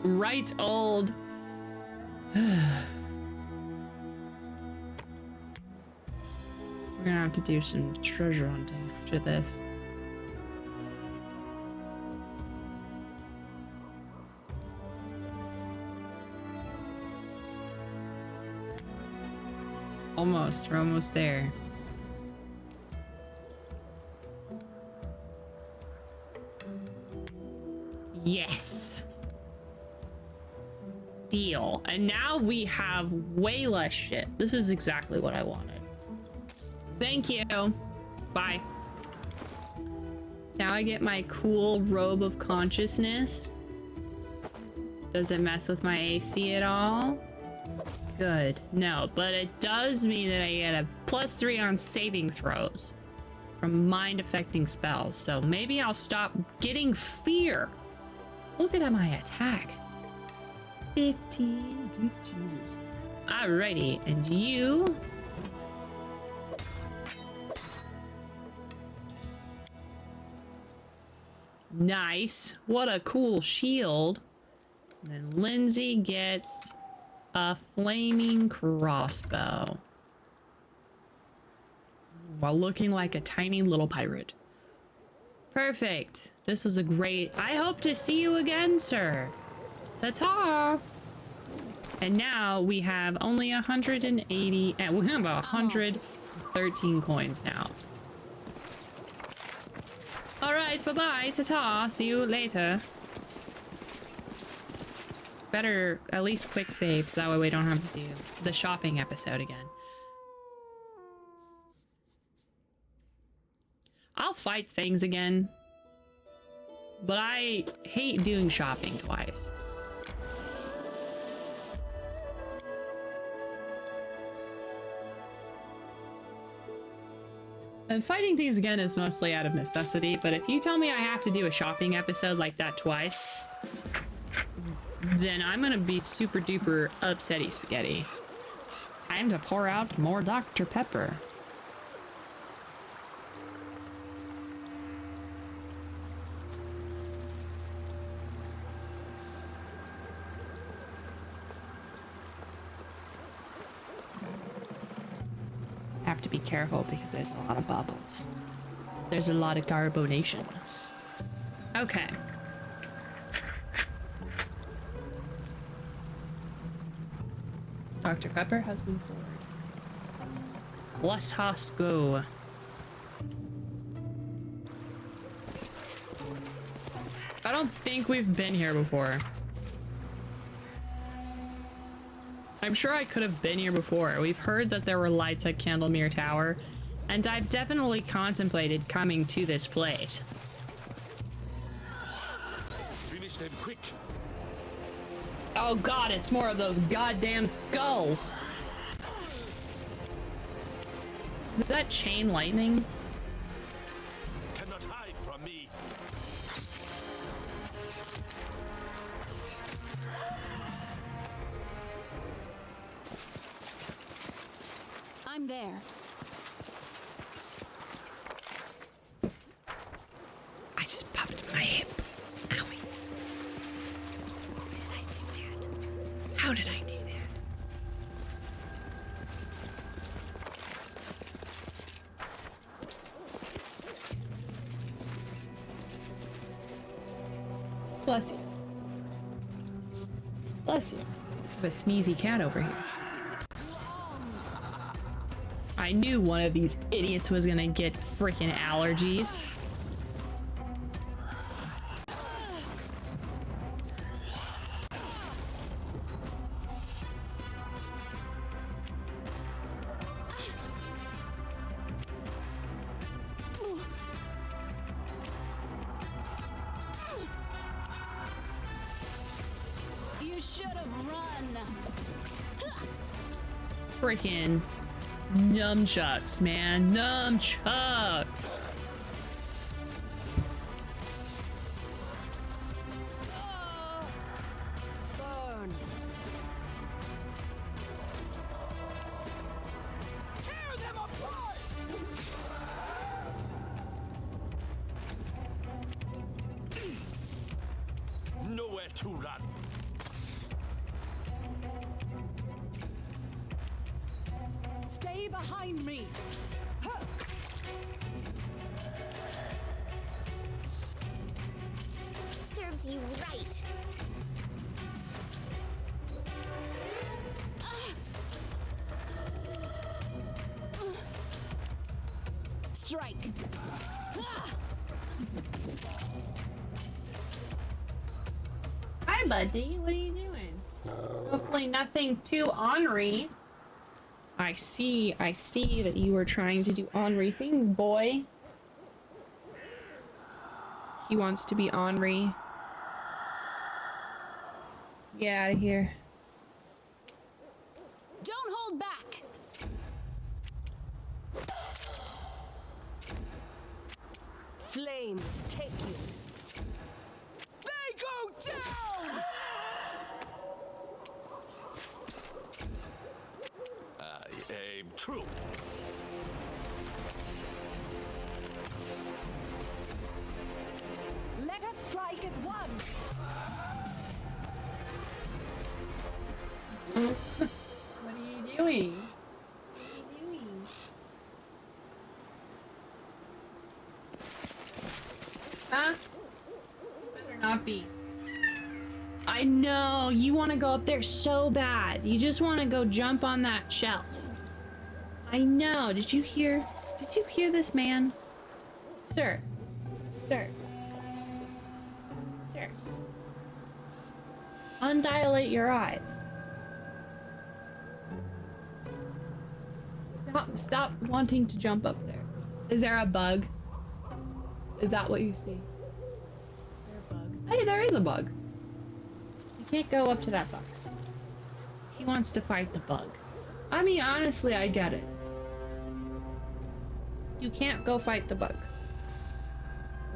right old we're gonna have to do some treasure hunting after this. Almost, we're almost there. Yes. Deal. And now we have way less shit. This is exactly what I wanted. Thank you. Bye. Now I get my cool robe of consciousness. Does it mess with my AC at all? Good. No, but it does mean that I get a +3 on saving throws from mind affecting spells. So maybe I'll stop getting fear. Look at my attack. 15. Good Jesus. Alrighty, and you. Nice. What a cool shield. And then Lindsay gets a flaming crossbow. While looking like a tiny little pirate. Perfect. This was a great... I hope to see you again, sir. Ta-ta. And now we have only 180... And we have 113 coins now. Alright, bye-bye. Ta-ta. See you later. Better at least quick save so that way we don't have to do the shopping episode again. I'll fight things again, but I hate doing shopping twice. And fighting things again is mostly out of necessity, but if you tell me I have to do a shopping episode like that twice, then I'm gonna be super duper upsetty spaghetti. Time to pour out more Dr. Pepper. Have to be careful because there's a lot of bubbles. There's a lot of carbonation. Okay. Dr. Pepper has moved forward. Let us go. I don't think we've been here before. I'm sure I could have been here before. We've heard that there were lights at Candlemere Tower, and I've definitely contemplated coming to this place. Finish them quick. Oh god, it's more of those goddamn skulls. Is that chain lightning? Cannot hide from me. I'm there. I just popped my hip. Owie. How did I do that? How did I do that? Bless you. Bless you. I have a sneezy cat over here. I knew one of these idiots was gonna get freaking allergies. You should have run. Freaking nunchucks, man. Nunchucks. Burn. Tear them apart! Nowhere to run. Stay behind me. Serves you right. Strike. Hi, buddy. What are you doing? Hopefully nothing too ornery. I see that you were trying to do ornery things, boy. He wants to be ornery. Get out of here. Don't hold back. Flames take you. They go down! I aim true. Let us strike as one. What are you doing? What are you doing? Huh? Better not be. I know, you want to go up there so bad. You just want to go jump on that shelf. I know. Did you hear this man? Sir. Sir. Sir. Undilate your eyes. Stop wanting to jump up there. Is there a bug? Is that what you see? Is there a bug? Hey, there is a bug. You can't go up to that bug. He wants to fight the bug. I mean, honestly, I get it. You can't go fight the bug.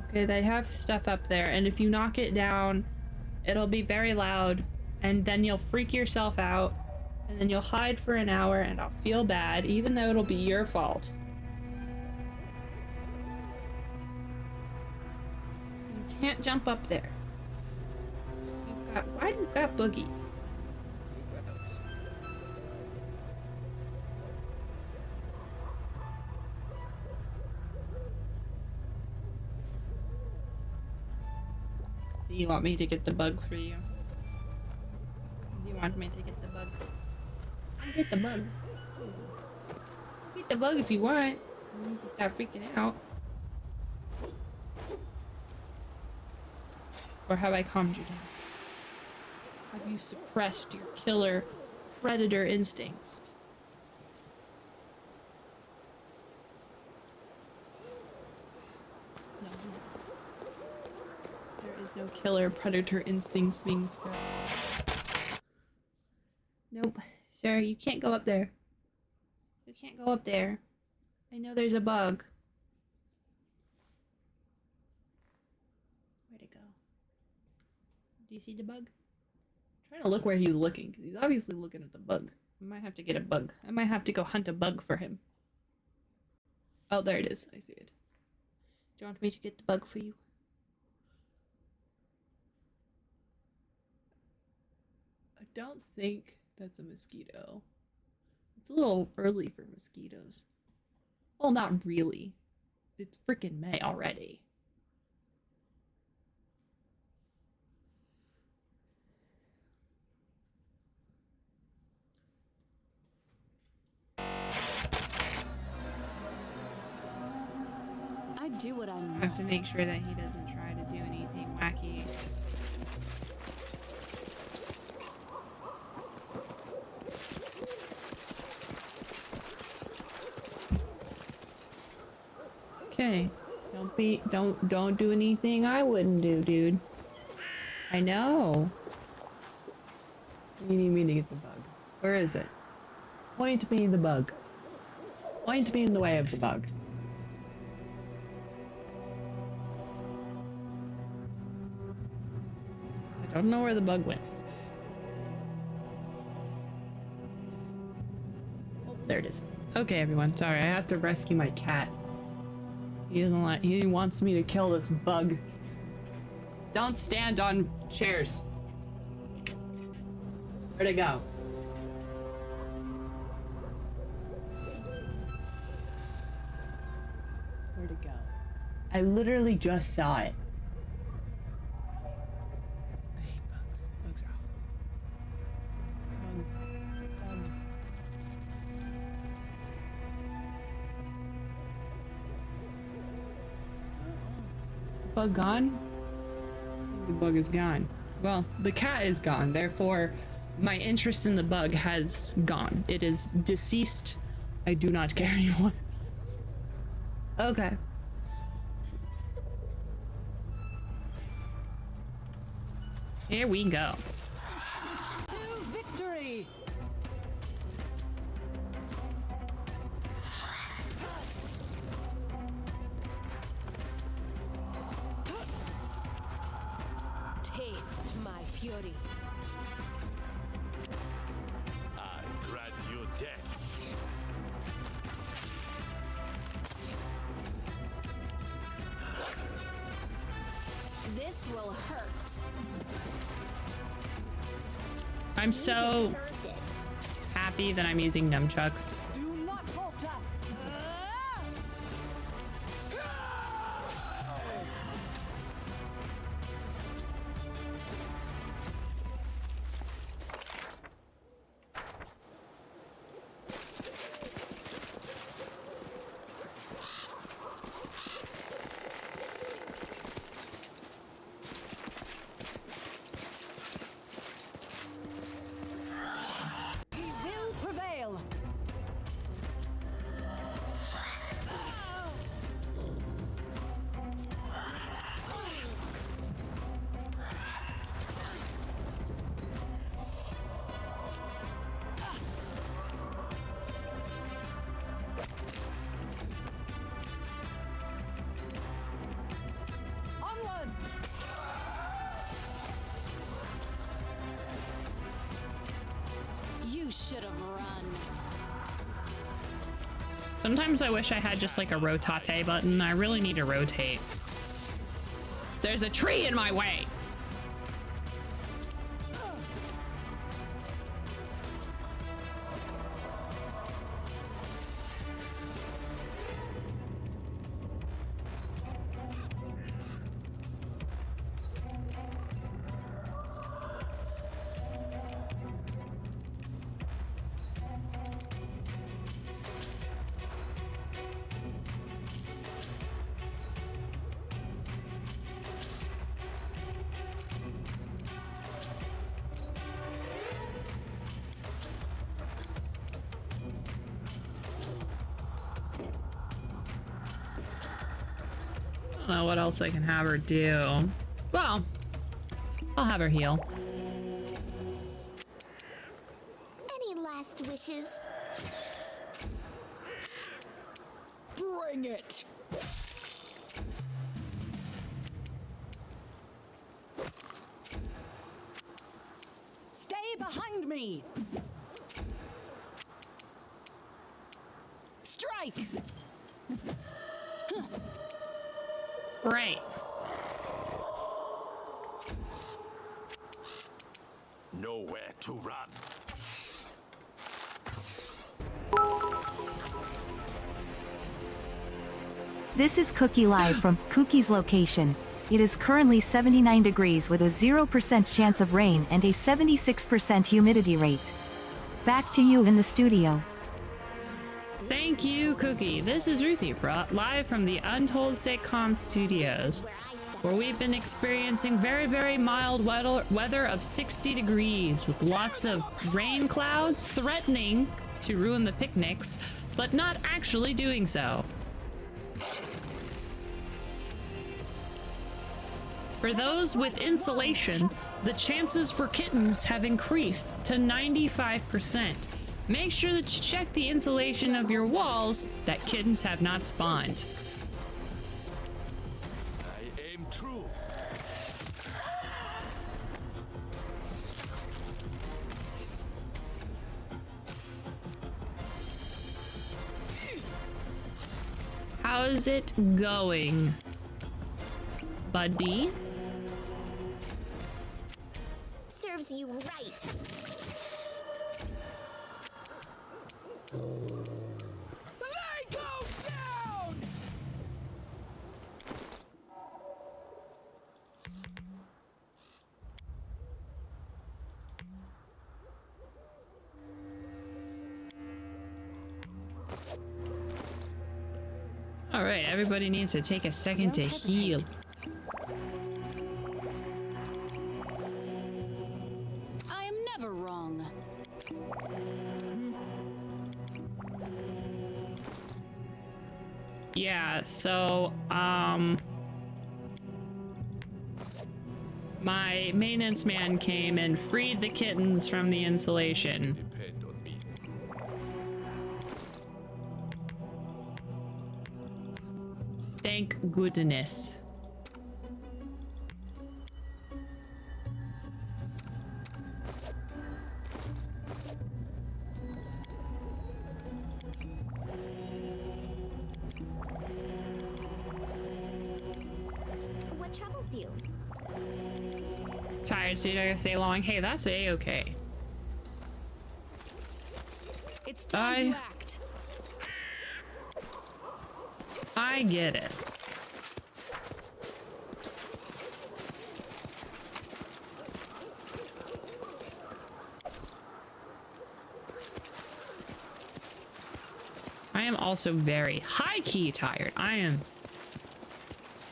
Okay, they have stuff up there, and if you knock it down, it'll be very loud, and then you'll freak yourself out, and then you'll hide for an hour, and I'll feel bad, even though it'll be your fault. You can't jump up there. Why do you got boogies? Do you want me to get the bug for you? Do you want me to get the bug? I'll get the bug. Get the bug if you want. You need to stop freaking out. Or have I calmed you down? Have you suppressed your killer predator instincts? No. There is no killer predator instincts being suppressed. Nope. Sir, you can't go up there. You can't go up there. I know there's a bug. Where'd it go? Do you see the bug? I'm trying to look where he's looking, because he's obviously looking at the bug. I might have to get a bug. I might have to go hunt a bug for him. Oh, there it is. I see it. Do you want me to get the bug for you? I don't think that's a mosquito. It's a little early for mosquitoes. Well, not really. It's freaking May already. do what I must. I have to make sure that he doesn't try to do anything wacky. Okay. Don't do anything I wouldn't do, dude. I know. You need me to get the bug. Where is it? Point me the bug. Point me in the way of the bug. I don't know where the bug went. Oh, there it is. Okay, everyone. Sorry, I have to rescue my cat. He wants me to kill this bug. Don't stand on chairs. Where'd it go? Where'd it go? I literally just saw it. I hate bugs. Bugs are awful. Bug gone? The bug is gone. Well, the cat is gone, therefore my interest in the bug has gone. It is deceased. I do not care anymore. Okay. Here we go. To victory! Taste my fury. I grant you death. This will hurt. I'm so Deserved it. happy that I'm using nunchucks. Do not falter. He will prevail. Onwards! You should have run. Sometimes I wish I had just like a rotate button. I really need to rotate. There's a tree in my way. I don't know what else I can have her do. Well, I'll have her heal. Any last wishes? Bring it! Stay behind me! Strike! Right. Nowhere to run. This is Cookie live from Cookie's location. It is currently 79 degrees with a 0% chance of rain and a 76% humidity rate. Back to you in the studio. Thank you, Cookie. This is Ruthie, live from the Untold Sitcom Studios, where we've been experiencing very, very mild weather of 60 degrees with lots of rain clouds threatening to ruin the picnics, but not actually doing so. For those with insulation, the chances for kittens have increased to 95%. Make sure that you check the insulation of your walls that kittens have not spawned. I aim true. How's it going, buddy? Serves you right. They go down! All right, everybody needs to take a second to heal. I am never wrong. Yeah, so, my maintenance man came and freed the kittens from the insulation. Depend on me. Thank goodness. What troubles you? Tired, so you're not gonna stay long. Hey, that's a-okay. It's time to act. I get it. I am also very high-key tired.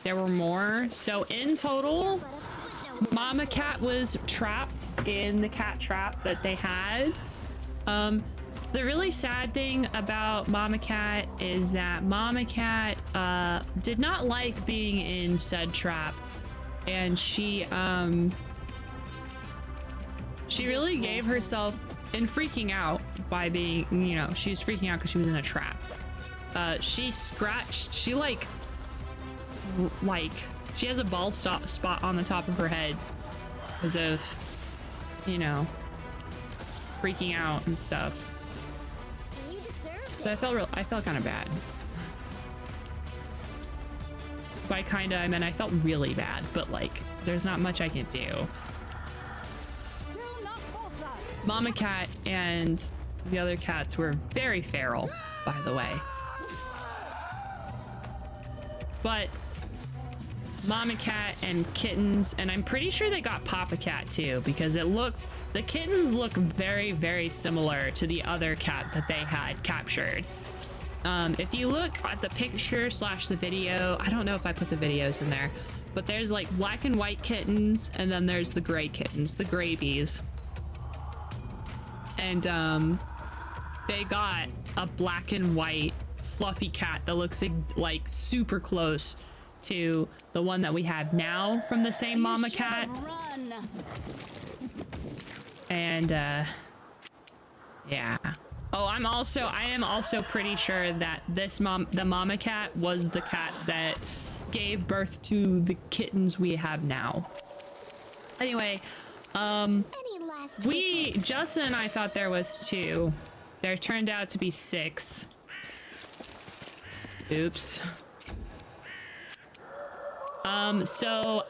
There were more. So in total, Mama Cat was trapped in the cat trap that they had. The really sad thing about Mama Cat is that Mama Cat did not like being in said trap, and she really gave herself in freaking out by being, you know, she's freaking out because she was in a trap. She scratched, she she has a bald spot on the top of her head because of, you know, freaking out and stuff. You deserve So I felt kind of bad. By kinda, I mean I felt really bad, but like, there's not much I can do. Do not falter. Mama Cat and the other cats were very feral, by the way. But Mama Cat and kittens, and I'm pretty sure they got Papa Cat too, because the kittens look very, very similar to the other cat that they had captured. If you look at the picture / the video, I don't know if I put the videos in there, but there's like black and white kittens, and then there's the gray kittens, the gravies. And they got a black and white fluffy cat that looks like super close to the one that we have now from the same Mama Cat. Run. And yeah. Oh, I am also pretty sure that the Mama Cat was the cat that gave birth to the kittens we have now. Anyway, Any last wishes? Justin and I thought there was 2. There turned out to be 6. Oops. So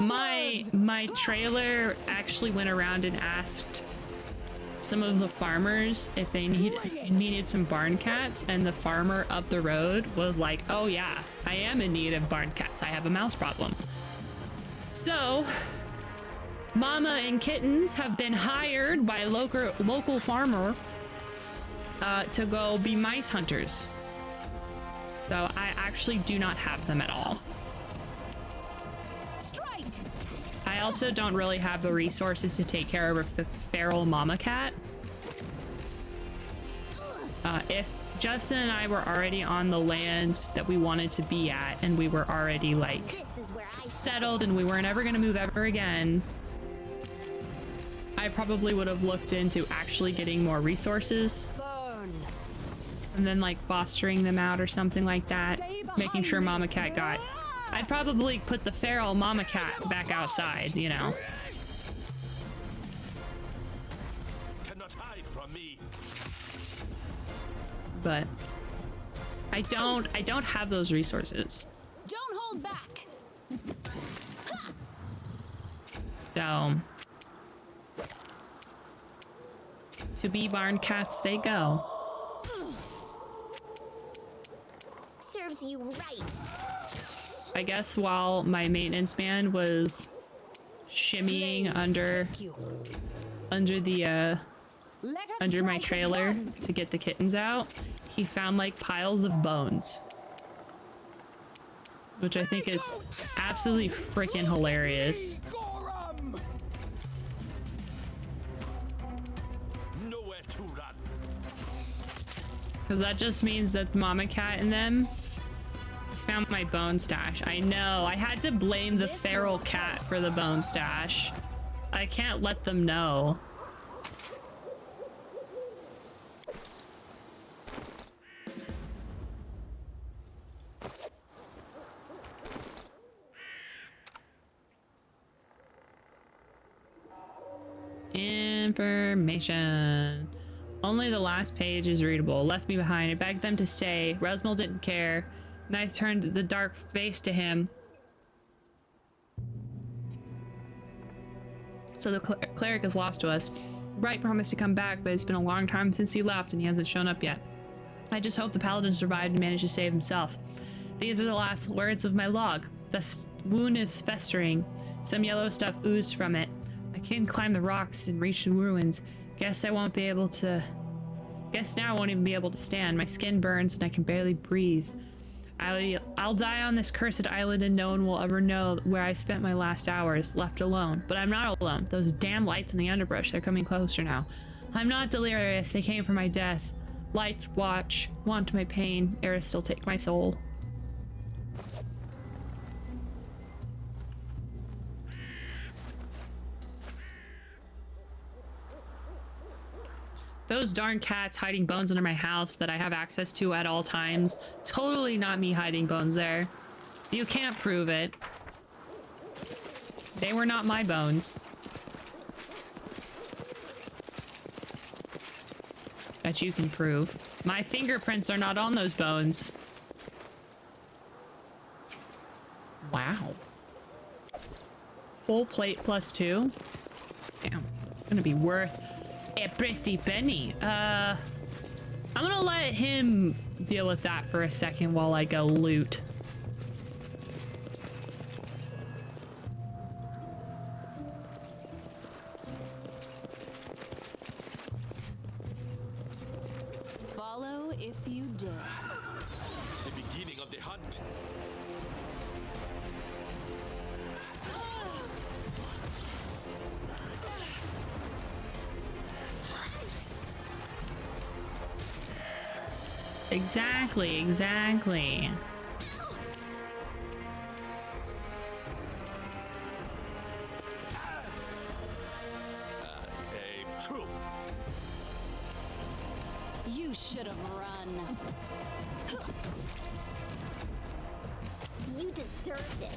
my trailer actually went around and asked some of the farmers if they needed some barn cats, and the farmer up the road was like, oh yeah, I am in need of barn cats. I have a mouse problem. So Mama and kittens have been hired by local farmer to go be mice hunters. So I actually do not have them at all. Strike! I also don't really have the resources to take care of a feral mama cat. If Justin and I were already on the land that we wanted to be at, and we were already like This is where I settled and we weren't ever gonna move ever again, I probably would have looked into actually getting more resources Burn. and then like fostering them out or something like that, making sure mama cat got. I'd probably put the feral mama cat back outside, you know. Cannot hide from me. But I don't have those resources. Don't hold back! So to be barn cats they go. serves you right. I guess while my maintenance man was shimmying under the under my trailer to get the kittens out, he found like piles of bones, which I think is absolutely freaking hilarious. Nowhere to run. Because that just means that the mama cat and them found my bone stash. I know, I had to blame the feral cat for the bone stash. I can't let them know. Information. Only the last page is readable. Left me behind. I begged them to stay. Resmal didn't care. Knife turned the dark face to him. So the cleric is lost to us. Wright promised to come back, but it's been a long time since he left and he hasn't shown up yet. I just hope the paladin survived and managed to save himself. These are the last words of my log. The wound is festering. Some yellow stuff oozed from it. I can't climb the rocks and reach the ruins. Guess now I won't even be able to stand. My skin burns and I can barely breathe. I'll die on this cursed island and no one will ever know where I spent my last hours, left alone. But I'm not alone. Those damn lights in the underbrush, they're coming closer now. I'm not delirious. They came for my death. Lights want my pain. Eris still take my soul. Those darn cats hiding bones under my house that I have access to at all times. Totally not me hiding bones there. You can't prove it. They were not my bones. That you can prove. My fingerprints are not on those bones. Wow. Full plate +2. Damn. It's gonna be worth a pretty penny. I'm gonna let him deal with that for a second while I go loot. Follow if you dare. The beginning of the hunt. Exactly. Aim true. You should have run. You deserved it.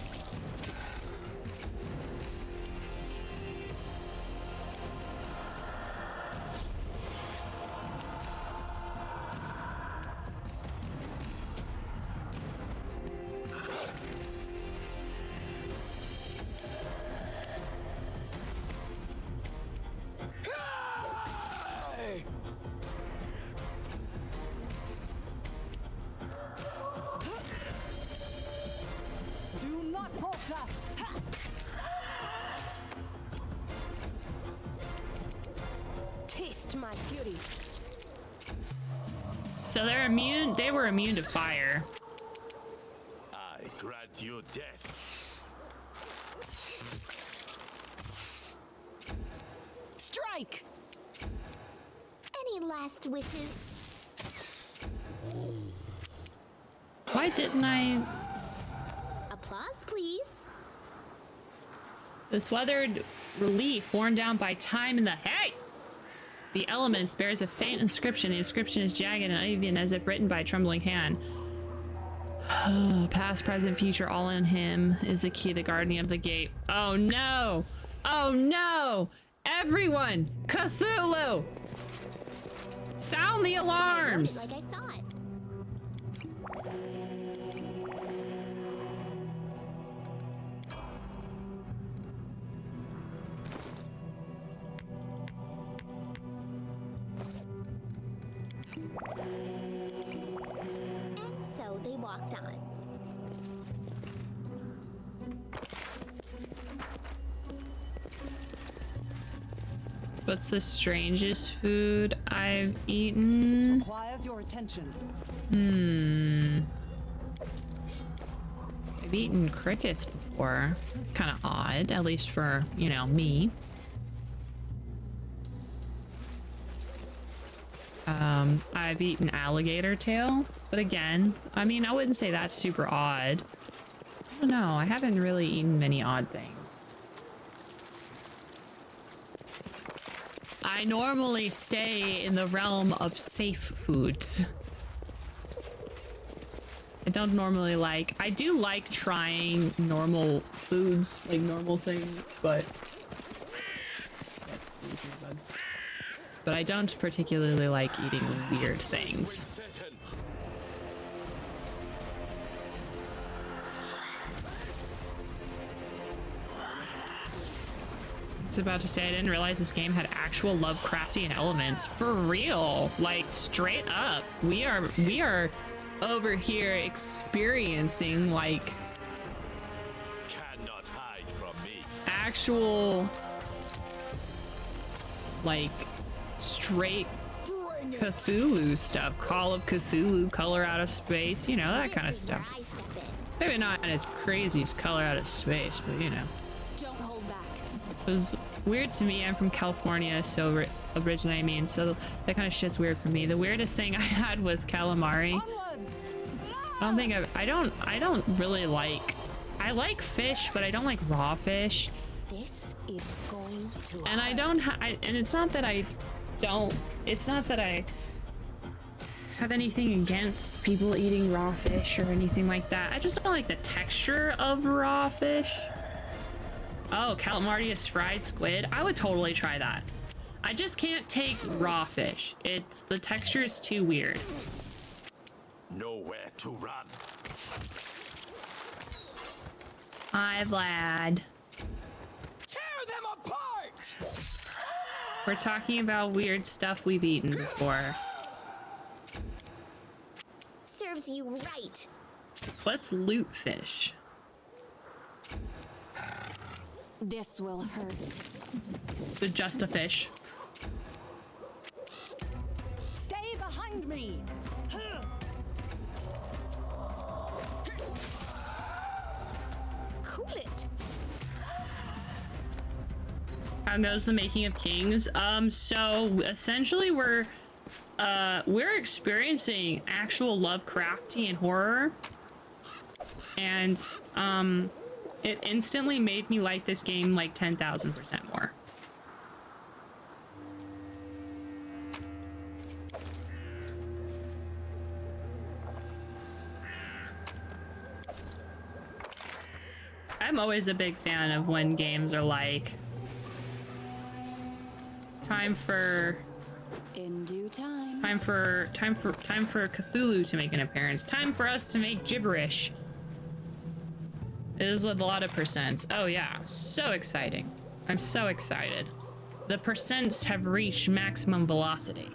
Do not falter. Taste my fury. So they're immune. They were immune to fire. I grant you death. Strike! Any last wishes? Why didn't I? Applause, please. This weathered relief worn down by time and the elements bears a faint inscription. The inscription is jagged and uneven as if written by a trembling hand. Past, present, future, all in him is the key, the guardian of the gate. Oh no! Oh no! Everyone! Cthulhu! Sound the alarms! Like I saw it. And so they walked on. What's the strangest food I've eaten? Requires your attention. I've eaten crickets before. It's kind of odd, at least for, you know, me. I've eaten alligator tail, but again, I mean, I wouldn't say that's super odd. I don't know, I haven't really eaten many odd things. I normally stay in the realm of safe foods. I don't normally like, I do like trying normal foods, like normal things, but I don't particularly like eating weird things. Satan. I was about to say, I didn't realize this game had actual Lovecraftian elements. For real, like straight up. We are over here experiencing like Cannot hide from me. actual like straight Cthulhu stuff. Call of Cthulhu, Color Out of Space, you know, that kind of This is where stuff. I step in. Maybe not as crazy as Color Out of Space, but you know. Don't hold back. It was weird to me. I'm from California, so originally, I mean, so that kind of shit's weird for me. The weirdest thing I had was calamari. Onwards! I don't really like, I like fish, but I don't like raw fish. This is going to And I don't, and it's not that I have anything against people eating raw fish or anything like that. I just don't like the texture of raw fish. Oh, calamari is fried squid. I would totally try that. I just can't take raw fish. The texture is too weird. Nowhere to run. Hi, Vlad. Tear them apart! We're talking about weird stuff we've eaten before. Serves you right. Let's loot fish. This will hurt. But just a fish. Stay behind me! Cool it. How goes the making of Kings? So essentially we're experiencing actual Lovecraftian horror. And it instantly made me like this game like 10,000% more. I'm always a big fan of when games are like time for Cthulhu to make an appearance. Time for us to make gibberish. It is with a lot of percents. Oh yeah, so exciting. I'm so excited. The percents have reached maximum velocity.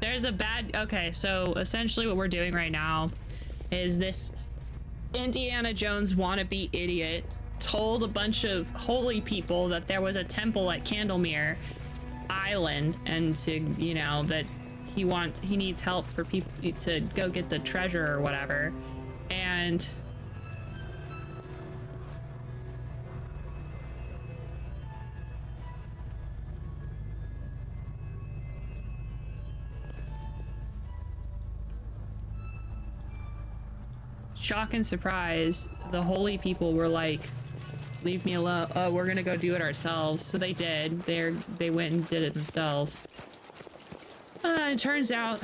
There's a bad, okay, so essentially what we're doing right now is this Indiana Jones wannabe idiot told a bunch of holy people that there was a temple at Candlemere Island and to, you know, that he needs help for people to go get the treasure or whatever. And shock and surprise, the holy people were like, leave me alone. Oh, we're gonna go do it ourselves. So they did. They went and did it themselves. It turns out,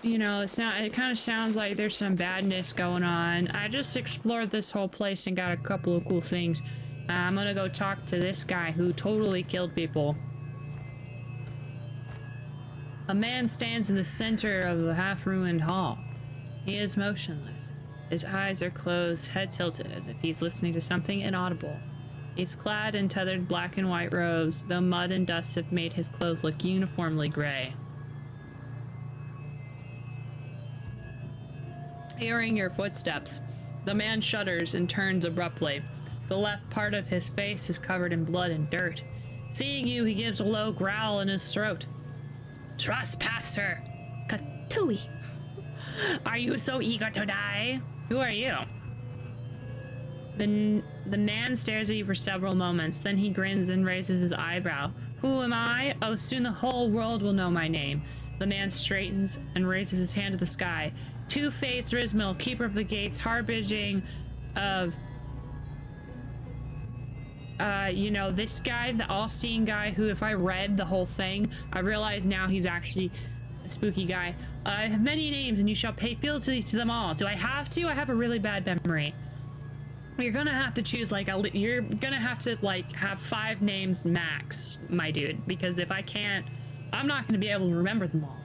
you know, it kind of sounds like there's some badness going on. I just explored this whole place and got a couple of cool things. I'm gonna go talk to this guy who totally killed people. A man stands in the center of the half-ruined hall. He is motionless. His eyes are closed, head tilted, as if he's listening to something inaudible. He's clad in tethered black and white robes, though mud and dust have made his clothes look uniformly gray. Hearing your footsteps, the man shudders and turns abruptly. The left part of his face is covered in blood and dirt. Seeing you, he gives a low growl in his throat. Trespasser! Katui! Are you so eager to die? Who are you? The man stares at you for several moments, then he grins and raises his eyebrow. Who am I? Oh, soon the whole world will know my name. The man straightens and raises his hand to the sky. Two-Faced Rizmil, keeper of the gates, harbinging of... you know, this guy, the all-seeing guy who, if I read the whole thing, I realize now he's actually a spooky guy. I have many names and you shall pay fealty to them all. Do I have to? I have a really bad memory. You're gonna have to choose, like, you're gonna have to, like, have 5 names max, my dude, because if I can't, I'm not gonna be able to remember them all.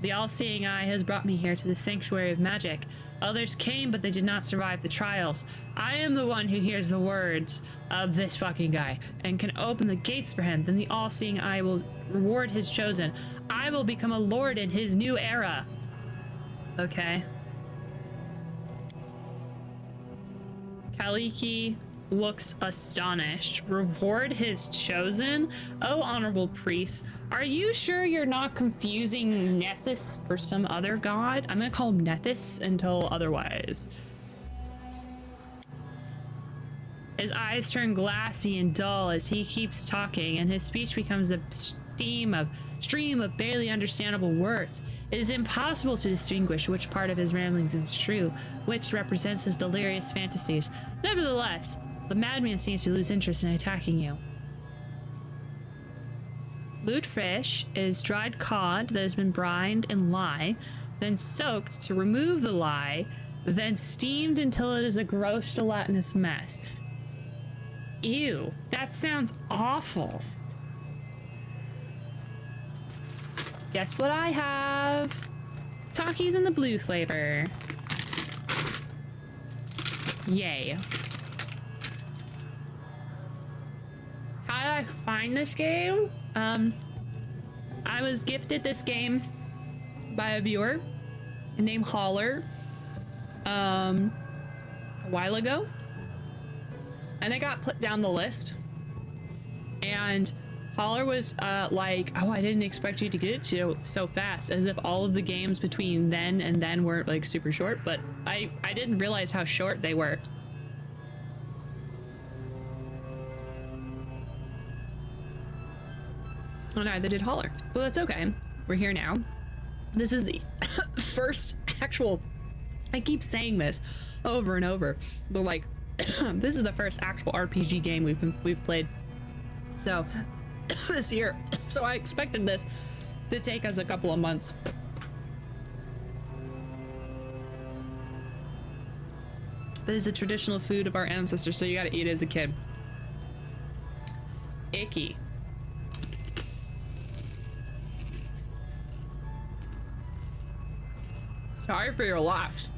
The all-seeing eye has brought me here to the sanctuary of magic. Others came, but they did not survive the trials. I am the one who hears the words of this fucking guy and can open the gates for him. Then the all-seeing eye will reward his chosen. I will become a lord in his new era. Okay. Kaliki looks astonished. Reward his chosen? Oh, honorable priest, are you sure you're not confusing Nethys for some other god? I'm gonna call him Nethys until otherwise. His eyes turn glassy and dull as he keeps talking, and his speech becomes a stream of barely understandable words. It is impossible to distinguish which part of his ramblings is true, which represents his delirious fantasies. Nevertheless, the madman seems to lose interest in attacking you. Loot fish is dried cod that has been brined in lye, then soaked to remove the lye, then steamed until it is a gross gelatinous mess. Ew, that sounds awful. Guess what I have? Takis in the blue flavor. Yay. How did I find this game? I was gifted this game by a viewer named Holler a while ago, and it got put down the list, and Holler was like, oh, I didn't expect you to get it so fast, as if all of the games between then and then weren't like super short, but I didn't realize how short they were. Oh, neither did Holler. Well, that's okay. We're here now. This is the first actual, I keep saying this over and over, but like, this is the first actual RPG game we've played. So, this year. So I expected this to take us a couple of months. But it's a traditional food of our ancestors, so you gotta eat it as a kid. Icky. Sorry for your laughs.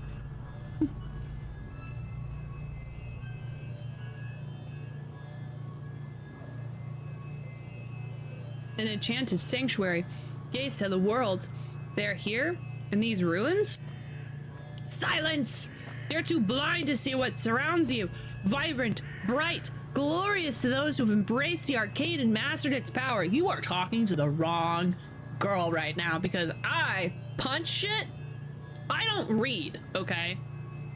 An enchanted sanctuary, gates to the world. They're here in these ruins. Silence! You're too blind to see what surrounds you. Vibrant, bright, glorious to those who've embraced the arcane and mastered its power. You are talking to the wrong girl right now, because I punch shit. I don't read, okay?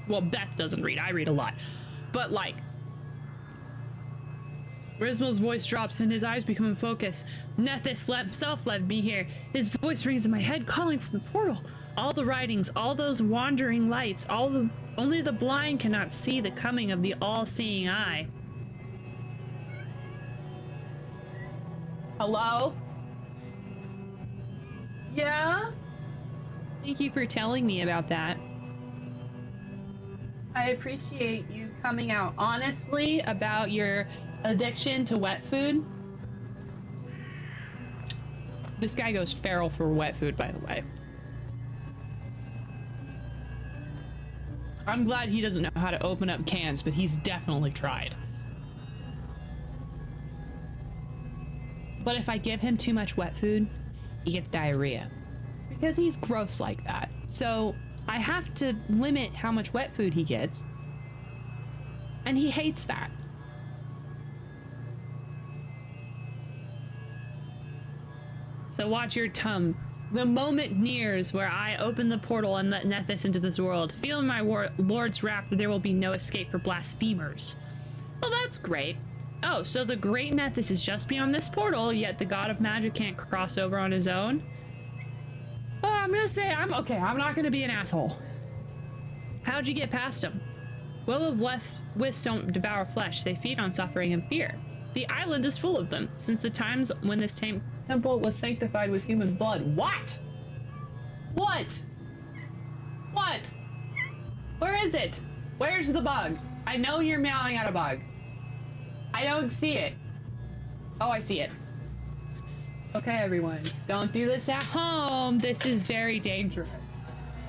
Well, Beth doesn't read. I read a lot. But like, Rismo's voice drops and his eyes become in focus. Nethys himself led me here. His voice rings in my head, calling from the portal. All the writings, all those wandering lights, only the blind cannot see the coming of the all-seeing eye. Hello? Yeah? Thank you for telling me about that. I appreciate you coming out honestly about your addiction to wet food. This guy goes feral for wet food, by the way. I'm glad he doesn't know how to open up cans, but he's definitely tried. But if I give him too much wet food, he gets diarrhea. Because he's gross like that. So I have to limit how much wet food he gets. And he hates that. So watch your tongue. The moment nears where I open the portal and let Nethys into this world. Feel in my lord's wrath that there will be no escape for blasphemers. Well, that's great. Oh, so the great Nethys is just beyond this portal, yet the god of magic can't cross over on his own? Oh, I'm gonna say I'm okay. I'm not gonna be an asshole. How'd you get past him? Will of Wisps don't devour flesh. They feed on suffering and fear. The island is full of them, since the times when this temple was sanctified with human blood. What? What? What? Where is it? Where's the bug? I know you're meowing at a bug. I don't see it. Oh, I see it. Okay, everyone. Don't do this at home. This is very dangerous.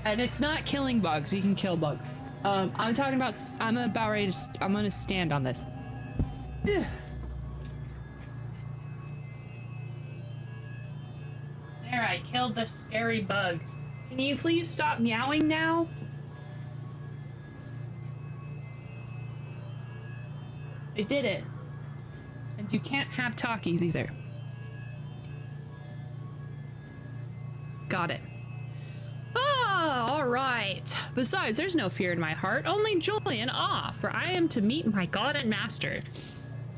And it's not killing bugs. You can kill bugs. I'm talking about... I'm about ready to... I'm gonna stand on this. There, I killed the scary bug. Can you please stop meowing now? I did it. And you can't have talkies either. Got it. Ah, all right. Besides, there's no fear in my heart, only joy and awe, for I am to meet my god and master.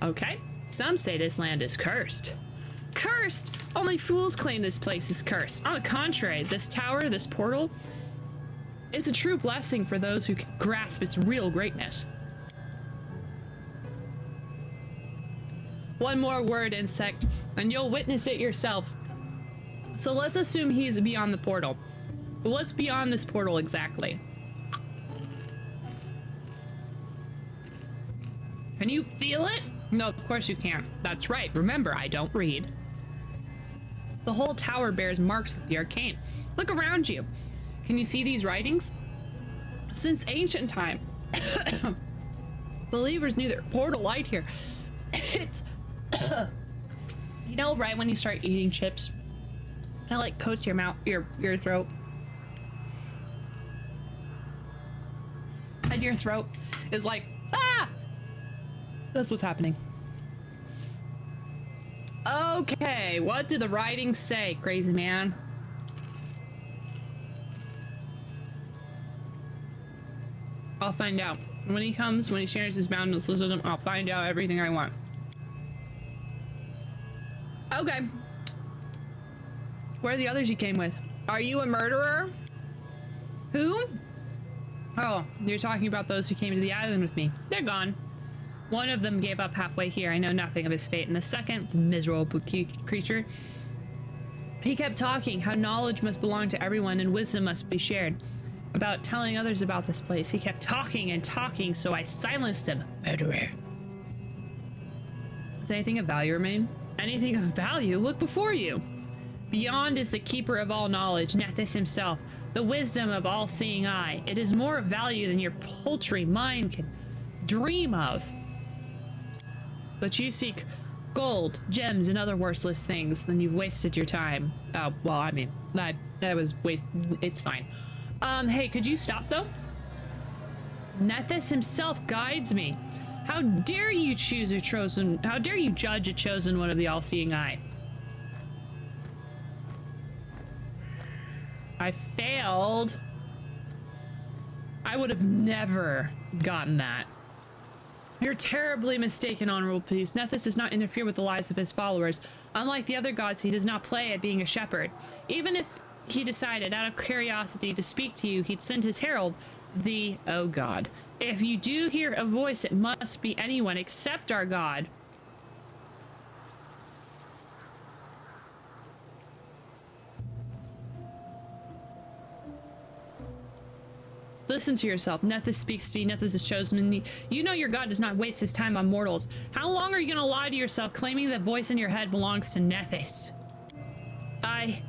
Okay, some say this land is cursed. Cursed! Only fools claim this place is cursed. On the contrary, this tower, this portal, it's a true blessing for those who can grasp its real greatness. One more word, insect, and you'll witness it yourself. So let's assume he's beyond the portal. But what's beyond this portal exactly? Can you feel it? No, of course you can't. That's right. Remember, I don't read. The whole tower bears marks of the arcane. Look around you. Can you see these writings? Since ancient time, believers knew their portal light here. It's... You know, right when you start eating chips, and it like coats your mouth, your throat. And your throat is like, ah! That's what's happening. Okay, what do the writings say, crazy man? I'll find out. When he comes, when he shares his boundless wisdom, I'll find out everything I want. Okay. Where are the others you came with? Are you a murderer? Who? Oh, you're talking about those who came to the island with me. They're gone. One of them gave up halfway here. I know nothing of his fate. And the second, the miserable creature, he kept talking how knowledge must belong to everyone and wisdom must be shared. About telling others about this place. He kept talking and talking, so I silenced him. Murderer. Does anything of value remain? Anything of value? Look before you. Beyond is the keeper of all knowledge, Nethys himself, the wisdom of all-seeing eye. It is more of value than your paltry mind can dream of. But you seek gold, gems, and other worthless things, then you've wasted your time. Oh, well, I mean, that was waste. It's fine. Hey, could you stop though? Nethys himself guides me. How dare you choose a chosen, how dare you judge a chosen one of the all-seeing eye? I failed. I would have never gotten that. You're terribly mistaken, Honorable Priest. Nethys does not interfere with the lives of his followers. Unlike the other gods, he does not play at being a shepherd. Even if he decided, out of curiosity, to speak to you, he'd send his herald, the... oh god. If you do hear a voice, it must be anyone except our god. Listen to yourself. Nethys speaks to you. Nethys is chosen in me. You know your god does not waste his time on mortals. How long are you gonna lie to yourself, claiming that voice in your head belongs to Nethys? I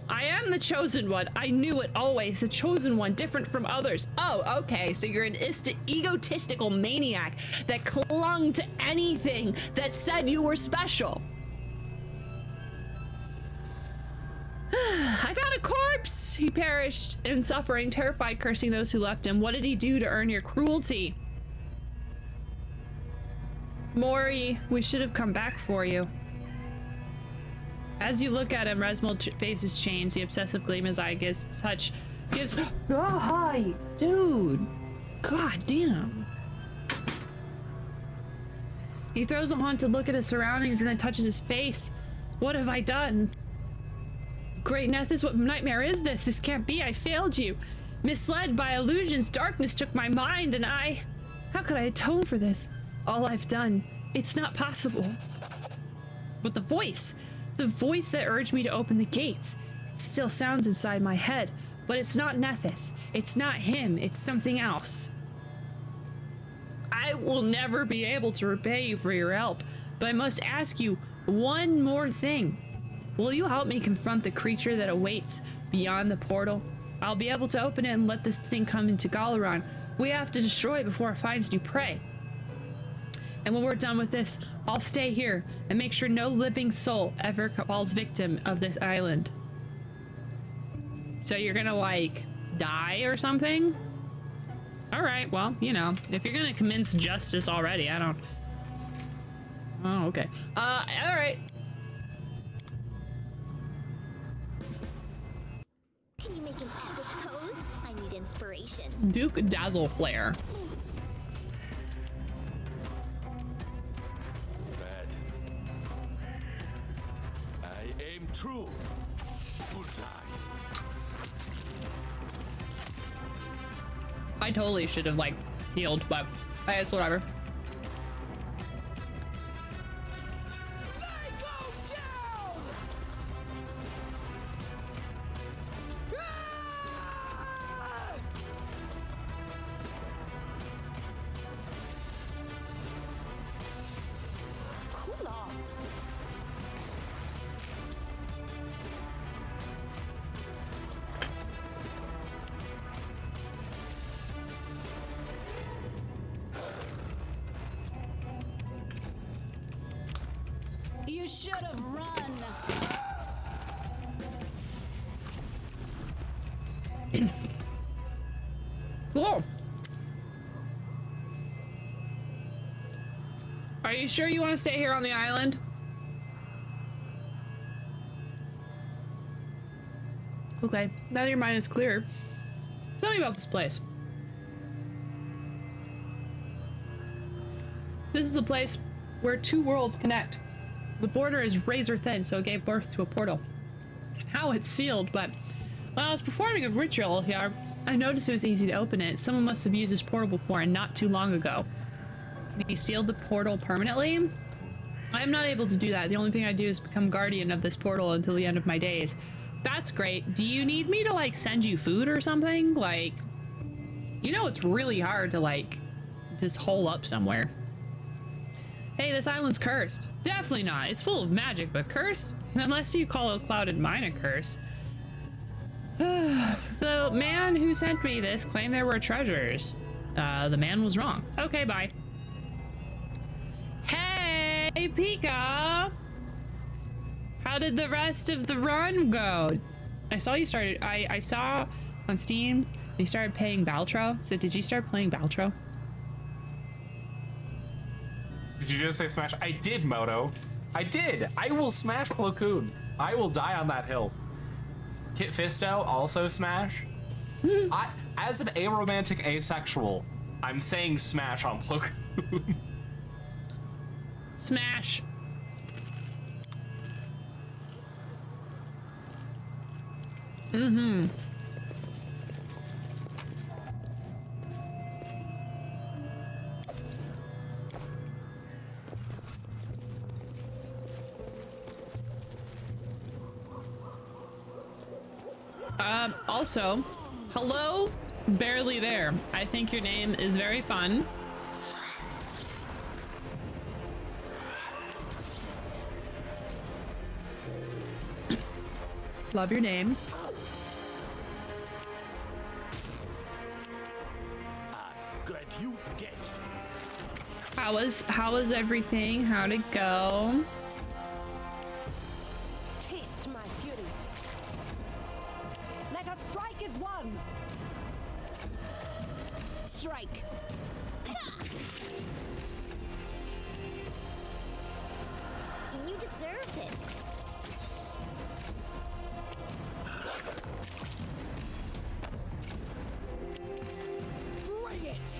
am the chosen one. I knew it always. The chosen one, different from others. Oh, okay. So you're an egotistical maniac that clung to anything that said you were special. I found a corpse! He perished in suffering, terrified, cursing those who left him. What did he do to earn your cruelty? Mori, we should have come back for you. As you look at him, Resmold's faces change. The obsessive gleam in his eye gives touch. Gives. Oh, hi, dude. God damn. He throws a haunted look at his surroundings and then touches his face. What have I done? Great Nethys, what nightmare is this? This can't be. I failed you. Misled by illusions, darkness took my mind, and how could I atone for this? All I've done. It's not possible. But the voice that urged me to open the gates, it still sounds inside my head. But it's not Nethys. It's not him. It's something else. I will never be able to repay you for your help, but I must ask you one more thing. Will you help me confront the creature that awaits beyond the portal? I'll be able to open it and let this thing come into Galaran. We have to destroy it before it finds new prey. And when we're done with this, I'll stay here and make sure no living soul ever falls victim of this island. So you're gonna, like, die or something? Alright, well, you know, if you're gonna commence justice already, I don't... Oh, okay. Alright. Can you make an epic pose? I need inspiration. Duke Dazzle Flare. Bad. I aim true. Bullseye. I totally should have, like, healed, but it's whatever. Cool off. You should have run. Whoa! Are you sure you want to stay here on the island? Okay, now that your mind is clear, tell me about this place. This is a place where two worlds connect. The border is razor thin, so it gave birth to a portal. How it's sealed, but when I was performing a ritual here, I noticed it was easy to open it. Someone must have used this portal before and not too long ago. Can you seal the portal permanently? I am not able to do that. The only thing I do is become guardian of this portal until the end of my days. That's great. Do you need me to, like, send you food or something? Like, you know, it's really hard to, like, just hole up somewhere. Hey, this island's cursed. Definitely not. It's full of magic, but cursed? Unless you call a clouded mine a curse. The man who sent me this claimed there were treasures. The man was wrong. Okay, bye. Hey, Pika! How did the rest of the run go? I saw you started. I saw on Steam They started paying Baltro. So did you start playing Baltro? Did you just say smash? I did, Moto. I did. I will smash Plo Koon. I will die on that hill. Kit Fisto also smash. As an aromantic asexual, I'm saying smash on Plo Koon. Smash. Mm-hmm. Also, hello, barely there. I think your name is very fun. Love your name. I grant you death. How was everything? How'd it go? Taste my fury. Let us strike as one. Strike. You deserved it. Bring it.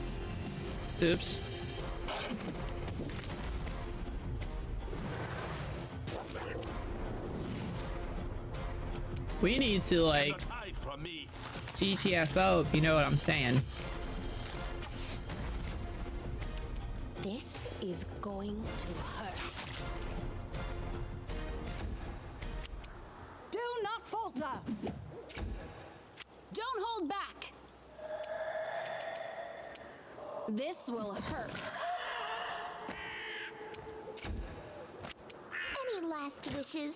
Oops. We need to like Not hide from me. GTFO if you know what I'm saying. This is going to hurt. Do not falter. Don't hold back. This will hurt. Any last wishes?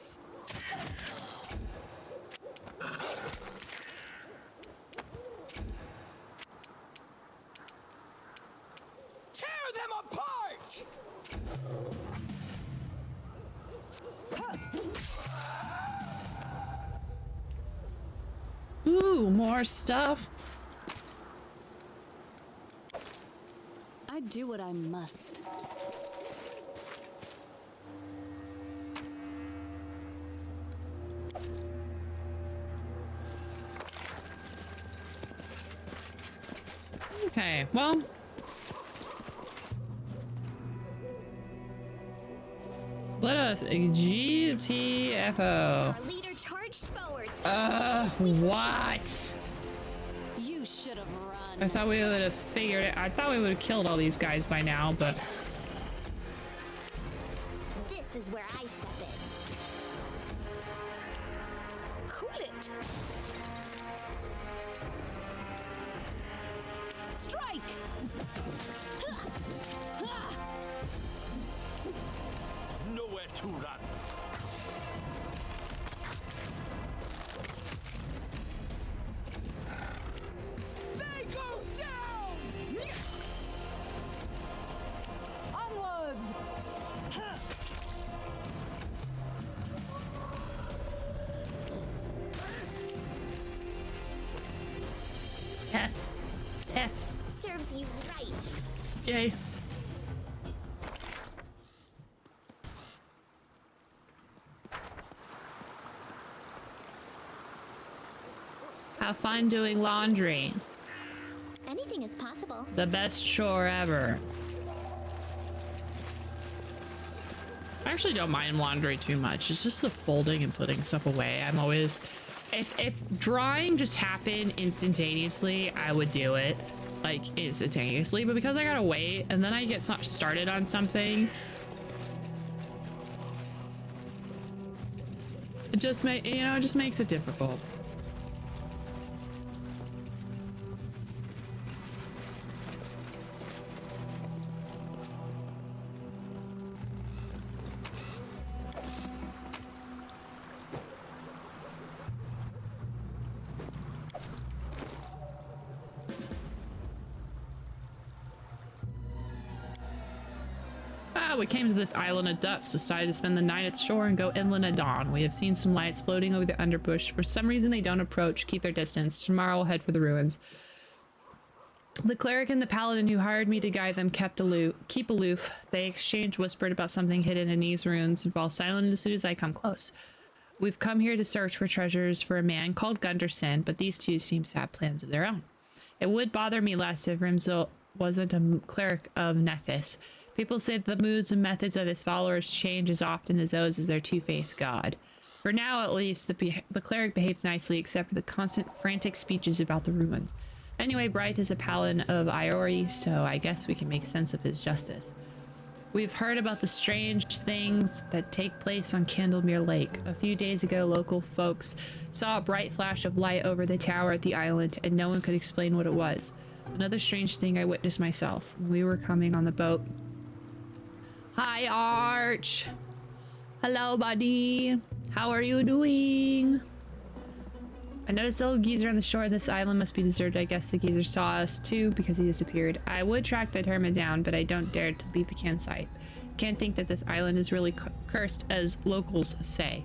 Tear them apart! Ooh, more stuff. I do what I must. Okay, well. Let us GTFO. Our leader charged forward. What? You should have run. I thought we would have figured it. I thought we would have killed all these guys by now, but This is where I step in. Cool it. Strike. Nowhere to run. They go down. Onwards. Death. Death. Serves you right. Yay. Have fun doing laundry. Anything is possible. The best chore ever. I actually don't mind laundry too much. It's just the folding and putting stuff away. I'm always, if drying just happened instantaneously, I would do it like instantaneously. But because I gotta wait and then I get started on something, it just it just makes it difficult. we came to this island at dusk, decided to spend the night at the shore and go inland at dawn. We have seen some lights floating over the underbrush. For some reason, they don't approach, keep their distance. Tomorrow we'll head for the ruins. The cleric and the paladin who hired me to guide them keep aloof. They exchanged whispered about something hidden in these ruins and fall silent as soon as I come close. We've come here to search for treasures for a man called Gunderson, but these two seem to have plans of their own. It would bother me less if Rimzel wasn't a cleric of Nethys. People say that the moods and methods of his followers change as often as those as their two-faced god. For now, at least, the cleric behaves nicely, except for the constant frantic speeches about the ruins. Anyway, Bright is a paladin of Iori, so I guess we can make sense of his justice. We've heard about the strange things that take place on Candlemere Lake. A few days ago, local folks saw a bright flash of light over the tower at the island, and no one could explain what it was. Another strange thing I witnessed myself. When we were coming on the boat. Hi, Arch! Hello, buddy! How are you doing? I noticed the little geezer on the shore of this island must be deserted. I guess the geezer saw us too because he disappeared. I would track that hermit down, but I don't dare to leave the campsite. Can't think that this island is really cursed as locals say.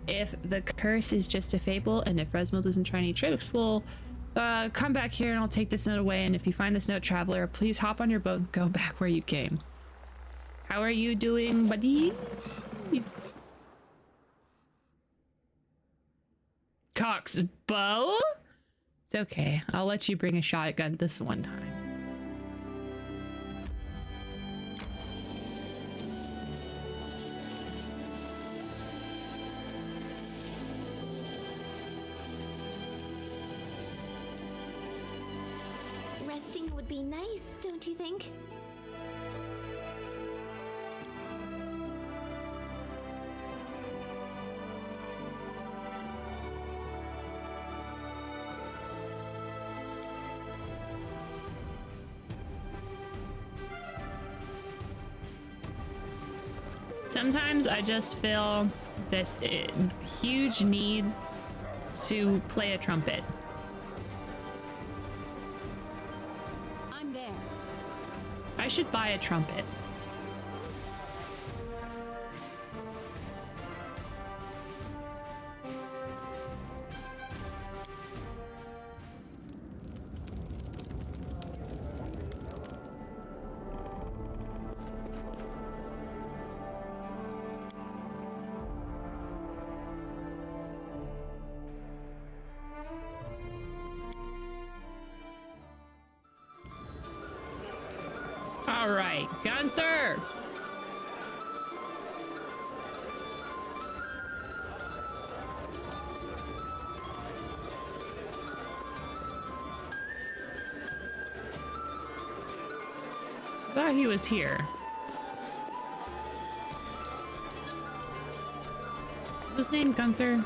If the curse is just a fable and if Resmo doesn't try any tricks, we'll come back here and I'll take this note away, and if you find this note, traveler, please hop on your boat and go back where you came. How are you doing, buddy? Cox bow? It's okay. I'll let you bring a shotgun this one time. Resting would be nice, don't you think? Sometimes I just feel this huge need to play a trumpet. I'm there. I should buy a trumpet. All right, Gunther. I thought he was here. What's his name, Gunther?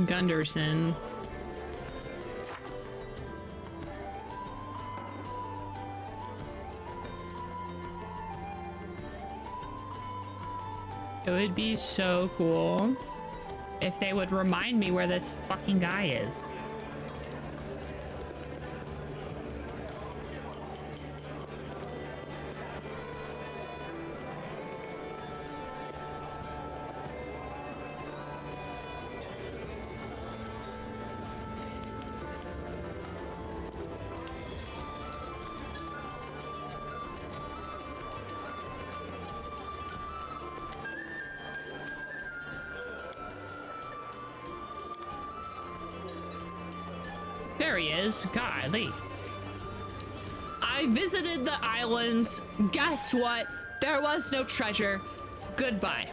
Gunderson. It would be so cool if they would remind me where this fucking guy is. There he is. Golly. I visited the island. Guess what? There was no treasure. Goodbye.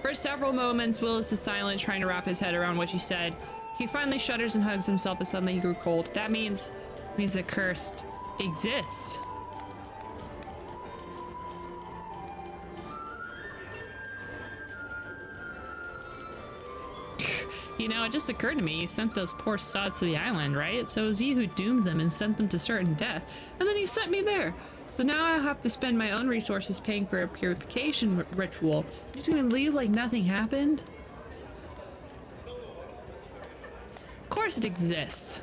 For several moments, Willis is silent, trying to wrap his head around what she said. He finally shudders and hugs himself, but suddenly he grew cold. That means the curse exists. You know, it just occurred to me, you sent those poor sods to the island, right? So it was you who doomed them and sent them to certain death. And then you sent me there. So now I have to spend my own resources paying for a purification ritual. You're just gonna leave like nothing happened? Of course it exists.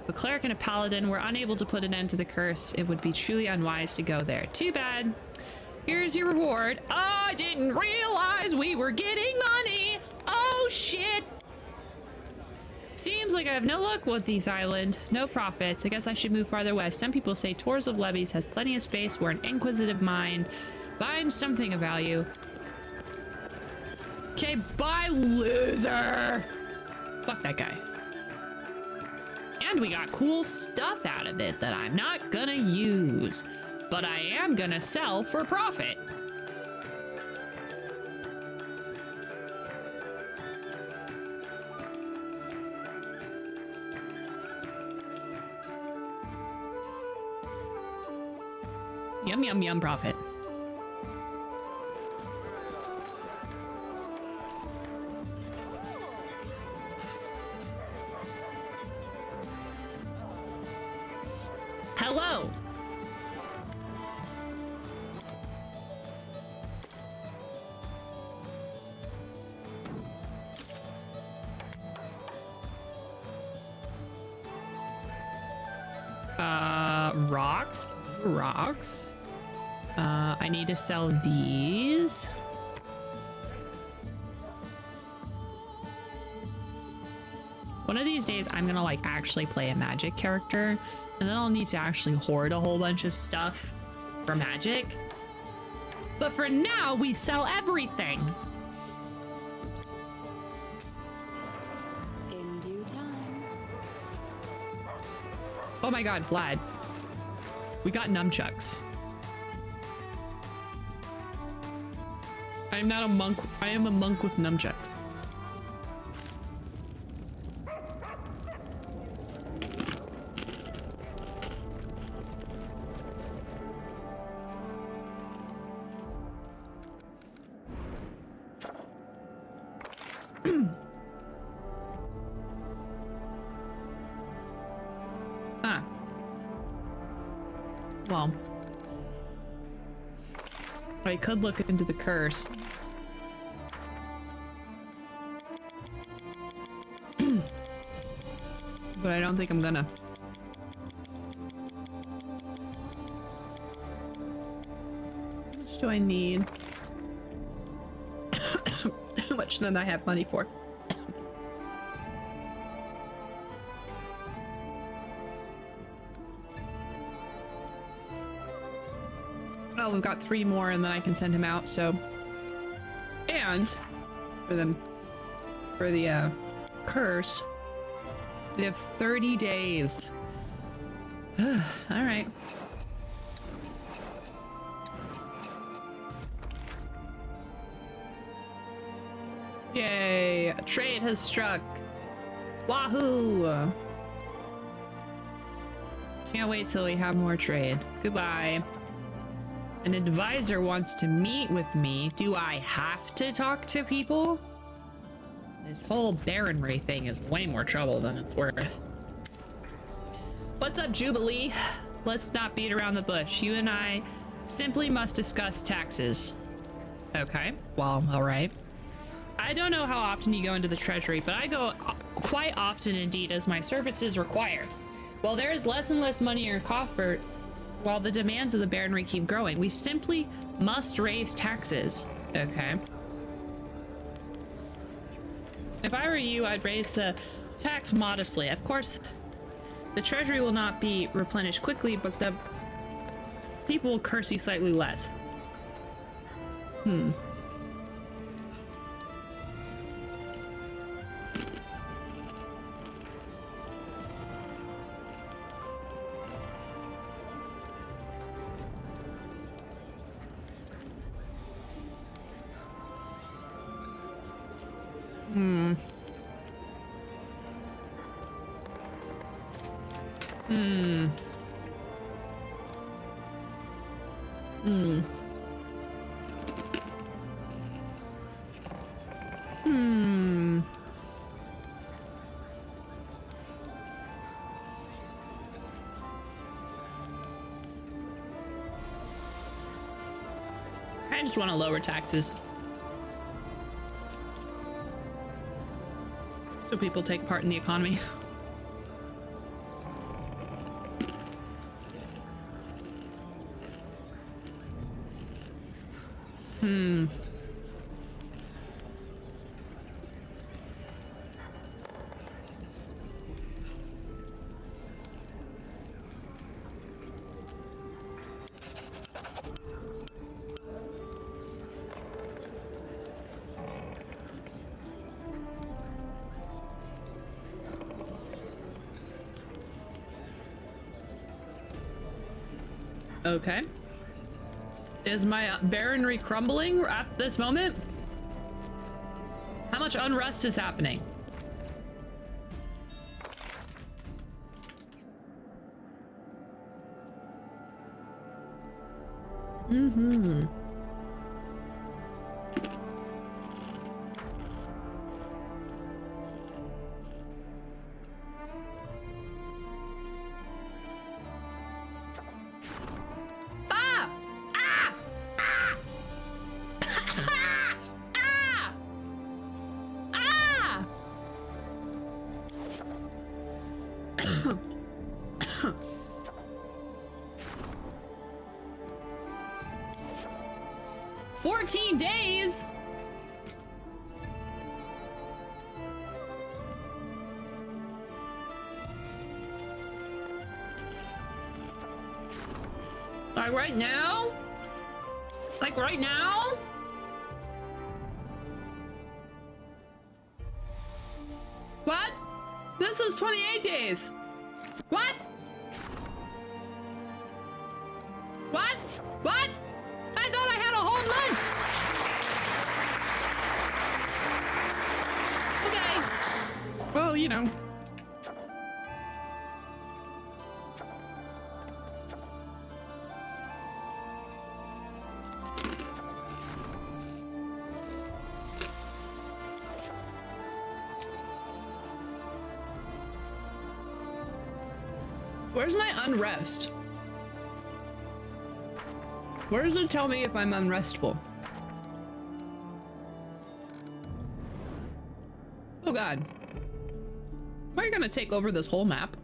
The cleric and a paladin were unable to put an end to the curse. It would be truly unwise to go there. Too bad. Here's your reward. I didn't realize we were getting money. Oh shit. Seems like I have no luck with this island. No profits. I guess I should move farther west. Some people say Tours of Levies has plenty of space where an inquisitive mind finds something of value. Okay, bye, loser. Fuck that guy. And we got cool stuff out of it that I'm not gonna use, but I am gonna sell for profit. Yum, yum, yum, profit. Hello. Rocks. I need to sell these. One of these days, I'm gonna like actually play a magic character, and then I'll need to actually hoard a whole bunch of stuff for magic. But for now, we sell everything. Oops. In due time. Oh my God, Vlad. We got nunchucks. I'm not a monk. I am a monk with nunchucks. Well, I could look into the curse. But I don't think I'm gonna. How much do I need? How much than I have money for? Oh, we've got 3 more and then I can send him out, so. And for the curse, we have 30 days. All right. Yay, a trade has struck. Wahoo! Can't wait till we have more trade. Goodbye. An advisor wants to meet with me. Do I have to talk to people? This whole baronry thing is way more trouble than it's worth. What's up, Jubilee? Let's not beat around the bush. You and I simply must discuss taxes. Okay, well, all right. I don't know how often you go into the treasury, but I go quite often indeed as my services require. While there is less and less money in your coffer, while the demands of the baronry keep growing, we simply must raise taxes. Okay. If I were you, I'd raise the tax modestly. Of course, the treasury will not be replenished quickly, but the people will curse you slightly less. I just want to lower taxes. So people take part in the economy. Okay. Is my baronry crumbling at this moment? How much unrest is happening? Ah! Ah! Ah! Ah! Ah! 14 days? Like right now? Like right now? What? This is 28 days. What? What? What? I thought I had a whole month. Okay. Well, you know. Where's my unrest? Where does it tell me if I'm unrestful? Oh god. Am I gonna take over this whole map?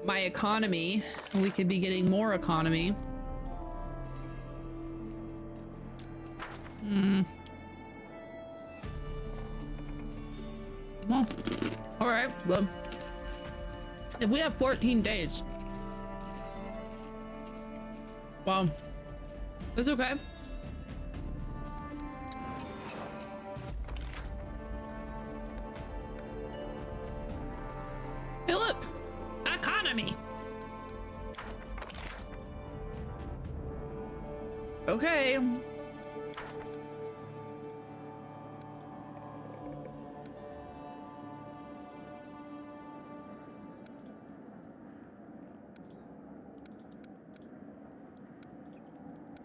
My economy. We could be getting more economy. Well, all right. Well, if we have 14 days, well, that's okay. Hey, look, economy. Okay.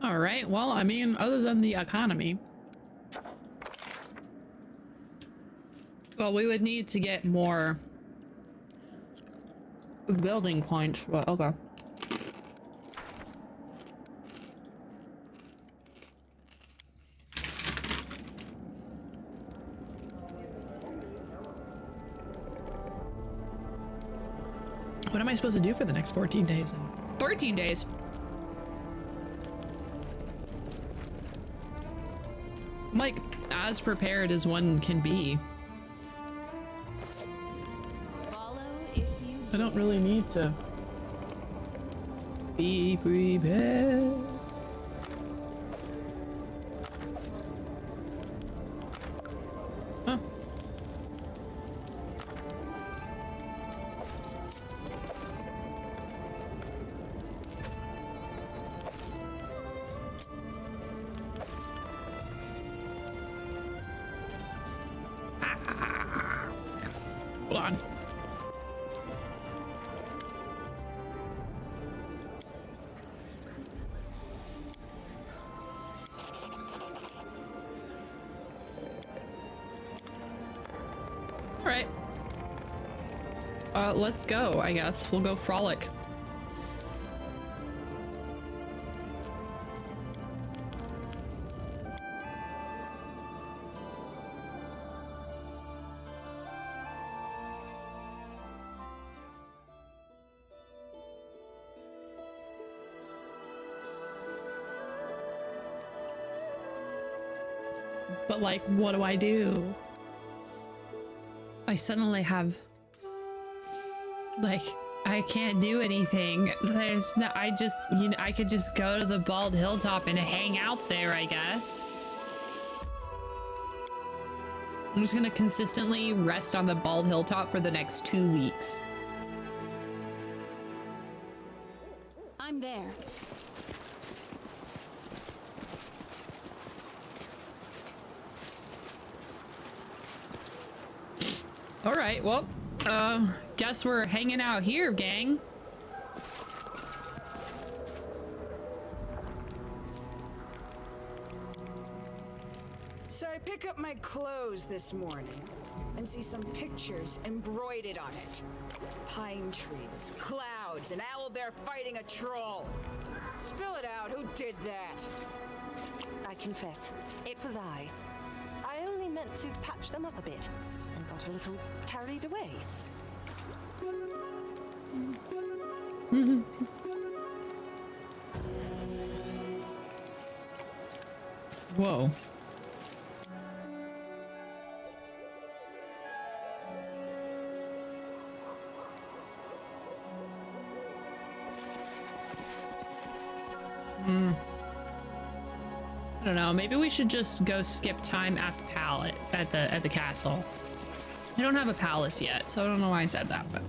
All right, well, I mean, other than the economy. Well, we would need to get more building points. Well, okay. What am I supposed to do for the next 14 days? 13 days. I'm like as prepared as one can be. Follow if you I don't really need to be prepared. Huh. Hold on. All right. Let's go, I guess. We'll go frolic. But like, what do I do? I suddenly have, like, I can't do anything. There's no, I just, you know, I could just go to the bald hilltop and hang out there, I guess. I'm just gonna consistently rest on the bald hilltop for the next 2 weeks. I'm there. All right, well, guess we're hanging out here, gang. So I pick up my clothes this morning and see some pictures embroidered on it. Pine trees, clouds, an owlbear fighting a troll. Spill it out, who did that? I confess, it was I. I only meant to patch them up a bit and got a little carried away. Whoa. I don't know. Maybe we should just go skip time at the palace at the castle. I don't have a palace yet, so I don't know why I said that, but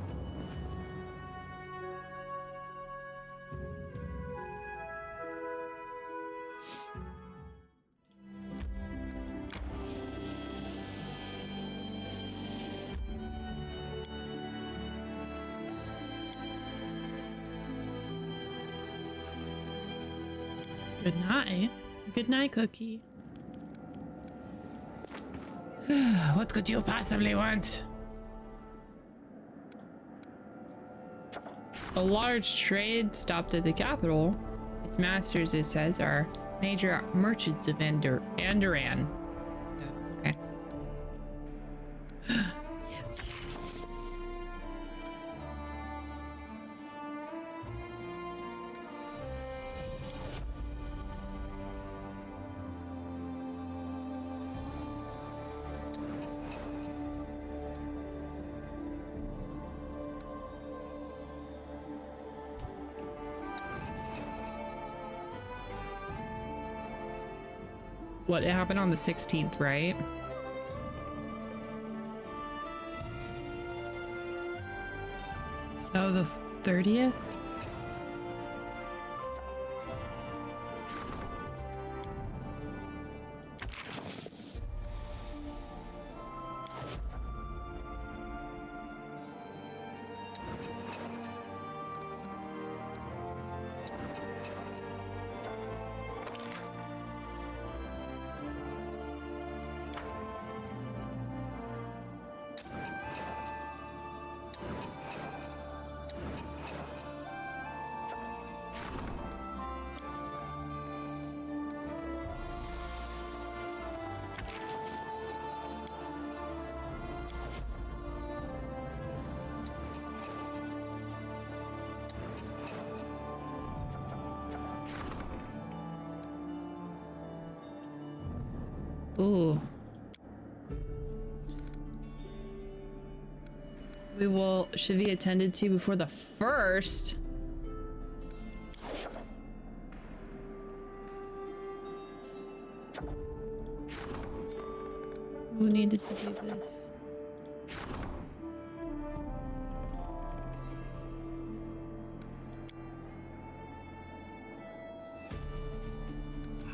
good night. Good night, Cookie. What could you possibly want? A large trade stopped at the capital. Its masters, it says, are major merchants of Andoran. Okay. Yes. What, it happened on the 16th, right? So the 30th? Ooh. Should be attended to before the 1st. Who needed to do this?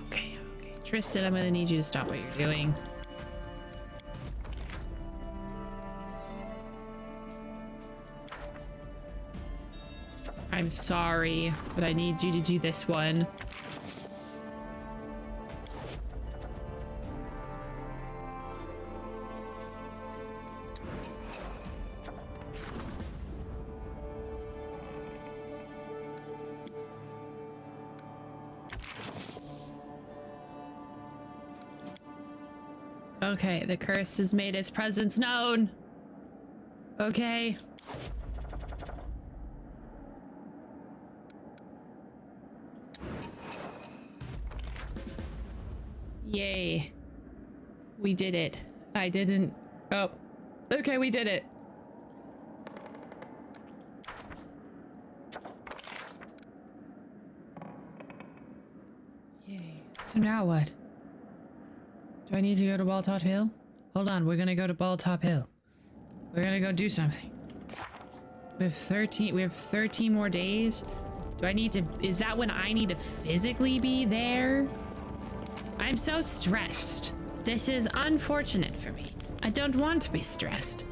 Okay. Tristan, I'm gonna need you to stop what you're doing. I'm sorry, but I need you to do this one. Okay, the curse has made its presence known. Okay. Yay. We did it. I didn't. Oh. Okay, we did it. Yay. So now what? Do I need to go to Balltop Hill? Hold on, we're gonna go to Balltop Hill. We're gonna go do something. We have 13 more days. Do I need to, is that when I need to physically be there? I'm so stressed. This is unfortunate for me. I don't want to be stressed.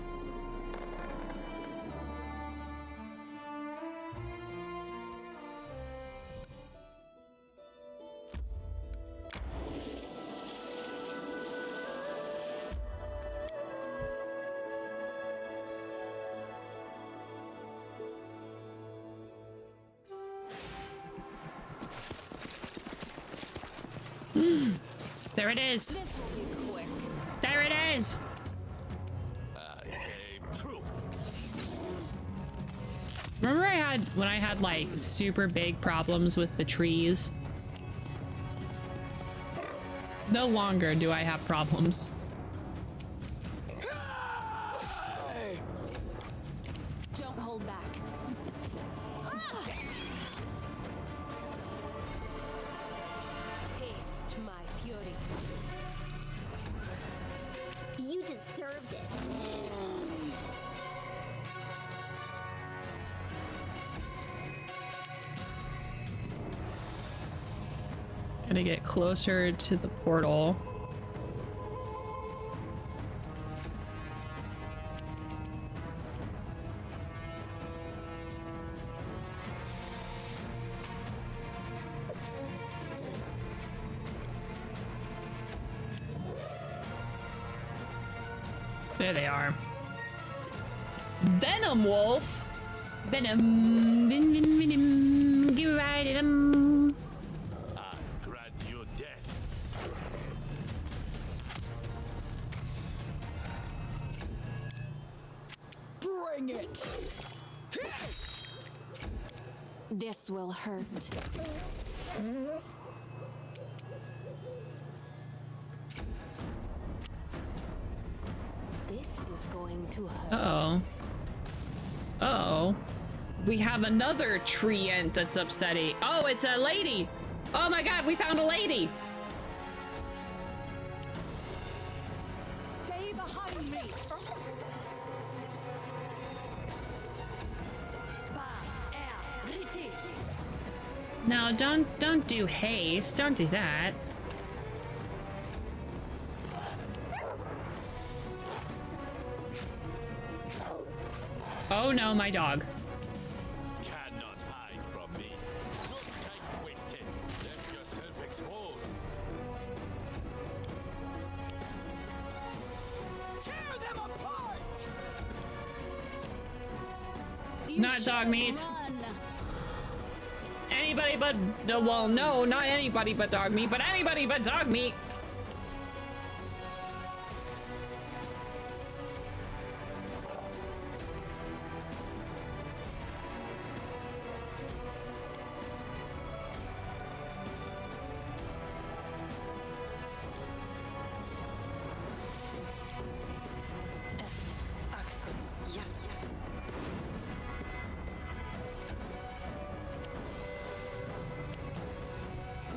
There it is. There it is. Remember when I had like super big problems with the trees? No longer do I have problems. Don't hold back. Taste my fury. You deserved it. Gonna get closer to the portal. There they are. Venom Wolf. Venom. Venom. Get right at him. I grant you death. Bring it! This will hurt. This is going to hurt. Uh-oh. Uh-oh. We have another treant that's upsetting. Oh, it's a lady. Oh my god, we found a lady. Stay behind me! No, don't do haste. Don't do that. Oh no, my dog. Cannot hide from me. No time wasted. Let yourself exposed. Tear them apart! Not dog meat. Run. Anybody but, well, no, not anybody but dog meat, but anybody but dog meat. Yes.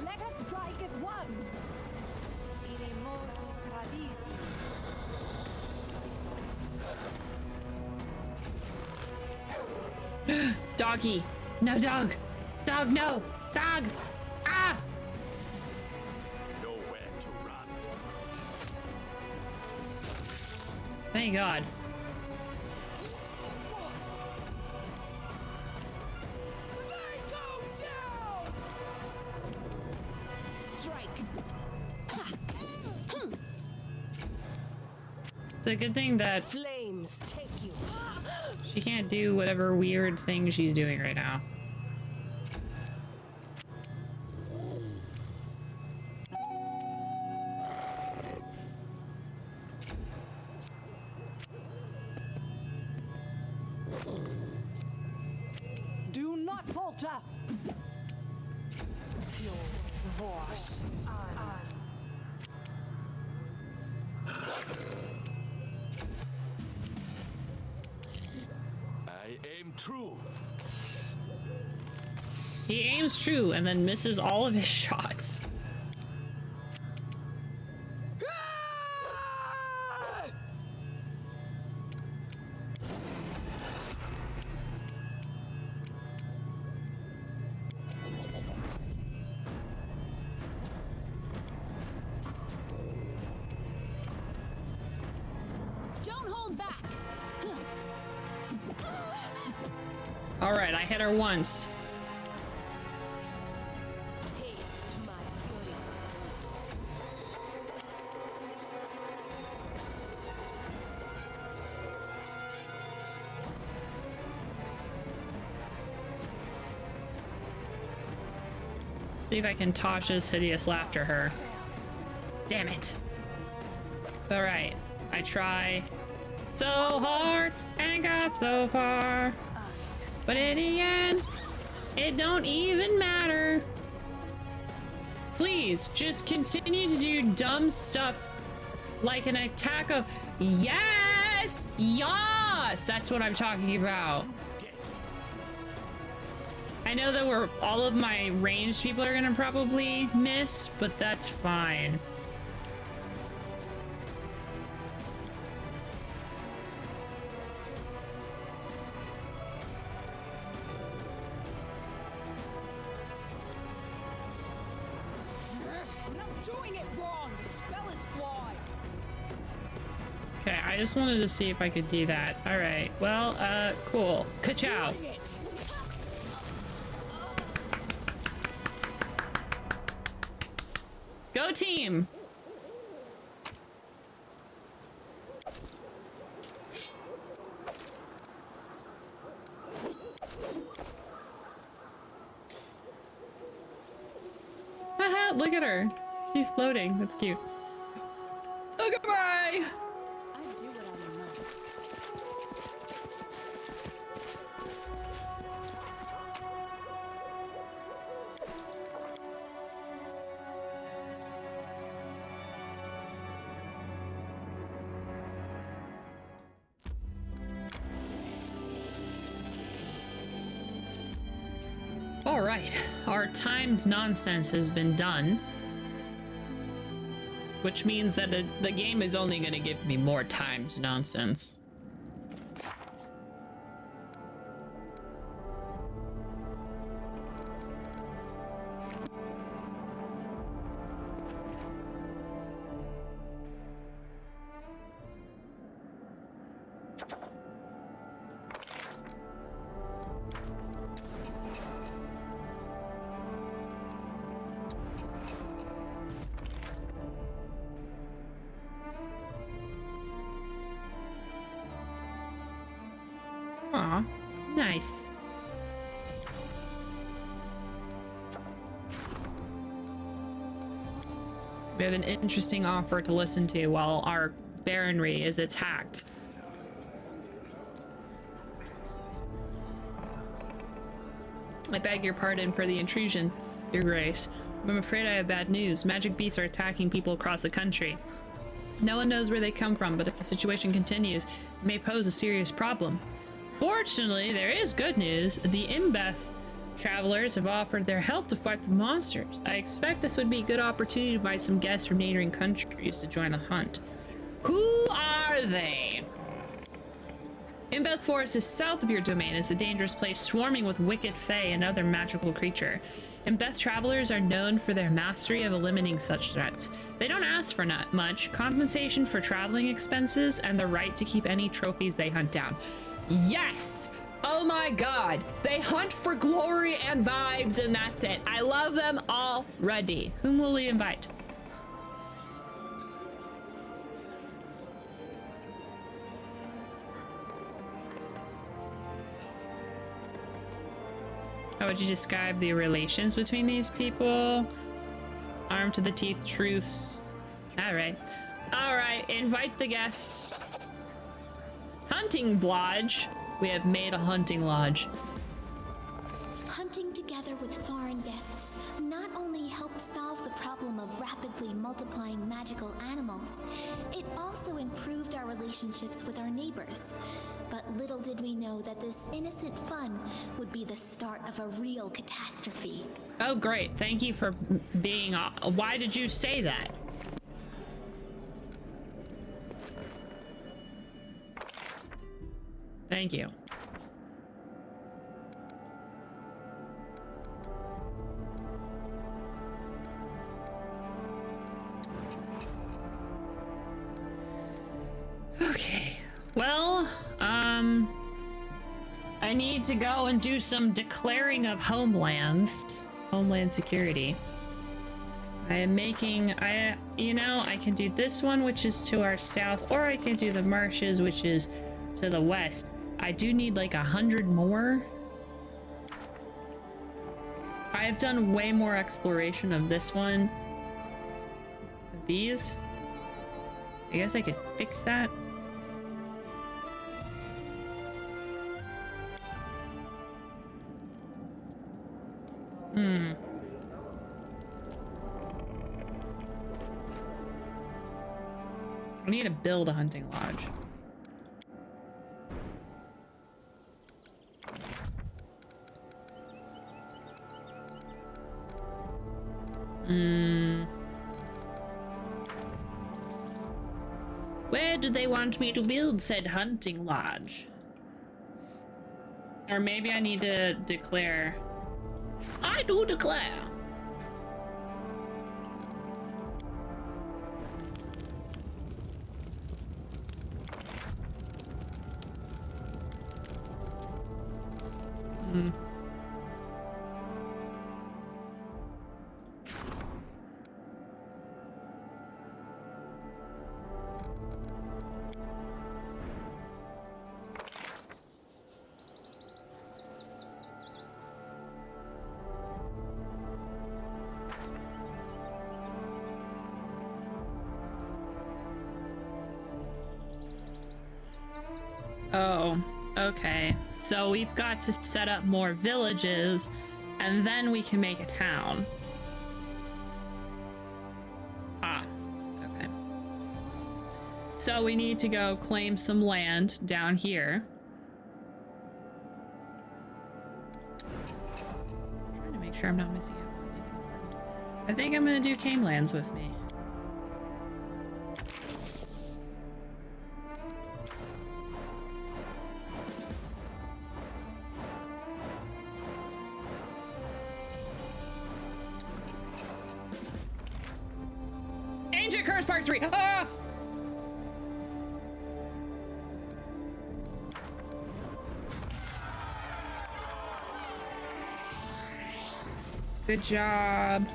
Let us strike as one! Doggy. No, dog. Dog, no. Dog. Ah! Nowhere to run. Thank God. a good thing that Flames take you. she can't do whatever weird thing she's doing right now. Do not falter. I aim true. He aims true and then misses all of his shots. Don't hold back. All right, I hit her once. Taste my fury. See if I can Tasha's hideous laughter her. Damn it. It's all right. I try so hard and got so far. But in the end, it don't even matter. Please, just continue to do dumb stuff like an attack of... Yes! Yes! That's what I'm talking about. I know that all of my ranged people are gonna probably miss, but that's fine. I'm not doing it wrong. The spell is flawed. Okay, I just wanted to see if I could do that. All right, well, cool. Ka-chow. Doing it. Go team! Haha, look at her. She's floating. That's cute. Oh, goodbye! I do what I must. All right, our timed nonsense has been done. Which means that the game is only going to give me more timed nonsense. Aw, nice. We have an interesting offer to listen to while our baronry is attacked. I beg your pardon for the intrusion, Your Grace. I'm afraid I have bad news. Magic beasts are attacking people across the country. No one knows where they come from, but if the situation continues, it may pose a serious problem. Fortunately, there is good news. The Imbeth travelers have offered their help to fight the monsters. I expect this would be a good opportunity to invite some guests from neighboring countries to join the hunt. Who are they? Imbeth Forest is south of your domain. It's a dangerous place swarming with wicked fae and other magical creature. Imbeth travelers are known for their mastery of eliminating such threats. They don't ask for not much, compensation for traveling expenses, and the right to keep any trophies they hunt down. Yes! Oh my god! They hunt for glory and vibes, and that's it. I love them already. Whom will we invite? How would you describe the relations between these people? Armed to the teeth truths. All right. All right, invite the guests. Hunting lodge. We have made a hunting lodge. Hunting together with foreign guests not only helped solve the problem of rapidly multiplying magical animals, it also improved our relationships with our neighbors. But little did we know that this innocent fun would be the start of a real catastrophe. Oh, great. Thank you for being... Why did you say that? Thank you. Okay. Well, I need to go and do some declaring of homelands. Homeland security. I am making, you know, I can do this one, which is to our south, or I can do the marshes, which is to the west. I do need like 100 more. I have done way more exploration of this one than these. I guess I could fix that. I need to build a hunting lodge. Where do they want me to build said hunting lodge? Or maybe I need to declare. I do declare. Oh, okay. So we've got to set up more villages, and then we can make a town. Ah, okay. So we need to go claim some land down here. I'm trying to make sure I'm not missing out on anything important. I think I'm gonna do Canelands with me. Part 3. Ah! Good job.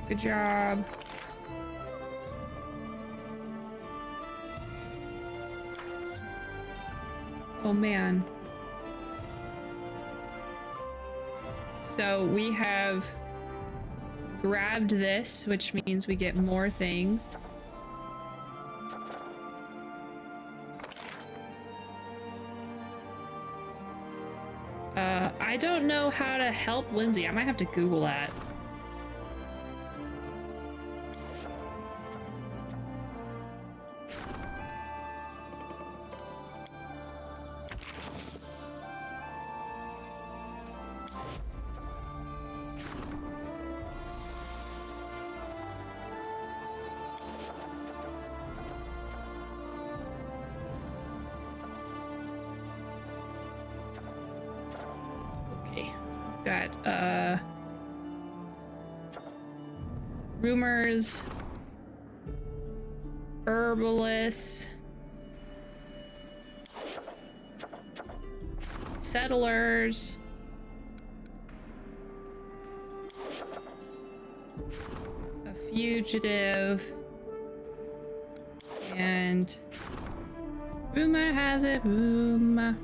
Good job. Oh man. So we have grabbed this, which means we get more things. I don't know how to help Lindsay. I might have to Google that. Rumors, herbalists, settlers, a fugitive, and rumor has it, rumor.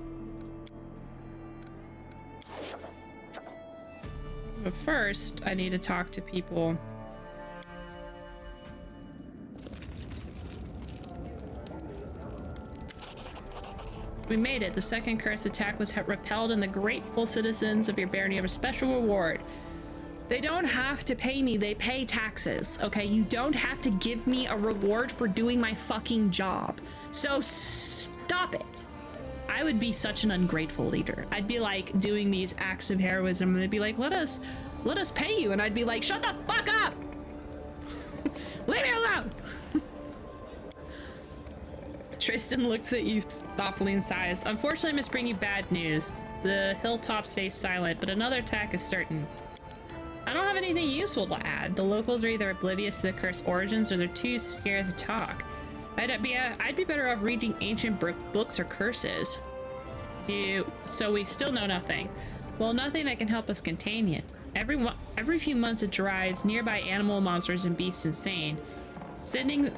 But first, I need to talk to people. We made it. The second curse attack was repelled, and the grateful citizens of your barony have a special reward. They don't have to pay me, they pay taxes, okay? You don't have to give me a reward for doing my fucking job. So stop it. I would be such an ungrateful leader. I'd be like doing these acts of heroism, and they'd be like, let us pay you. And I'd be like, shut the fuck up! Leave me alone! Tristan looks at you thoughtfully and sighs. Unfortunately, I must bring you bad news. The hilltop stays silent, but another attack is certain. I don't have anything useful to add. The locals are either oblivious to the curse origins or they're too scared to talk. I'd be better off reading ancient books or curses. So we still know nothing. Well, nothing that can help us contain it. Every few months it drives nearby animal monsters and beasts insane, sending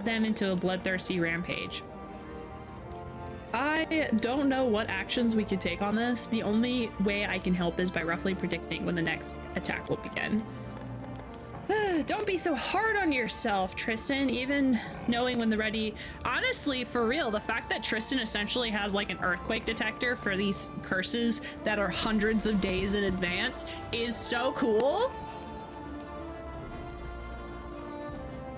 them into a bloodthirsty rampage. I don't know what actions we can take on this. The only way I can help is by roughly predicting when the next attack will begin. Don't be so hard on yourself, Tristan, even knowing when the ready... Honestly, for real, the fact that Tristan essentially has like an earthquake detector for these curses that are hundreds of days in advance is so cool.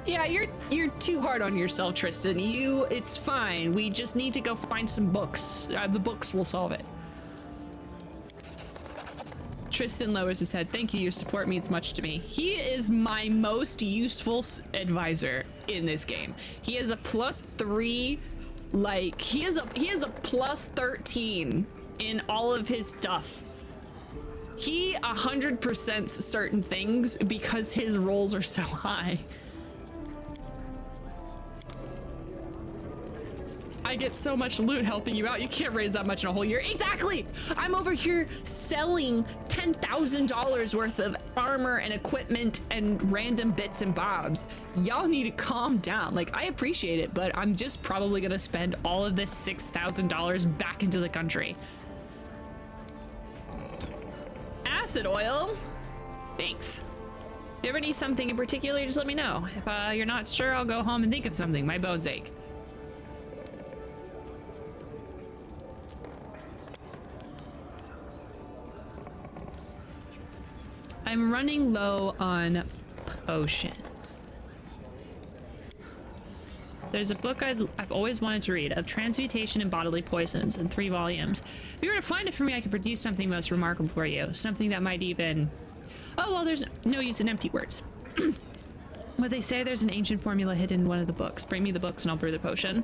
Yeah, you're too hard on yourself, Tristan. It's fine. We just need to go find some books. The books will solve it. Tristan lowers his head. Thank you. Your support means much to me. He is my most useful advisor in this game. He has a +3, like he has a +13 in all of his stuff. He 100% certain things because his rolls are so high. I get so much loot helping you out. You can't raise that much in a whole year. Exactly. I'm over here selling $10,000 worth of armor and equipment and random bits and bobs. Y'all need to calm down. Like, I appreciate it, but I'm just probably gonna spend all of this $6,000 back into the country. Acid oil. Thanks. If you ever need something in particular, just let me know. If you're not sure, I'll go home and think of something. My bones ache. I'm running low on potions. There's a book I've always wanted to read of transmutation and bodily poisons in 3 volumes. If you were to find it for me, I could produce something most remarkable for you. Something that might even... Oh, well, there's no use in empty words. But they say there's an ancient formula hidden in one of the books. Bring me the books and I'll brew the potion.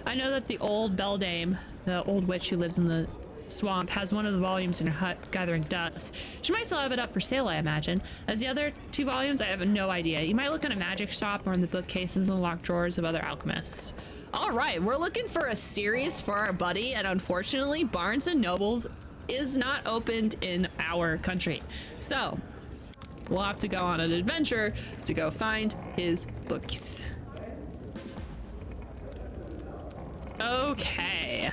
I know that the old beldame, the old witch who lives in the swamp, has one of the volumes in her hut gathering dust. She might still have it up for sale, I imagine. As the other 2 volumes, I have no idea. You might look in a magic shop or in the bookcases and locked drawers of other alchemists. All right, we're looking for a series for our buddy, and unfortunately, Barnes and Nobles is not opened in our country. So we'll have to go on an adventure to go find his books. Okay.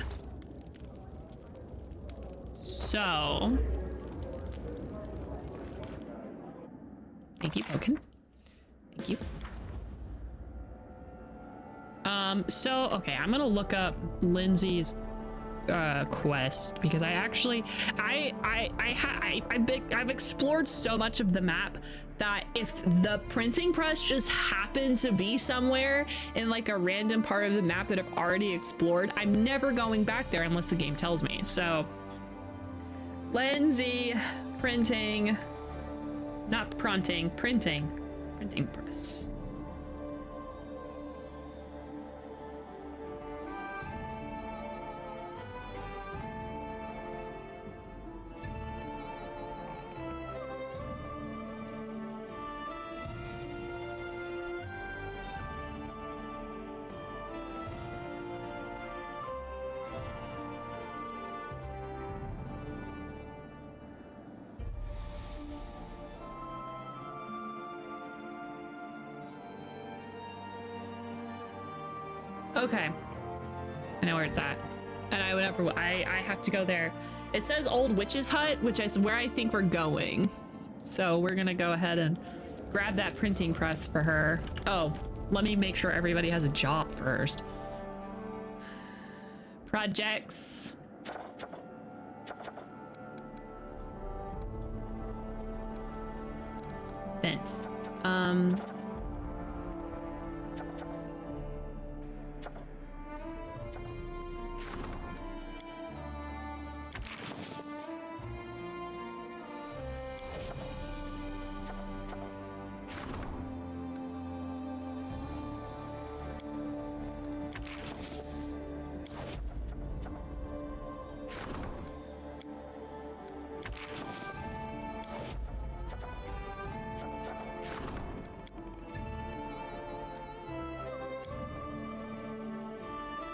So, thank you, Pokin. Thank you. So, okay, I'm gonna look up Lindsay's quest because I actually, I've explored so much of the map that if the printing press just happened to be somewhere in like a random part of the map that I've already explored, I'm never going back there unless the game tells me. So, Lindsay, printing, not printing press. Okay, I know where it's at, and I have to go there. It says Old Witch's Hut, which is where I think we're going. So we're gonna go ahead and grab that printing press for her. Oh, let me make sure everybody has a job first. Projects. Fence.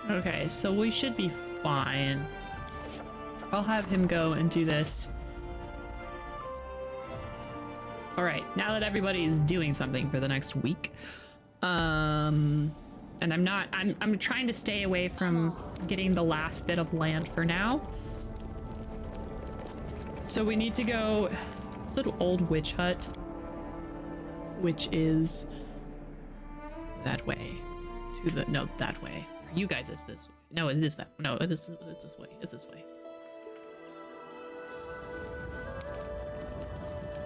Okay, so we should be fine. I'll have him go and do this. All right, now that everybody's doing something for the next week, and I'm trying to stay away from getting the last bit of land for now. So we need to go this little old witch hut, which is that way. No, that way. For you guys, it's this way. No, it is that. No, it's this way. It's this way.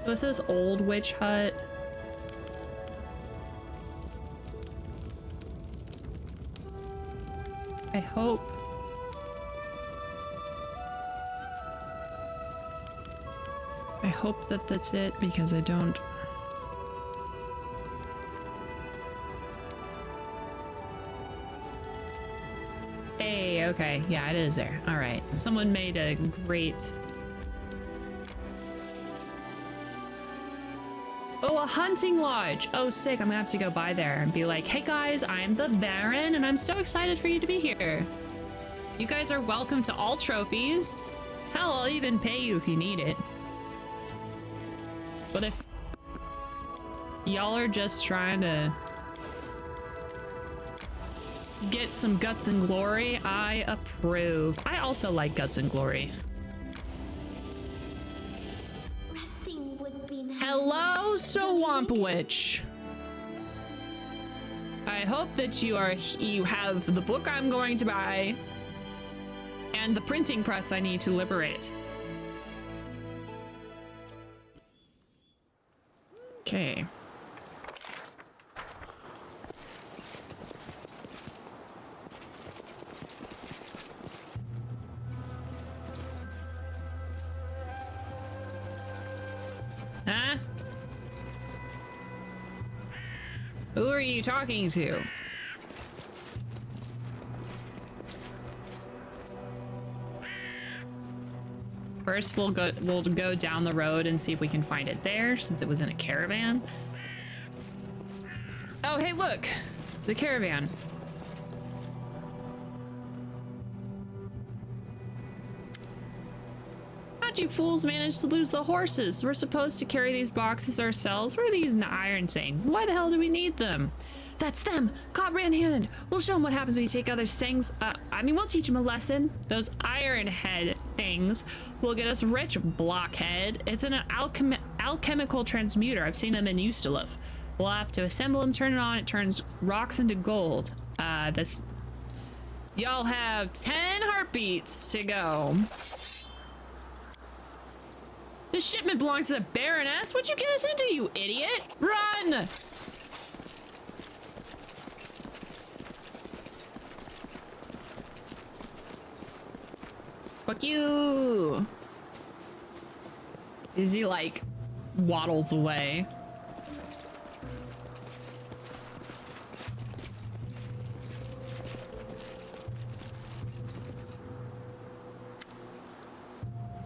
So this is old witch hut. I hope. I hope that that's it, because I don't. Hey, okay. Yeah, it is there. All right. Someone made a great... Oh, a hunting lodge. Oh, sick. I'm gonna have to go by there and be like, hey guys, I'm the Baron and I'm so excited for you to be here. You guys are welcome to all trophies. Hell, I'll even pay you if you need it. But if y'all are just trying to get some guts and glory, I approve. I also like guts and glory. Resting would be nice. Hello, Swamp Witch. I hope that you have the book I'm going to buy and the printing press I need to liberate. Okay. Huh? Who are you talking to? First, we'll go down the road and see if we can find it there, since it was in a caravan. Oh, hey, look! The caravan. How'd you fools manage to lose the horses? We're supposed to carry these boxes ourselves. What are these iron things? Why the hell do we need them? That's them! Caught red-handed! We'll show them what happens when you take others' things. We'll teach them a lesson. Those iron head things will get us rich, blockhead. It's an alchemical transmuter. I've seen them in Ustalov. We'll have to assemble them, turn it on. It turns rocks into gold. Y'all have 10 heartbeats to go. This shipment belongs to the Baroness. What'd you get us into, you idiot? Run! Fuck you! Izzy, like, waddles away.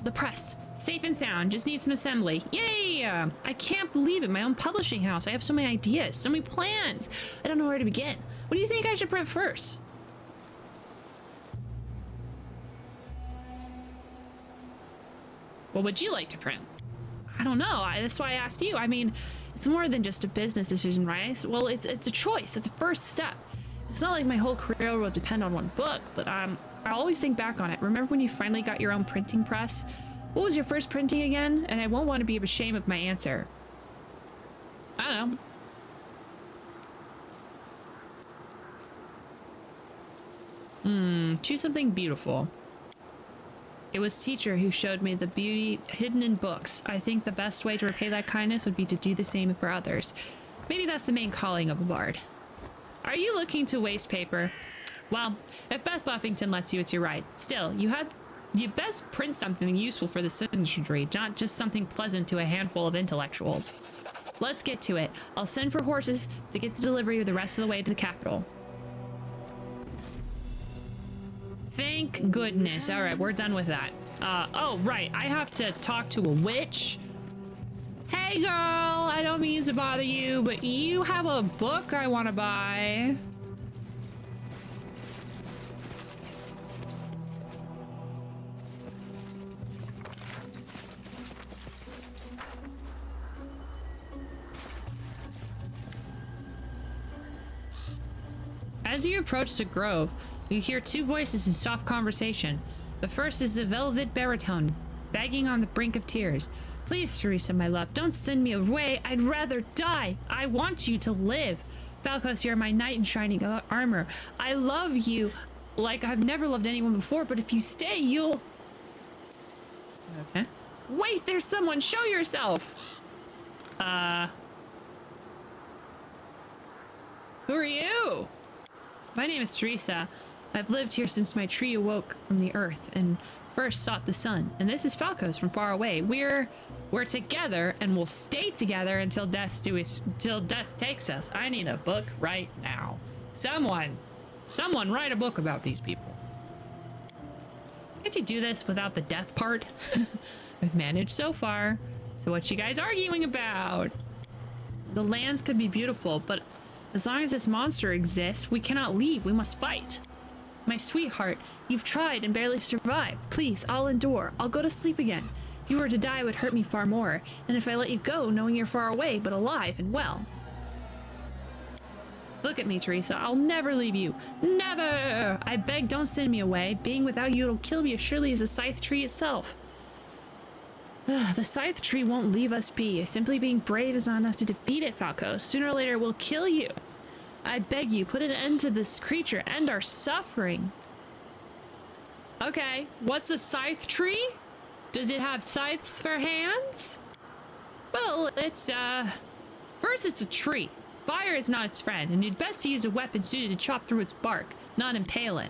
The press. Safe and sound. Just need some assembly. Yay! I can't believe it. My own publishing house. I have so many ideas. So many plans. I don't know where to begin. What do you think I should print first? What would you like to print? I don't know. That's why I asked you. I mean, it's more than just a business decision, right? Well, it's a choice. It's a first step. It's not like my whole career will depend on one book, but I always think back on it. Remember when you finally got your own printing press? What was your first printing again? And I won't want to be ashamed of my answer. I don't know. Choose something beautiful. It was teacher who showed me the beauty hidden in books. I think the best way to repay that kindness would be to do the same for others. Maybe that's the main calling of a bard. Are you looking to waste paper? Well, if Beth Buffington lets you, it's your right. Still, you best print something useful for the citizenry, not just something pleasant to a handful of intellectuals. Let's get to it. I'll send for horses to get the delivery the rest of the way to the capital. Thank goodness. All right, we're done with that. Oh, right. I have to talk to a witch. Hey, girl. I don't mean to bother you, but you have a book I want to buy. As you approach the grove, you hear two voices in soft conversation. The first is a velvet baritone, begging on the brink of tears. Please, Teresa, my love, don't send me away. I'd rather die. I want you to live. Falcos, you're my knight in shining armor. I love you like I've never loved anyone before, but if you stay, you'll... Okay. Wait, there's someone. Show yourself. Who are you? My name is Teresa. I've lived here since my tree awoke from the earth and first sought the sun. And this is Falcos from far away. We're together and we'll stay together until death takes us. I need a book right now. Someone write a book about these people. Can't you do this without the death part? I've managed so far. So what you guys arguing about? The lands could be beautiful, but as long as this monster exists, we cannot leave. We must fight. My sweetheart, you've tried and barely survived. Please, I'll endure. I'll go to sleep again. If you were to die, it would hurt me far more than if I let you go, knowing you're far away, but alive and well. Look at me, Teresa. I'll never leave you. Never! I beg, don't send me away. Being without you, it'll kill me as surely as the scythe tree itself. The scythe tree won't leave us be. Simply being brave is not enough to defeat it, Falco. Sooner or later, it will kill you. I beg you, put an end to this creature. End our suffering. Okay, what's a scythe tree? Does it have scythes for hands? Well, it's, first it's a tree. Fire is not its friend, and you'd best use a weapon suited to chop through its bark, not impale it.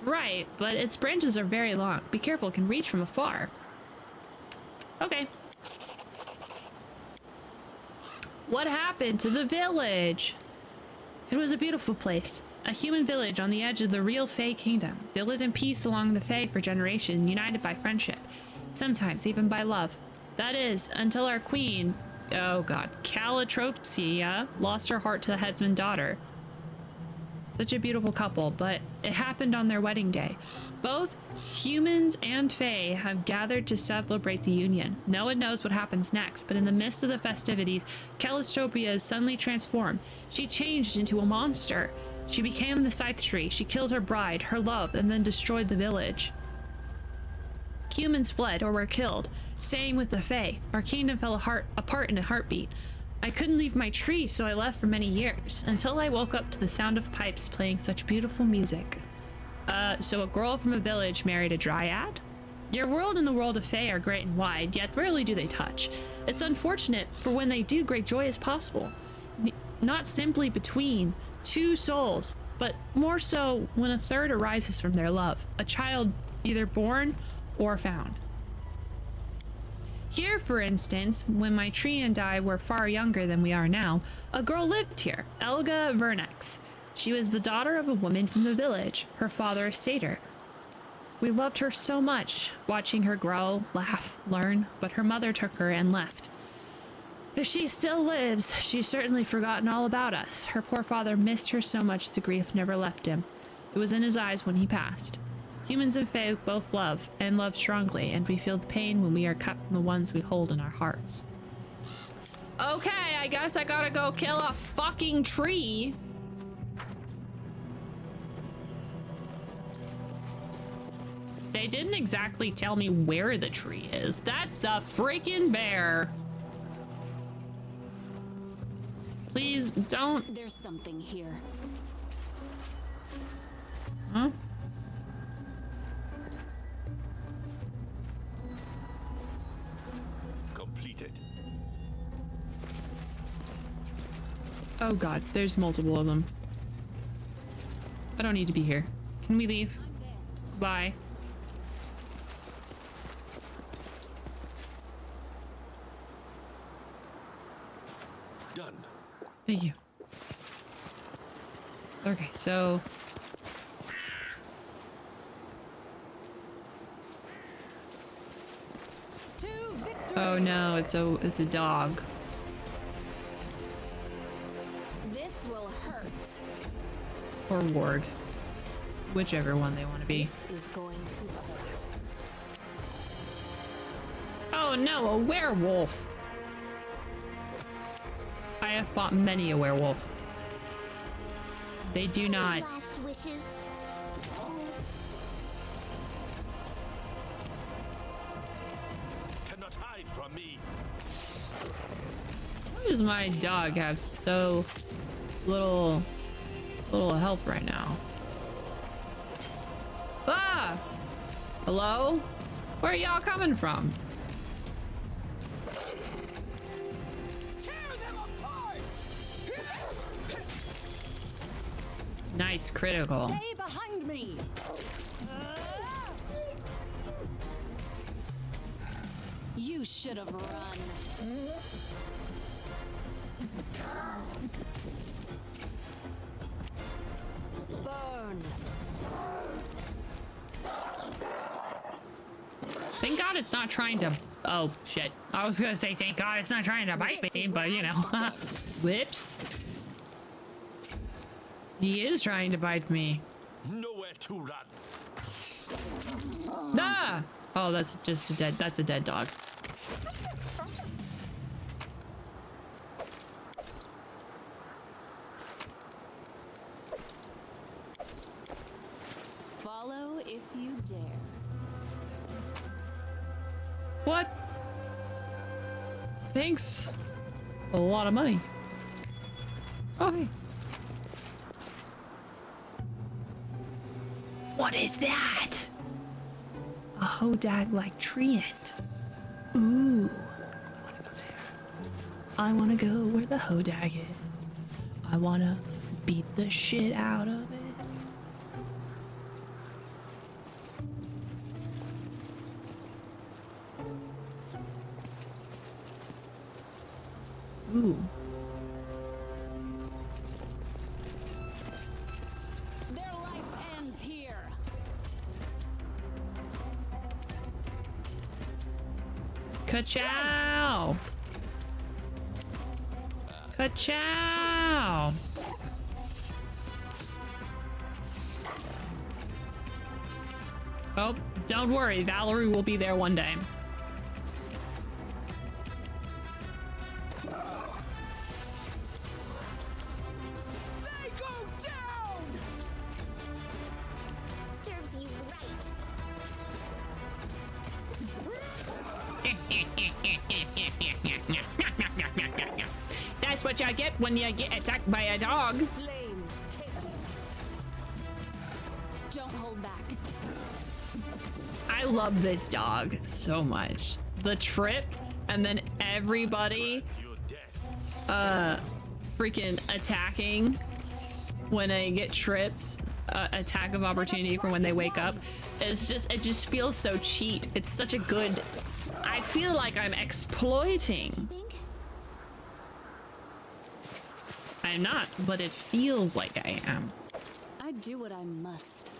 Right, but its branches are very long. Be careful, it can reach from afar. Okay. What happened to the village? It was a beautiful place. A human village on the edge of the real Fae kingdom. They lived in peace along the Fae for generations, united by friendship. Sometimes even by love. That is, until our queen, oh god, Calitropsia, lost her heart to the headsman's daughter. Such a beautiful couple, but it happened on their wedding day. Both humans and Fae have gathered to celebrate the union. No one knows what happens next, but in the midst of the festivities, Calitropia is suddenly transformed. She changed into a monster. She became the Scythe Tree. She killed her bride, her love, and then destroyed the village. Humans fled or were killed. Same with the Fae. Our kingdom fell apart in a heartbeat. I couldn't leave my tree, so I left for many years, until I woke up to the sound of pipes playing such beautiful music. So a girl from a village married a dryad? Your world and the world of Fae are great and wide, yet rarely do they touch. It's unfortunate, for when they do, great joy is possible. Not simply between two souls, but more so when a third arises from their love, a child either born or found. Here, for instance, when my tree and I were far younger than we are now, a girl lived here, Elga Vernex. She was the daughter of a woman from the village, her father a satyr. We loved her so much, watching her grow, laugh, learn, but her mother took her and left. If she still lives, she's certainly forgotten all about us. Her poor father missed her so much the grief never left him. It was in his eyes when he passed. Humans and Fae both love, and love strongly, and we feel the pain when we are cut from the ones we hold in our hearts. Okay, I guess I gotta go kill a fucking tree. They didn't exactly tell me where the tree is. That's a freaking bear. Please don't. There's something here. Huh? Completed. Oh god, there's multiple of them. I don't need to be here. Can we leave? Bye. Done. Thank you. Okay, so oh no, it's a dog. This will hurt. Or warg. Whichever one they want to be. This is going to hurt. Oh no, a werewolf! I have fought many a werewolf. They do not. Last wishes. Cannot hide from me. Why does my dog have so little health right now? Ah! Hello? Where are y'all coming from? Nice critical. Stay behind me. You should have run. Burn. Thank God it's not trying to. Oh shit! I was gonna say thank God it's not trying to bite me, but you know, whoops. He is trying to bite me. Nowhere to run. Ah! Oh, that's just a dead. That's a dead dog. Follow if you dare. What? Thanks. A lot of money. Oh hey. What is that? A hodag-like treant. Ooh. I wanna go where the hodag is. I wanna beat the shit out of it. Ooh. Their life ends here. Ka-chow! Ka-chow! Oh, don't worry, Valerie will be there one day. They go down! Serves you right. That's what you get when you get attacked by a dog. Flames take me. Don't hold back. I love this dog so much. The trip, and then everybody freaking attacking when they get tripped. Attack of opportunity for when they wake up. It's just, it just feels so cheat. It's such a good, I feel like I'm exploiting. Think? I'm not, but it feels like I am. I do what I must.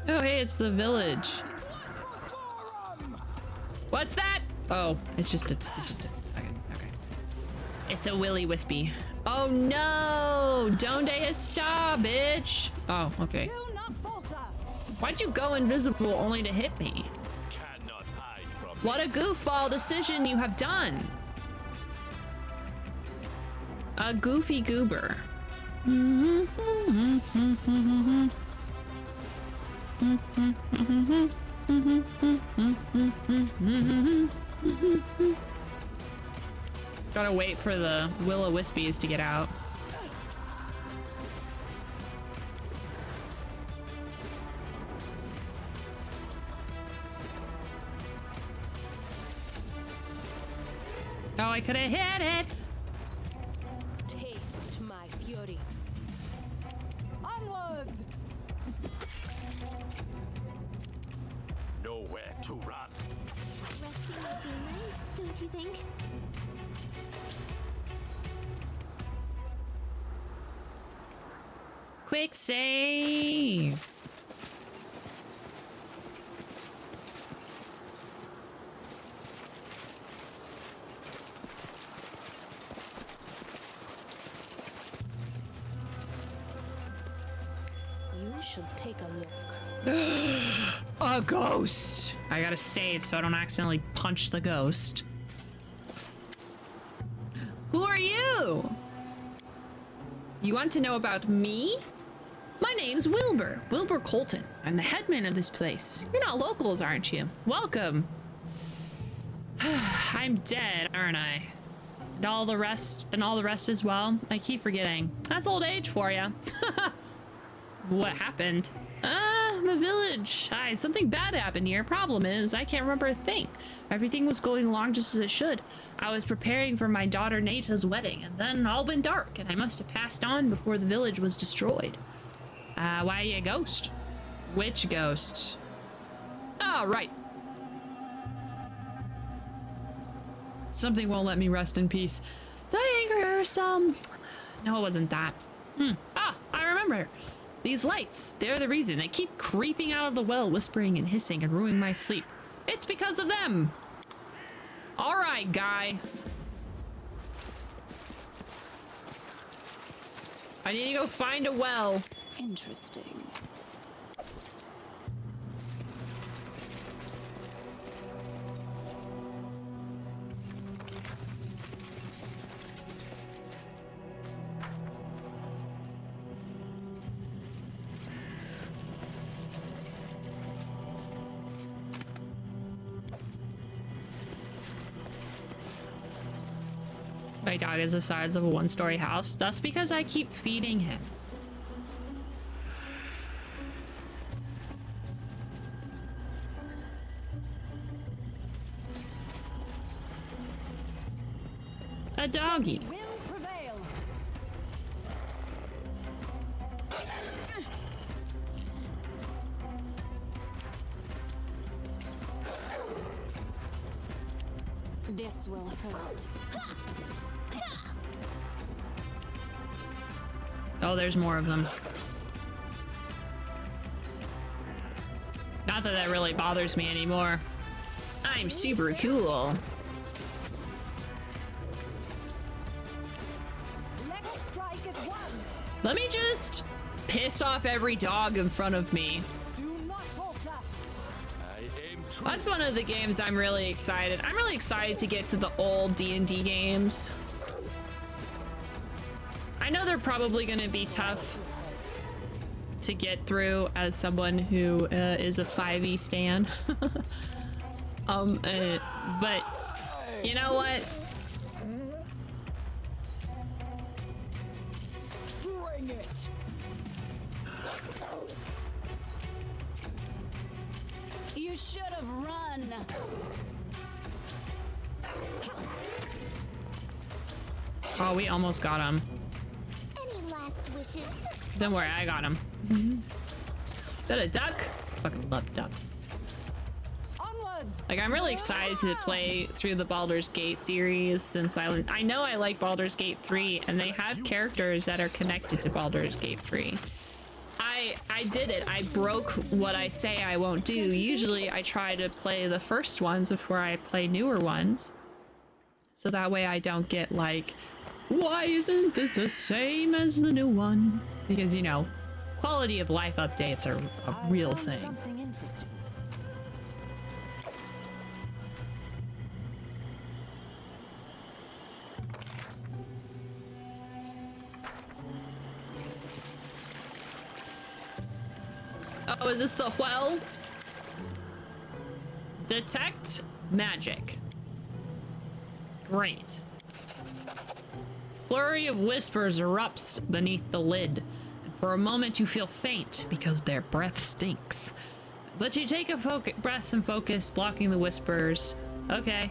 Oh, hey, it's the village. What's that? Oh, it's just a fucking, okay. It's a willy wispy. Oh no! Donde está, bitch? Oh, okay. Do not falter. Why'd you go invisible only to hit me? Cannot hide from me. What a goofball decision you have done. A goofy goober. Gotta wait for the will-o-wispies to get out. Oh, I could have hit it. Taste my fury. Onwards! Nowhere to run. Resting would be nice, don't you think? Quick save. You should take a look. A ghost. I gotta save so I don't accidentally punch the ghost. Who are you? You want to know about me? My name's Wilbur Colton. I'm the headman of this place. You're not locals, aren't you? Welcome. I'm dead, aren't I? And all the rest as well. I keep forgetting. That's old age for you. What happened? The village. Hi, something bad happened here. Problem is, I can't remember a thing. Everything was going along just as it should. I was preparing for my daughter Nata's wedding, and then all went dark, and I must have passed on before the village was destroyed. Why are you a ghost? Which ghost? Oh, right. Something won't let me rest in peace. Did I anger her some? No, it wasn't that. Ah, I remember. These lights, they're the reason. They keep creeping out of the well, whispering and hissing and ruining my sleep. It's because of them. All right, guy. I need to go find a well. Interesting. My dog is the size of a one-story house. That's because I keep feeding him. A doggy. Will prevail. This will hurt. Oh, there's more of them. Not that that really bothers me anymore. I'm super cool. Let us strike as one. Let me just piss off every dog in front of me. Do not falter. I aim true. That's one of the games I'm really excited. I'm really excited to get to the old D&D games. I know they're probably going to be tough to get through as someone who is a 5e stan. But you know what? Bring it. You should have run. Oh, we almost got him. Any last wishes? Don't worry, I got him. Is that a duck? Fucking love ducks. Onwards. Like, I'm really excited to play through the Baldur's Gate series since I know I like Baldur's Gate 3 and they have characters that are connected to Baldur's Gate 3. I did it. I broke what I say I won't do. Usually I try to play the first ones before I play newer ones. So that way I don't get like, why isn't this the same as the new one? Because, you know, quality of life updates are a real thing. Something interesting. Oh, is this the well? Detect magic. Great. Flurry of whispers erupts beneath the lid. And for a moment you feel faint because their breath stinks. But you take a breath and focus, blocking the whispers. Okay.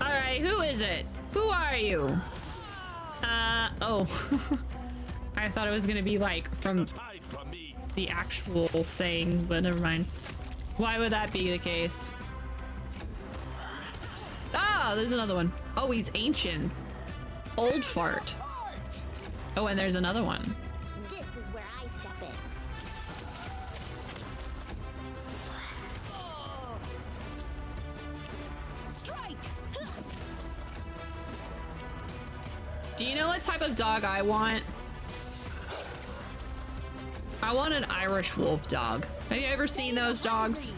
Alright, who is it? Who are you? Oh. I thought it was gonna be like from the actual thing, but never mind. Why would that be the case? Ah, there's another one. Oh, he's ancient. Old fart. Oh, and there's another one. This is where I step in. Strike! Do you know what type of dog I want? I want an Irish wolf dog. Have you ever seen those dogs?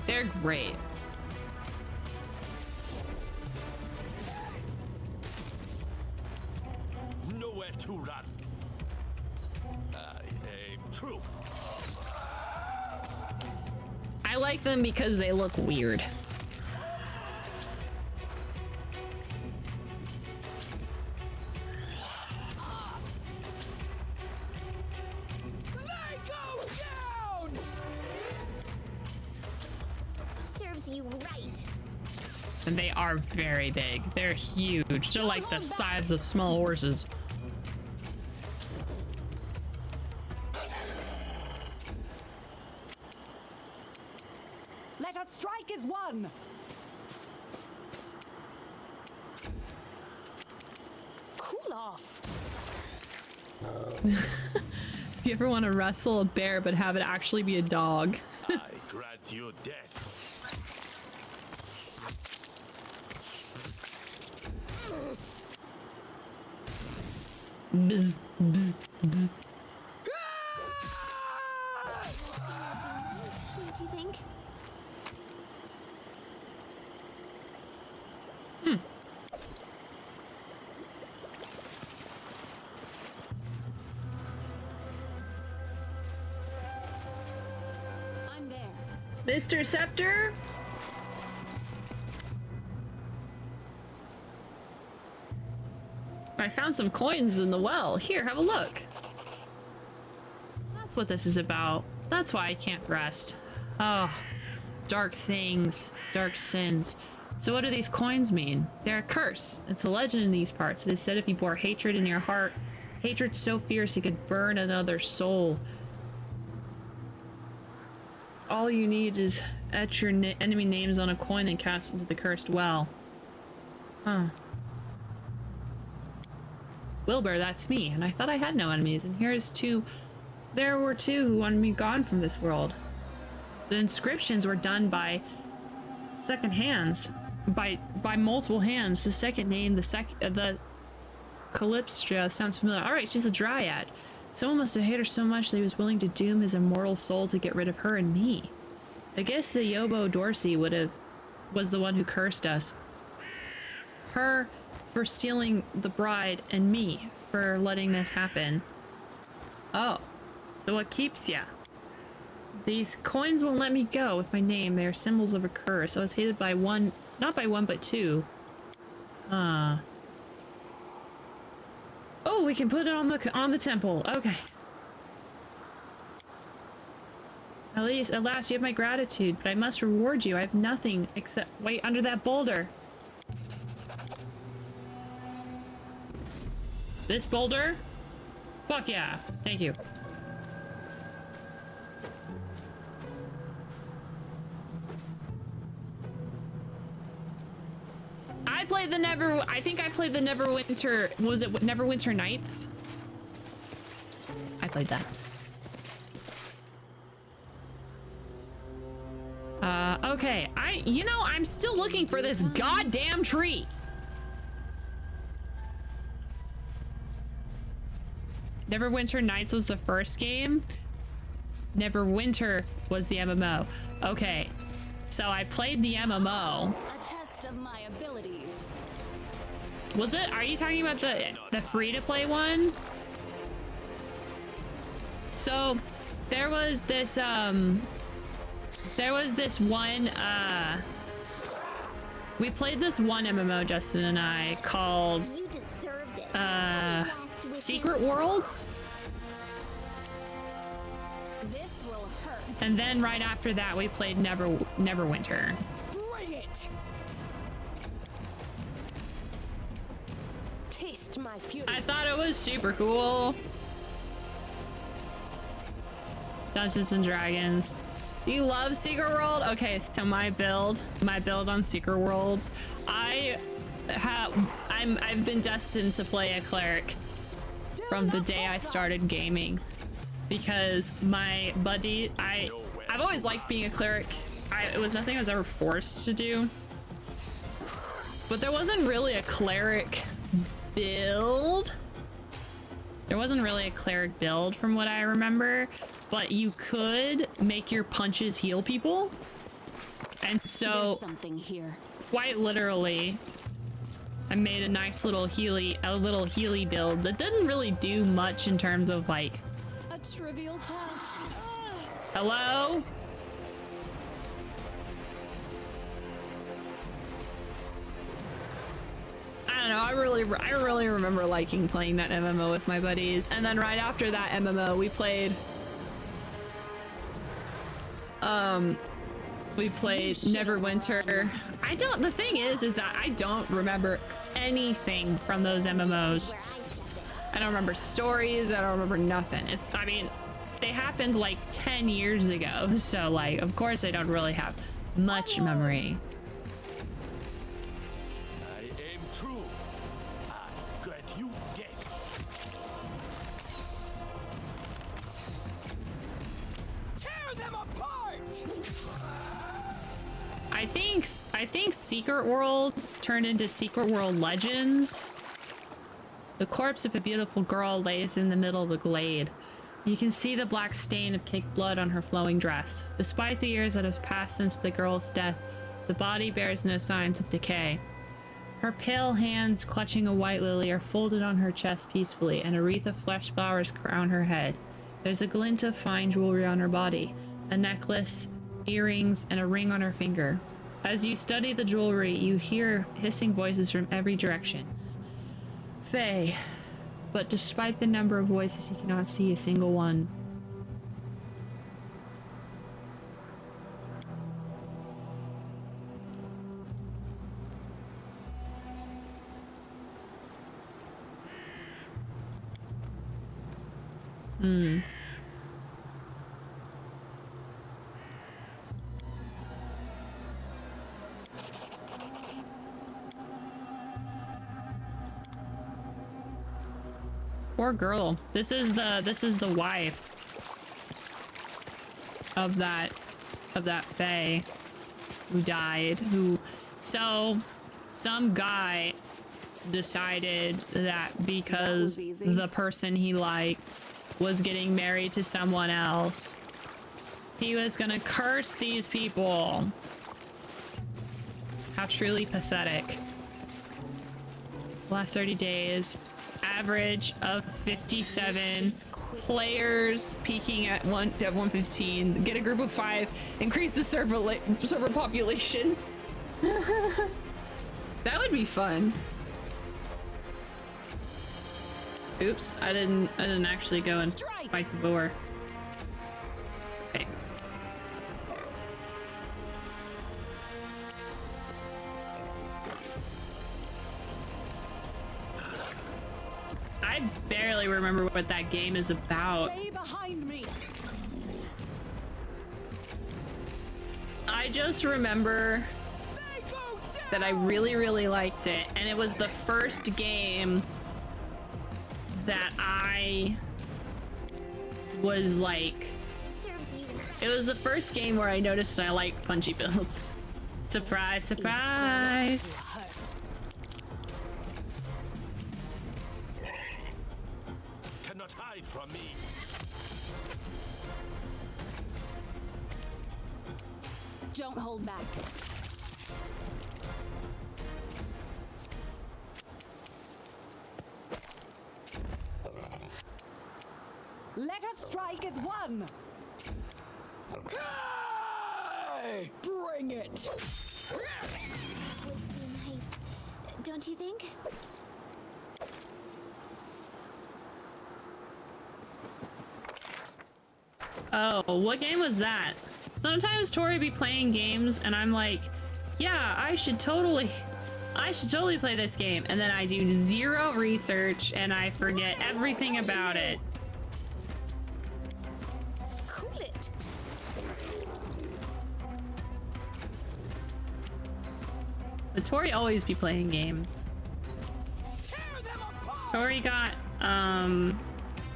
They're great. Nowhere to run. I aim true. I like them because they look weird. They go down! Serves you right. And they are very big. They're huge. They're like the size of small horses. Let us strike as one! Cool off. If you ever want to wrestle a bear but have it actually be a dog. I grant you death. Bzz, bzz, bzz. What do you think? I'm there. Mr. Scepter? I found some coins in the well. Here, have a look. That's what this is about. That's why I can't rest. Oh, dark things, dark sins. So what do these coins mean? They're a curse. It's a legend in these parts. It is said if you bore hatred in your heart, hatred so fierce it could burn another soul. All you need is etch your enemy names on a coin and cast into the cursed well. Huh. Wilbur, that's me, and I thought I had no enemies, and here's two. There were two who wanted me gone from this world. The inscriptions were done by second hands, by multiple hands. The second name, the Calypstra sounds familiar. All right, she's a dryad. Someone must have hated her so much that he was willing to doom his immortal soul to get rid of her and me. I guess the Yobo Dorsey was the one who cursed us. Her for stealing the bride and me for letting this happen. Oh, so what keeps ya? These coins won't let me go with my name. They are symbols of a curse. I was hated by one, not by one, but two. Oh, we can put it on the temple. Okay. At last you have my gratitude, but I must reward you. I have nothing except wait under that boulder. This boulder? Fuck yeah. Thank you. I think I played the Neverwinter, was it Neverwinter Nights? I played that. Okay, I'm still looking for this goddamn tree. Neverwinter Nights was the first game. Neverwinter was the MMO. Okay, so I played the MMO. A test of my abilities. Was it? Are you talking about the free-to-play one? So there was this one we played this one MMO, Justin and I, called Secret Worlds. This will hurt. And then right after that we played Neverwinter. Bring it! Taste my fury. I thought it was super cool. Dungeons and Dragons. You love Secret World? Okay, so my build on Secret Worlds, I've been destined to play a cleric from the day I started gaming, because my buddy, I've always liked being a cleric. It was nothing I was ever forced to do, but there wasn't really a cleric build. There wasn't really a cleric build from what I remember, but you could make your punches heal people. And so There's something here. quite literally, I made a nice little Healy build that didn't really do much in terms of like, A trivial task. hello? I don't know, I really remember liking playing that MMO with my buddies. And then right after that MMO, we played Neverwinter. The thing is that I don't remember anything from those MMOs. I don't remember stories, I don't remember nothing. I mean, they happened like 10 years ago, so like, of course I don't really have much memory. I am true. I got you dead. Tear them apart! I think Secret Worlds turned into Secret World Legends. The corpse of a beautiful girl lays in the middle of a glade. You can see the black stain of caked blood on her flowing dress. Despite the years that have passed since the girl's death, the body bears no signs of decay. Her pale hands clutching a white lily are folded on her chest peacefully, and a wreath of flesh flowers crown her head. There's a glint of fine jewelry on her body, a necklace, earrings, and a ring on her finger. As you study the jewelry, you hear hissing voices from every direction. Faye. But despite the number of voices, you cannot see a single one. Poor girl. This is the wife of that Faye who died. So some guy decided that because the person he liked was getting married to someone else, he was gonna curse these people. How truly pathetic. Last 30 days. Average of 57 players, peaking at 115. Get a group of 5, increase the server population. That would be fun. Oops, I didn't actually go and fight the boar. Okay. I barely remember what that game is about. Stay behind me. I just remember that I really liked it, and it was the first game that I was like, it was the first game where I noticed I like punchy builds. Surprise, surprise. Cannot hide from me. Don't hold back. strike is one. Hey, bring it. Would be nice, don't you think? Oh, what game was that? Sometimes Tori be playing games and I'm like, yeah, I should totally play this game. And then I do zero research and I forget everything about it. Cool it. But Tori always be playing games. Tori got,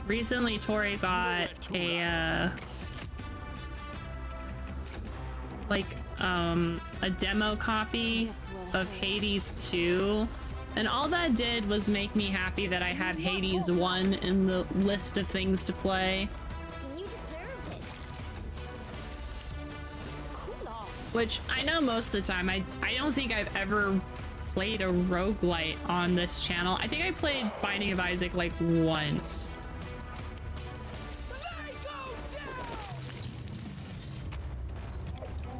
recently Tori got a demo copy of Hades 2, and all that did was make me happy that I have Hades 1 in the list of things to play. You deserve it. Cool off. Which I know most of the time, I don't think I've ever played a roguelite on this channel. I think I played Binding of Isaac like once.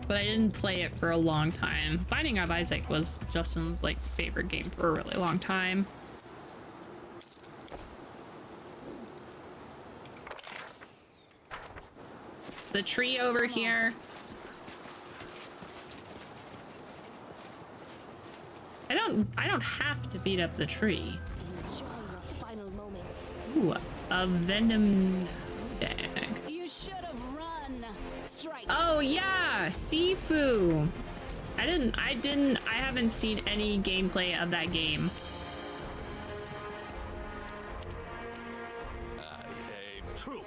But I didn't play it for a long time. Binding of Isaac was Justin's like favorite game for a really long time. It's the tree over here. I don't have to beat up the tree. Enjoy your final moments. Ooh, a venom dag. You should have run. Strike. Oh yeah, Sifu. I haven't seen any gameplay of that game. I aim true.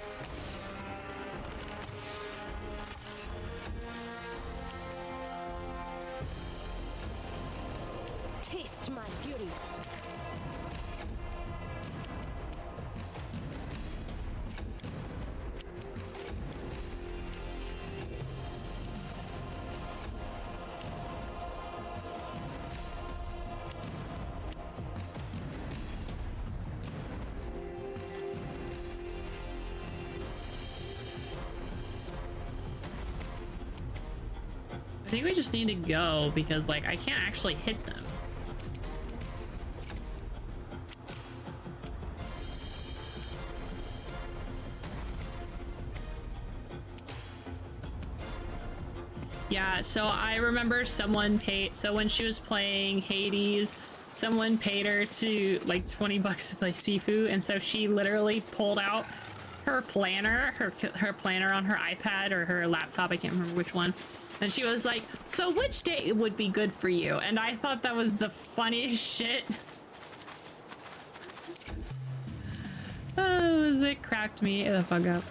Taste my fury. I think we just need to go because like I can't actually hit them. Yeah, so I remember someone paid, so when she was playing Hades, someone paid her to like 20 bucks to play Sifu, and so she literally pulled out her planner, her planner on her iPad or her laptop, I can't remember which one, and she was like, so which day would be good for you? And I thought that was the funniest shit. Oh, it cracked me the fuck up.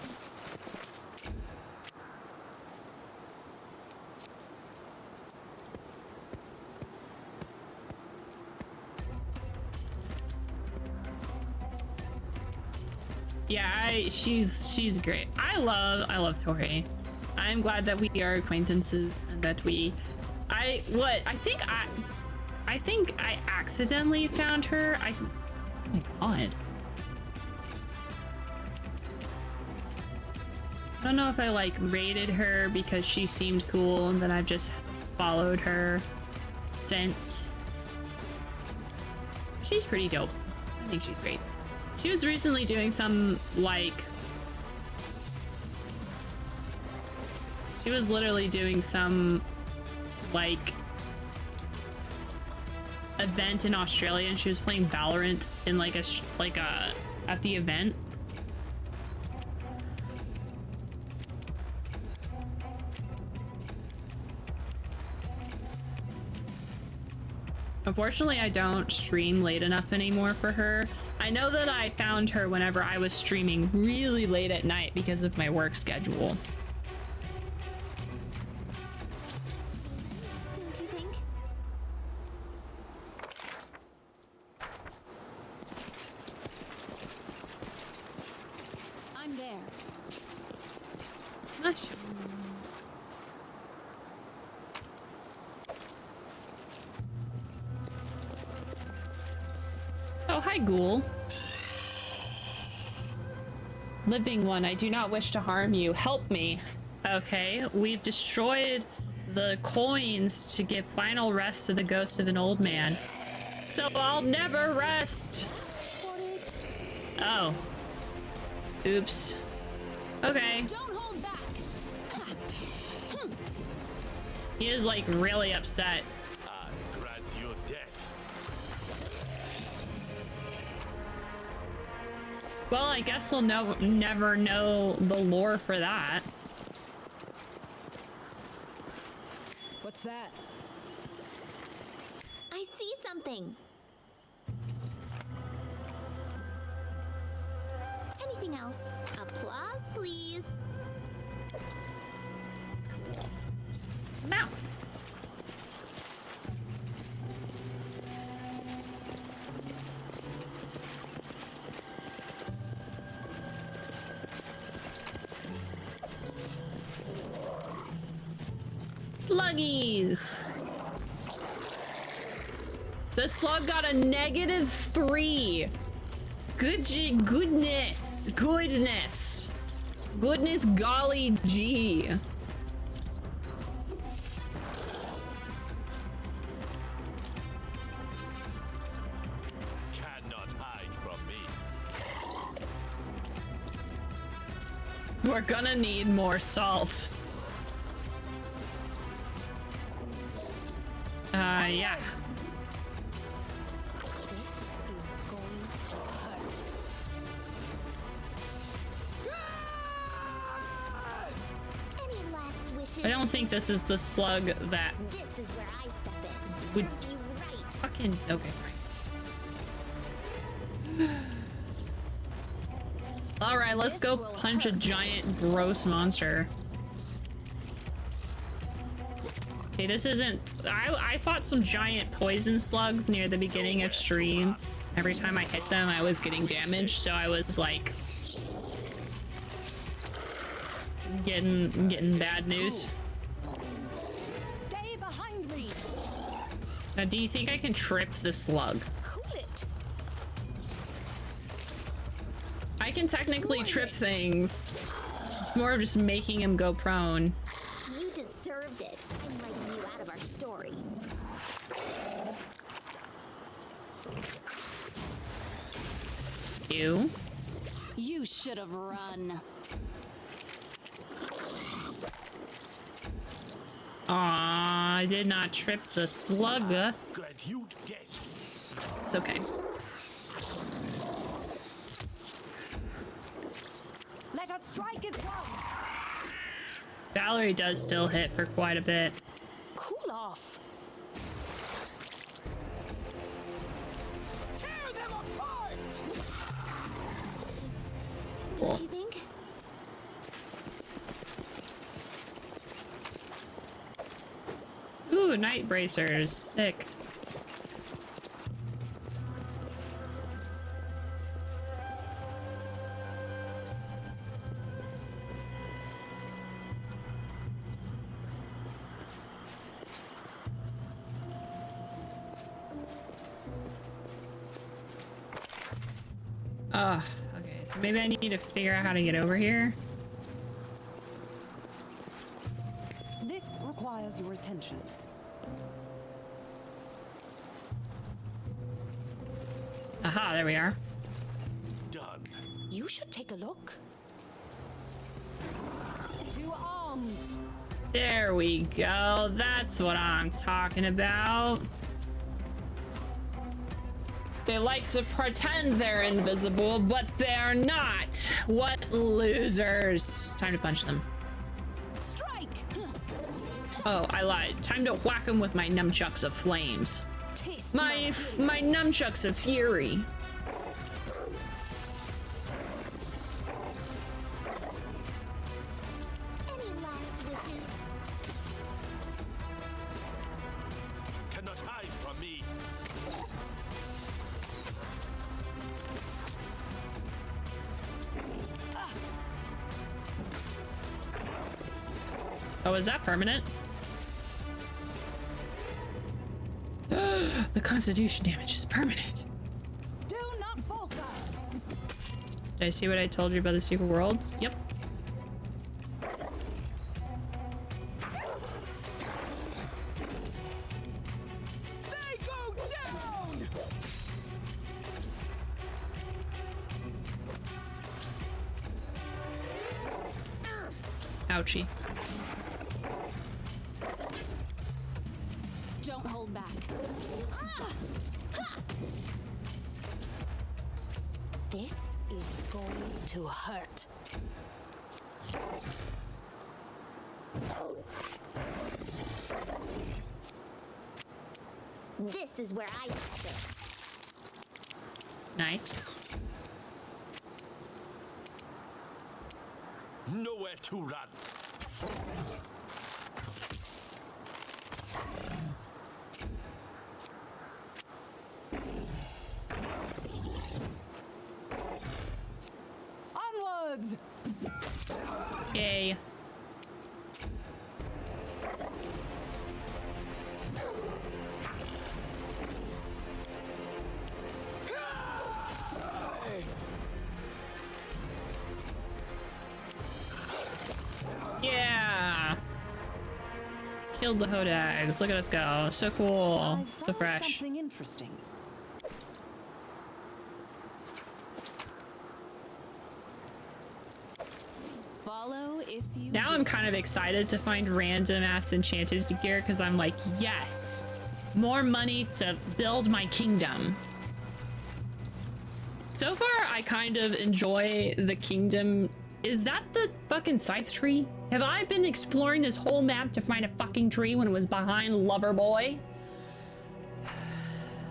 Yeah, she's great. I love Tori. I'm glad that we are acquaintances and that I think I accidentally found her. Oh my god. I don't know if I like raided her because she seemed cool and then I've just followed her since. She's pretty dope. I think she's great. She was recently doing some, like... She was literally doing some, like... event in Australia, and she was playing Valorant in, like, at the event. Unfortunately, I don't stream late enough anymore for her. I know that I found her whenever I was streaming really late at night because of my work schedule. Don't you think? I'm there. Gosh. Oh, hi, Ghoul. Living one, I do not wish to harm you. Help me. Okay, we've destroyed the coins to give final rest to the ghost of an old man. So I'll never rest. Oh. Oops. Okay. Don't hold back. He is like really upset. I grant you death. Well, I guess we'll never know the lore for that. What's that? I see something. Anything else? Applause, please. Mouth. Sluggies. The slug got a -3. Goodness golly gee. Cannot hide from me. We're gonna need more salt. Yeah. Any last wishes? I don't think this is the slug that This is where I step in. would Serves you right. fucking okay. All right, let's go punch a giant gross monster. Okay, this isn't... I fought some giant poison slugs near the beginning of stream. Every time I hit them, I was getting damaged, so I was like... Getting bad news. Stay behind me. Now, do you think I can trip the slug? Cool it. I can technically trip things. It's more of just making him go prone. You deserved it. I'm writing you out of our story. You? You should have run. Aw, I did not trip the slug. Grant you death. It's okay. Let us strike as one. Valerie does still hit for quite a bit. Cool off. Tear them apart! Don't you think? Ooh, night bracers. Sick. Okay, so maybe I need to figure out how to get over here. This requires your attention. Aha, there we are. Done. You should take a look. To arms. There we go. That's what I'm talking about. They like to pretend they're invisible, but they're not. What losers. It's time to punch them. Strike. Oh, I lied. Time to whack them with my nunchucks of flames. My nunchucks of fury. Any last wishes? Cannot hide from me. Oh, is that permanent? The constitution damage is permanent. Do not falter. Did I see what I told you about the secret worlds? Yep. They go down! Ouchie. Don't hold back. This is going to hurt. This is where I sit. Nice. Nowhere to run. Onwards! Yay. Yeah. Killed the hodags. Look at us go. So cool. So fresh. Something interesting. Follow if you Now I'm kind of excited to find random ass enchanted gear because I'm like, yes, more money to build my kingdom. So far, I kind of enjoy the kingdom. Is that the fucking scythe tree? Have I been exploring this whole map to find a fucking tree when it was behind Loverboy?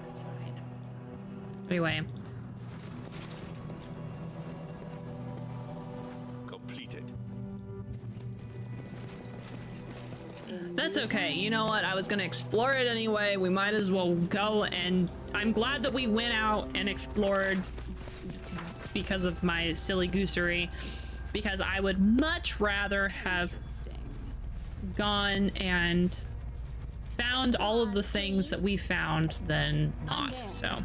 It's fine. Anyway. Completed. That's okay. You know what? I was gonna explore it anyway. We might as well go, and I'm glad that we went out and explored because of my silly goosery, because I would much rather have gone and found all of the things that we found than not. So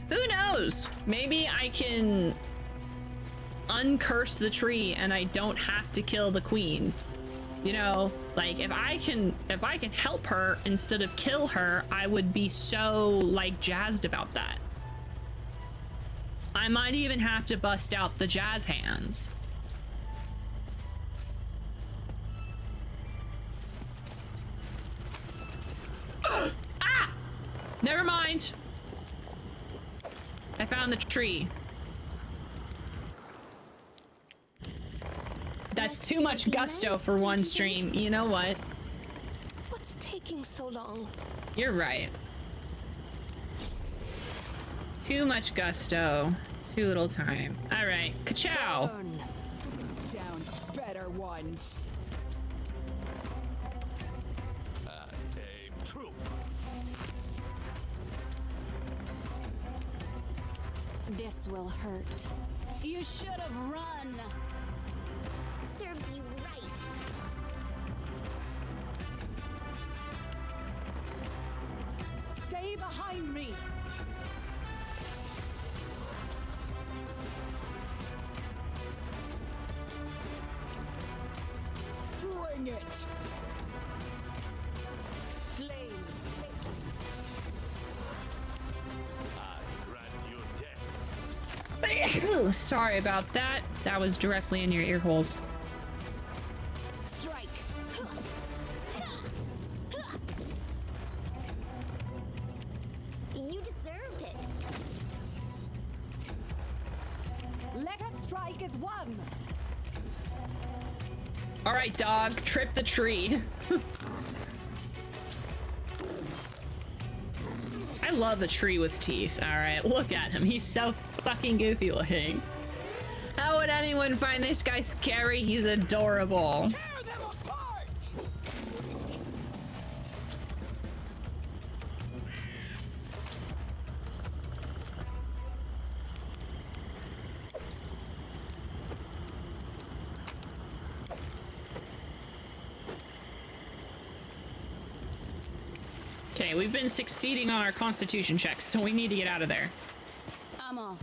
who knows? Maybe I can uncurse the tree and I don't have to kill the queen. You know, like if I can help her instead of kill her, I would be so like jazzed about that. I might even have to bust out the jazz hands. Ah! Never mind. I found the tree. That's too much gusto for one stream. You know what? What's taking so long? You're right. Too much gusto. Too little time. All right. Ka-chow. Burn. Down better ones. A troop. This will hurt. You should have run. Serves you right. Stay behind me. Bring it. Flames take I grant you death. Sorry about that. That was directly in your ear holes. Strike. You deserved it. Let us strike as one. All right, dog. Trip the tree. I love a tree with teeth. All right, look at him. He's so fucking goofy looking. How would anyone find this guy scary? He's adorable. Tear them apart. Okay, we've been succeeding on our constitution checks, so we need to get out of there. I'm off.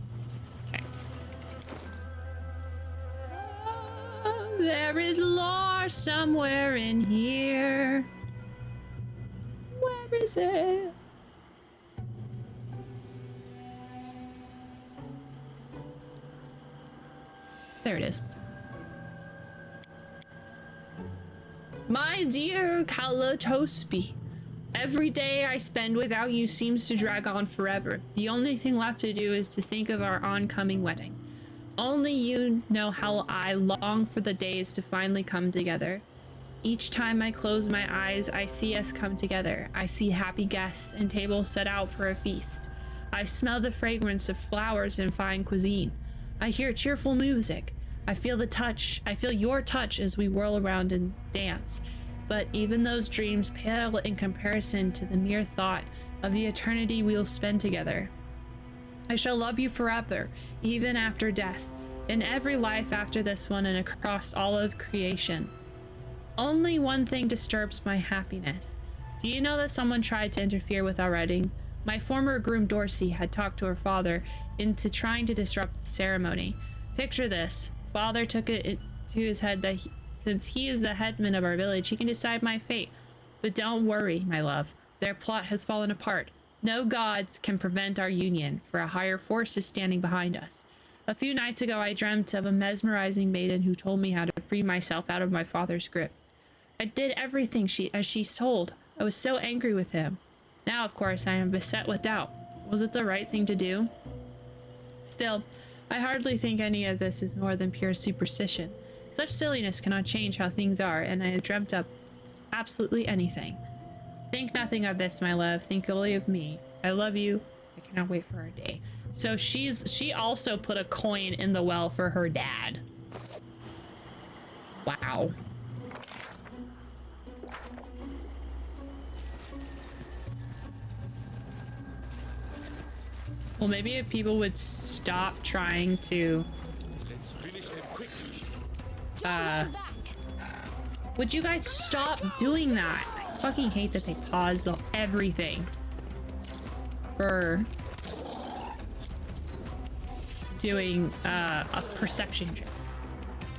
Okay. There is lore somewhere in here. Where is it? There it is. My dear Kalatospi, every day I spend without you seems to drag on forever. The only thing left to do is to think of our oncoming wedding. Only you know how I long for the days to finally come together. Each time I close my eyes, I see us come together. I see happy guests and tables set out for a feast. I smell the fragrance of flowers and fine cuisine. I hear cheerful music. I feel your touch as we whirl around and dance. But even those dreams pale in comparison to the mere thought of the eternity we'll spend together. I shall love you forever, even after death, in every life after this one and across all of creation. Only one thing disturbs my happiness. Do you know that someone tried to interfere with our wedding? My former groom Dorsey had talked to her father into trying to disrupt the ceremony. Picture this. Father took it to his head that since he is the headman of our village, he can decide my fate. But don't worry, my love. Their plot has fallen apart. No gods can prevent our union, for a higher force is standing behind us. A few nights ago, I dreamt of a mesmerizing maiden who told me how to free myself out of my father's grip. I did everything as she told. I was so angry with him. Now, of course, I am beset with doubt. Was it the right thing to do? Still, I hardly think any of this is more than pure superstition. Such silliness cannot change how things are, and I have dreamt up absolutely anything. Think nothing of this, my love. Think only of me. I love you. I cannot wait for our day. So she also put a coin in the well for her dad. Wow. Well, maybe if people would stop trying to Let's finish them quickly. would you guys stop doing that? I fucking hate that they paused everything for doing a perception check.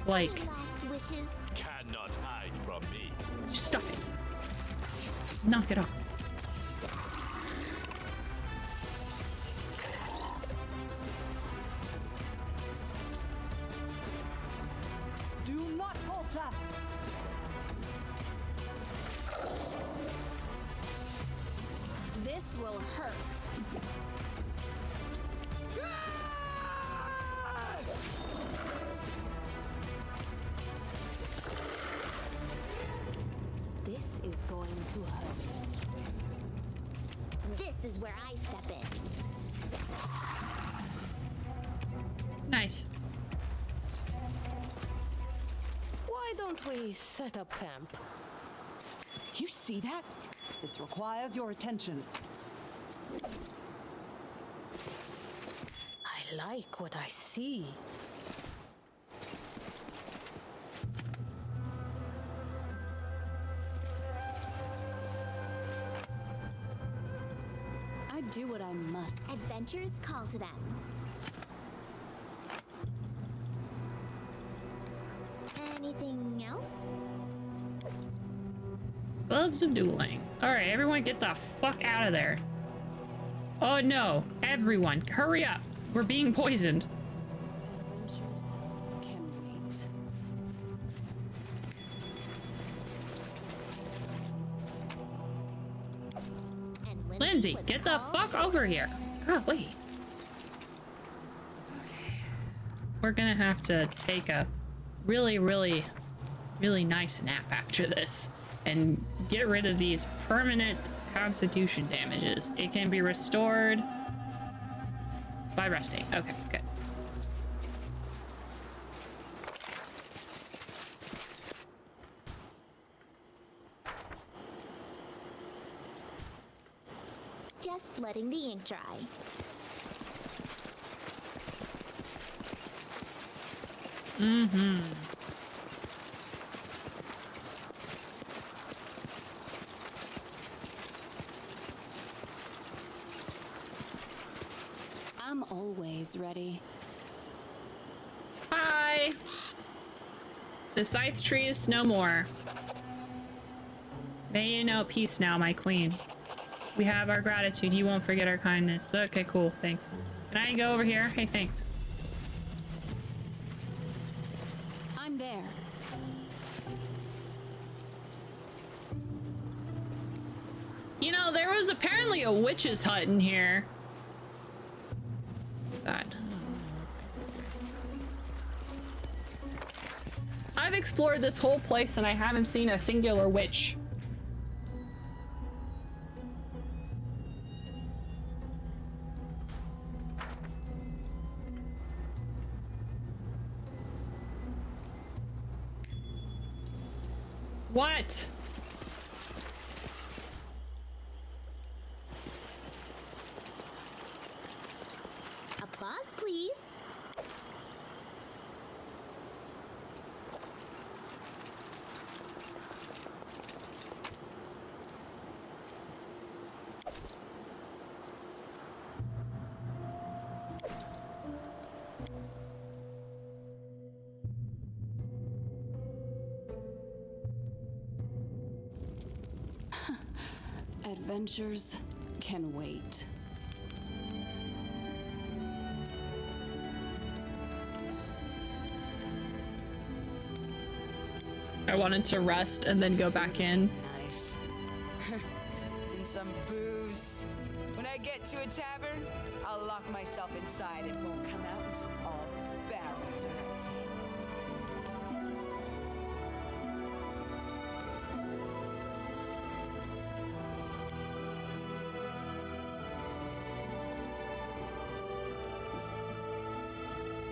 Like, Last wishes. Cannot hide from me. stop it. Knock it off. Do not falter. This will hurt. This is going to hurt. This is where I step in. Nice. Why don't we set up camp? You see that? This requires your attention. I like what I see. I do what I must. Adventures call to them. Anything else? Gloves of dueling. Alright, everyone get the fuck out of there. Oh no, everyone, hurry up. We're being poisoned. Adventures can wait. And Lindsay, was get the called- fuck over here. God, wait. We're gonna have to take a really nice nap after this and get rid of these permanent constitution damages. It can be restored by resting. Okay, good. Just letting the ink dry. Mm-hmm. I'm always ready. Hi. The scythe tree is no more. May you know peace now, my queen. We have our gratitude. You won't forget our kindness. Okay, cool. Thanks. Can I go over here? Hey, thanks. I'm there. You know, there was apparently a witch's hut in here. God. I've explored this whole place and I haven't seen a singular witch. What? Applause, please. Adventures can wait. I wanted to rest and then go back in. Nice. And some booze. When I get to a tavern, I'll lock myself inside and won't come out until all the barrels are empty.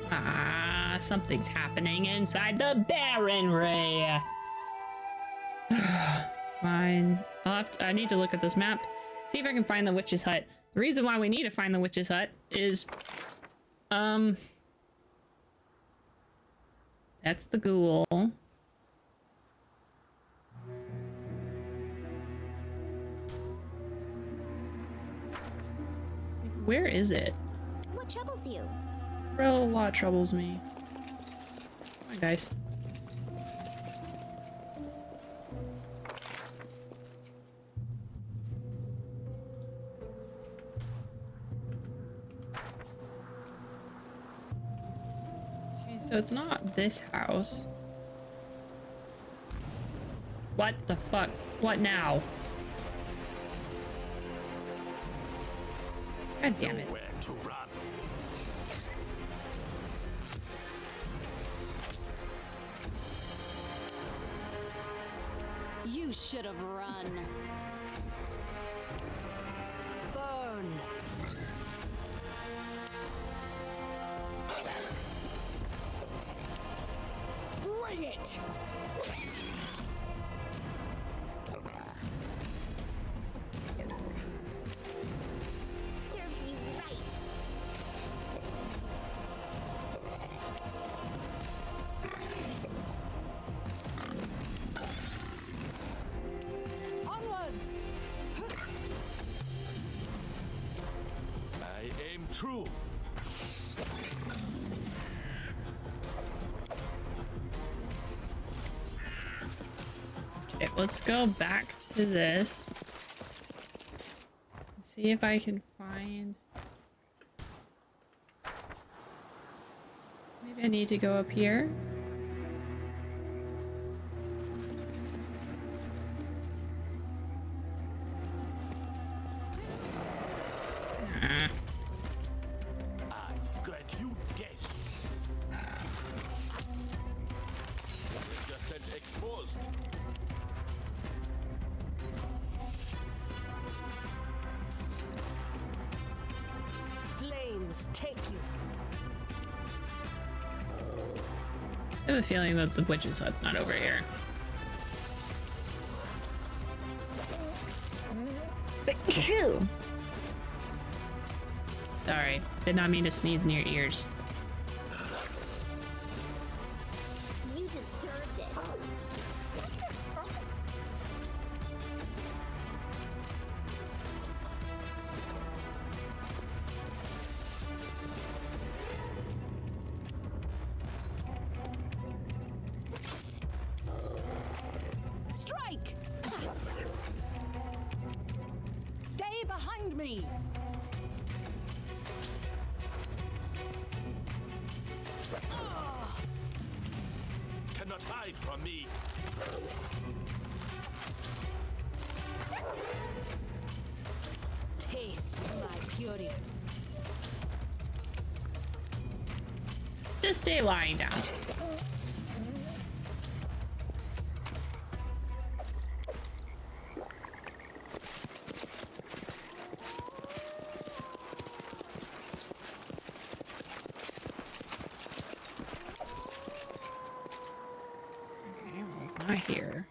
Ah, something's happening inside the Baronry. Fine. I need to look at this map. See if I can find the witch's hut. The reason why we need to find the witch's hut is... That's the ghoul. Where is it? What troubles you? Real lot troubles me. Come on, guys. Okay, so it's not this house. What the fuck? What now? God damn it. Nowhere to run. You should have run. Burn. Bring it! Serves you right. Onwards! I aim true. Okay, let's go back to this. See if I can find... Maybe I need to go up here. Ah. I grant you death. Make yourself exposed. Flames take you. I have a feeling that the witch's hut's not over here. Sorry, did not mean to sneeze in your ears. You deserved it. behind me! Cannot hide from me. Taste my fury. Just stay lying down. Okay, well, it's not here.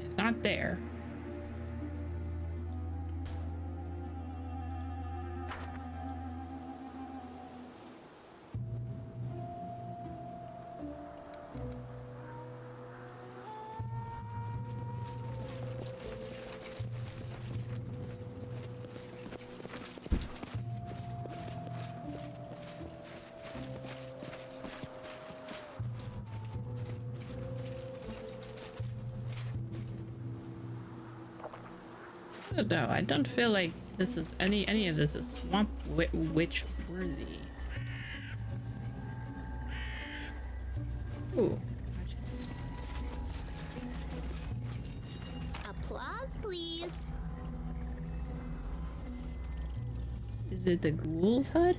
It's not there. No, I don't feel like this is any of this is swamp witch worthy. Ooh. Applause, please. Is it the ghoul's hut?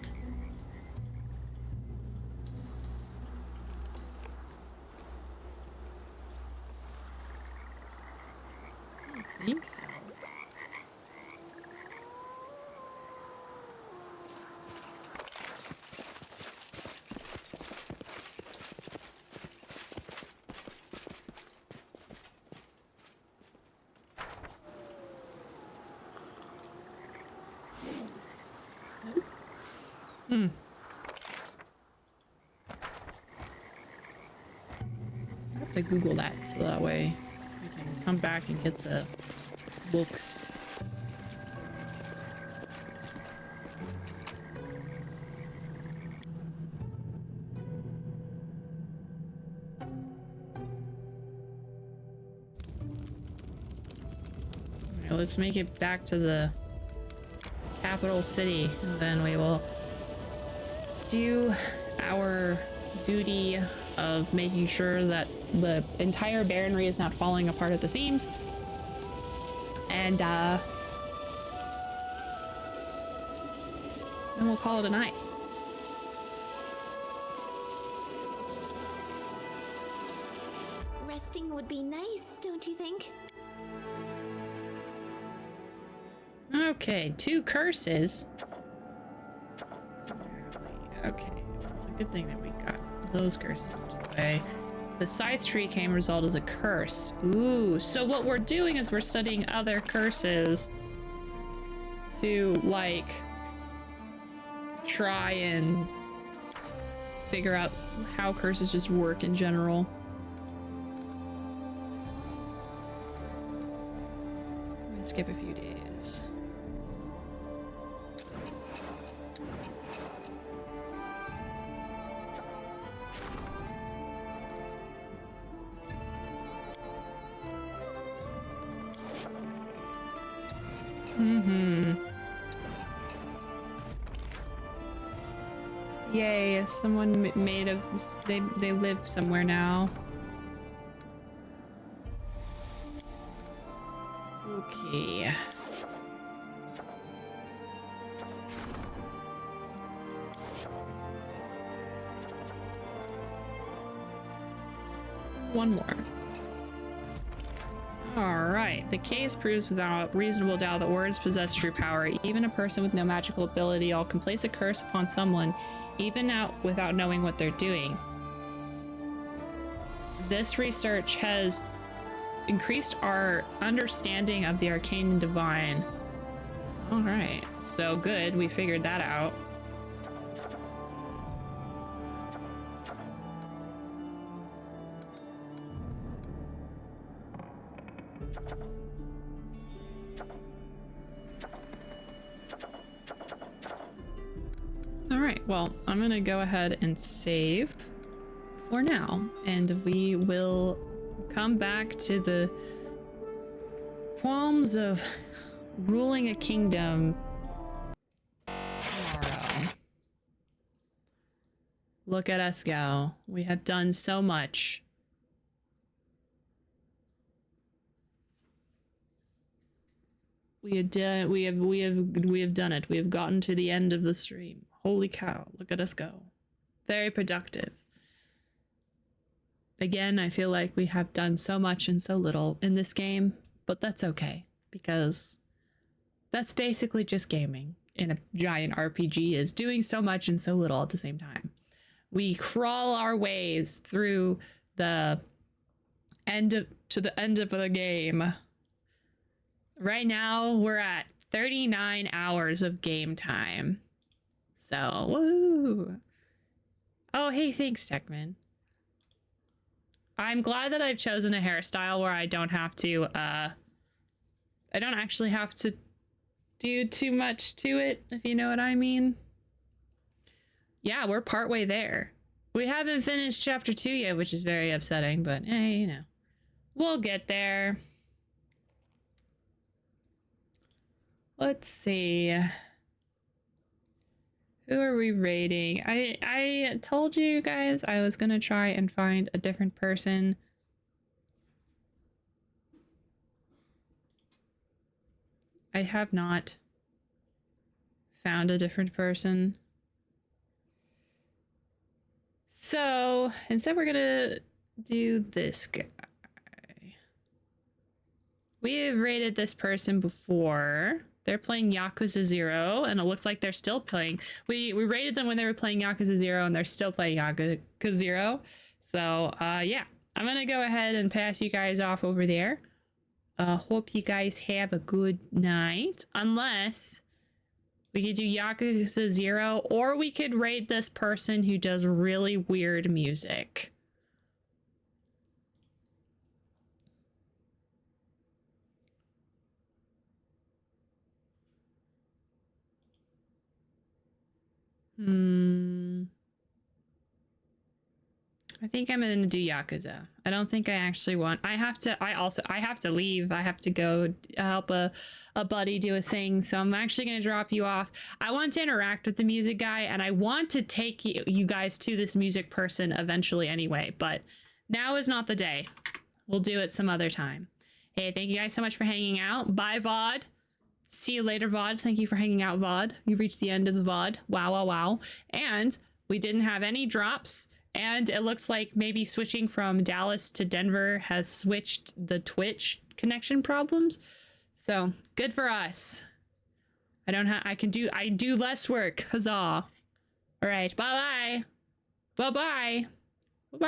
I don't think so. I have to Google that so that way we can come back and get the books. Alright, let's make it back to the capital city, and then we will do our duty of making sure that the entire baronry is not falling apart at the seams, and then we'll call it a night. Resting would be nice, don't you think? Okay, 2 curses. Okay, it's a good thing that we got those curses out of the way. The scythe tree came result as a curse. Ooh, so what we're doing is we're studying other curses to, like, try and figure out how curses just work in general. I'm gonna skip a few days. Yay, someone made a... They live somewhere now. Okay. One more. Alright, the case proves without reasonable doubt that words possess true power. Even a person with no magical ability all can place a curse upon someone, even out without knowing what they're doing. This research has increased our understanding of the arcane and divine. Alright, so good, we figured that out. Alright, well, I'm gonna go ahead and save for now, and we will come back to the qualms of ruling a kingdom tomorrow. Look at us go. We have done so much. We have done it. We have gotten to the end of the stream. Holy cow, look at us go. Very productive. Again, I feel like we have done so much and so little in this game, but that's okay because that's basically just gaming in a giant RPG, is doing so much and so little at the same time. We crawl our ways through the end of the game. Right now, we're at 39 hours of game time. So, woo! Oh, hey, thanks, Techman. I'm glad that I've chosen a hairstyle where I don't have to, I don't actually have to do too much to it, if you know what I mean. Yeah, we're partway there. We haven't finished chapter 2 yet, which is very upsetting, but hey, you know. We'll get there. Let's see. Who are we raiding? I told you guys I was gonna try and find a different person. I have not found a different person. So instead we're gonna do this guy. We have raided this person before. They're playing Yakuza 0, and it looks like they're still playing. We raided them when they were playing Yakuza 0, and they're still playing Yakuza 0. So, yeah. I'm gonna go ahead and pass you guys off over there. Hope you guys have a good night. Unless we could do Yakuza 0, or we could raid this person who does really weird music. I think I'm gonna do Yakuza. I don't think I actually want. I have to leave. I have to go help a buddy do a thing. So I'm actually gonna drop you off. I want to interact with the music guy, and I want to take you guys to this music person eventually anyway, but now is not the day. We'll do it some other time. Hey, thank you guys so much for hanging out. Bye, VoD. See you later, VoD. Thank you for hanging out, VoD. You reached the end of the VoD. Wow, wow, wow. And we didn't have any drops. And it looks like maybe switching from Dallas to Denver has switched the Twitch connection problems. So good for us. I do less work. Huzzah. All right. Bye-bye. Bye-bye. Bye-bye.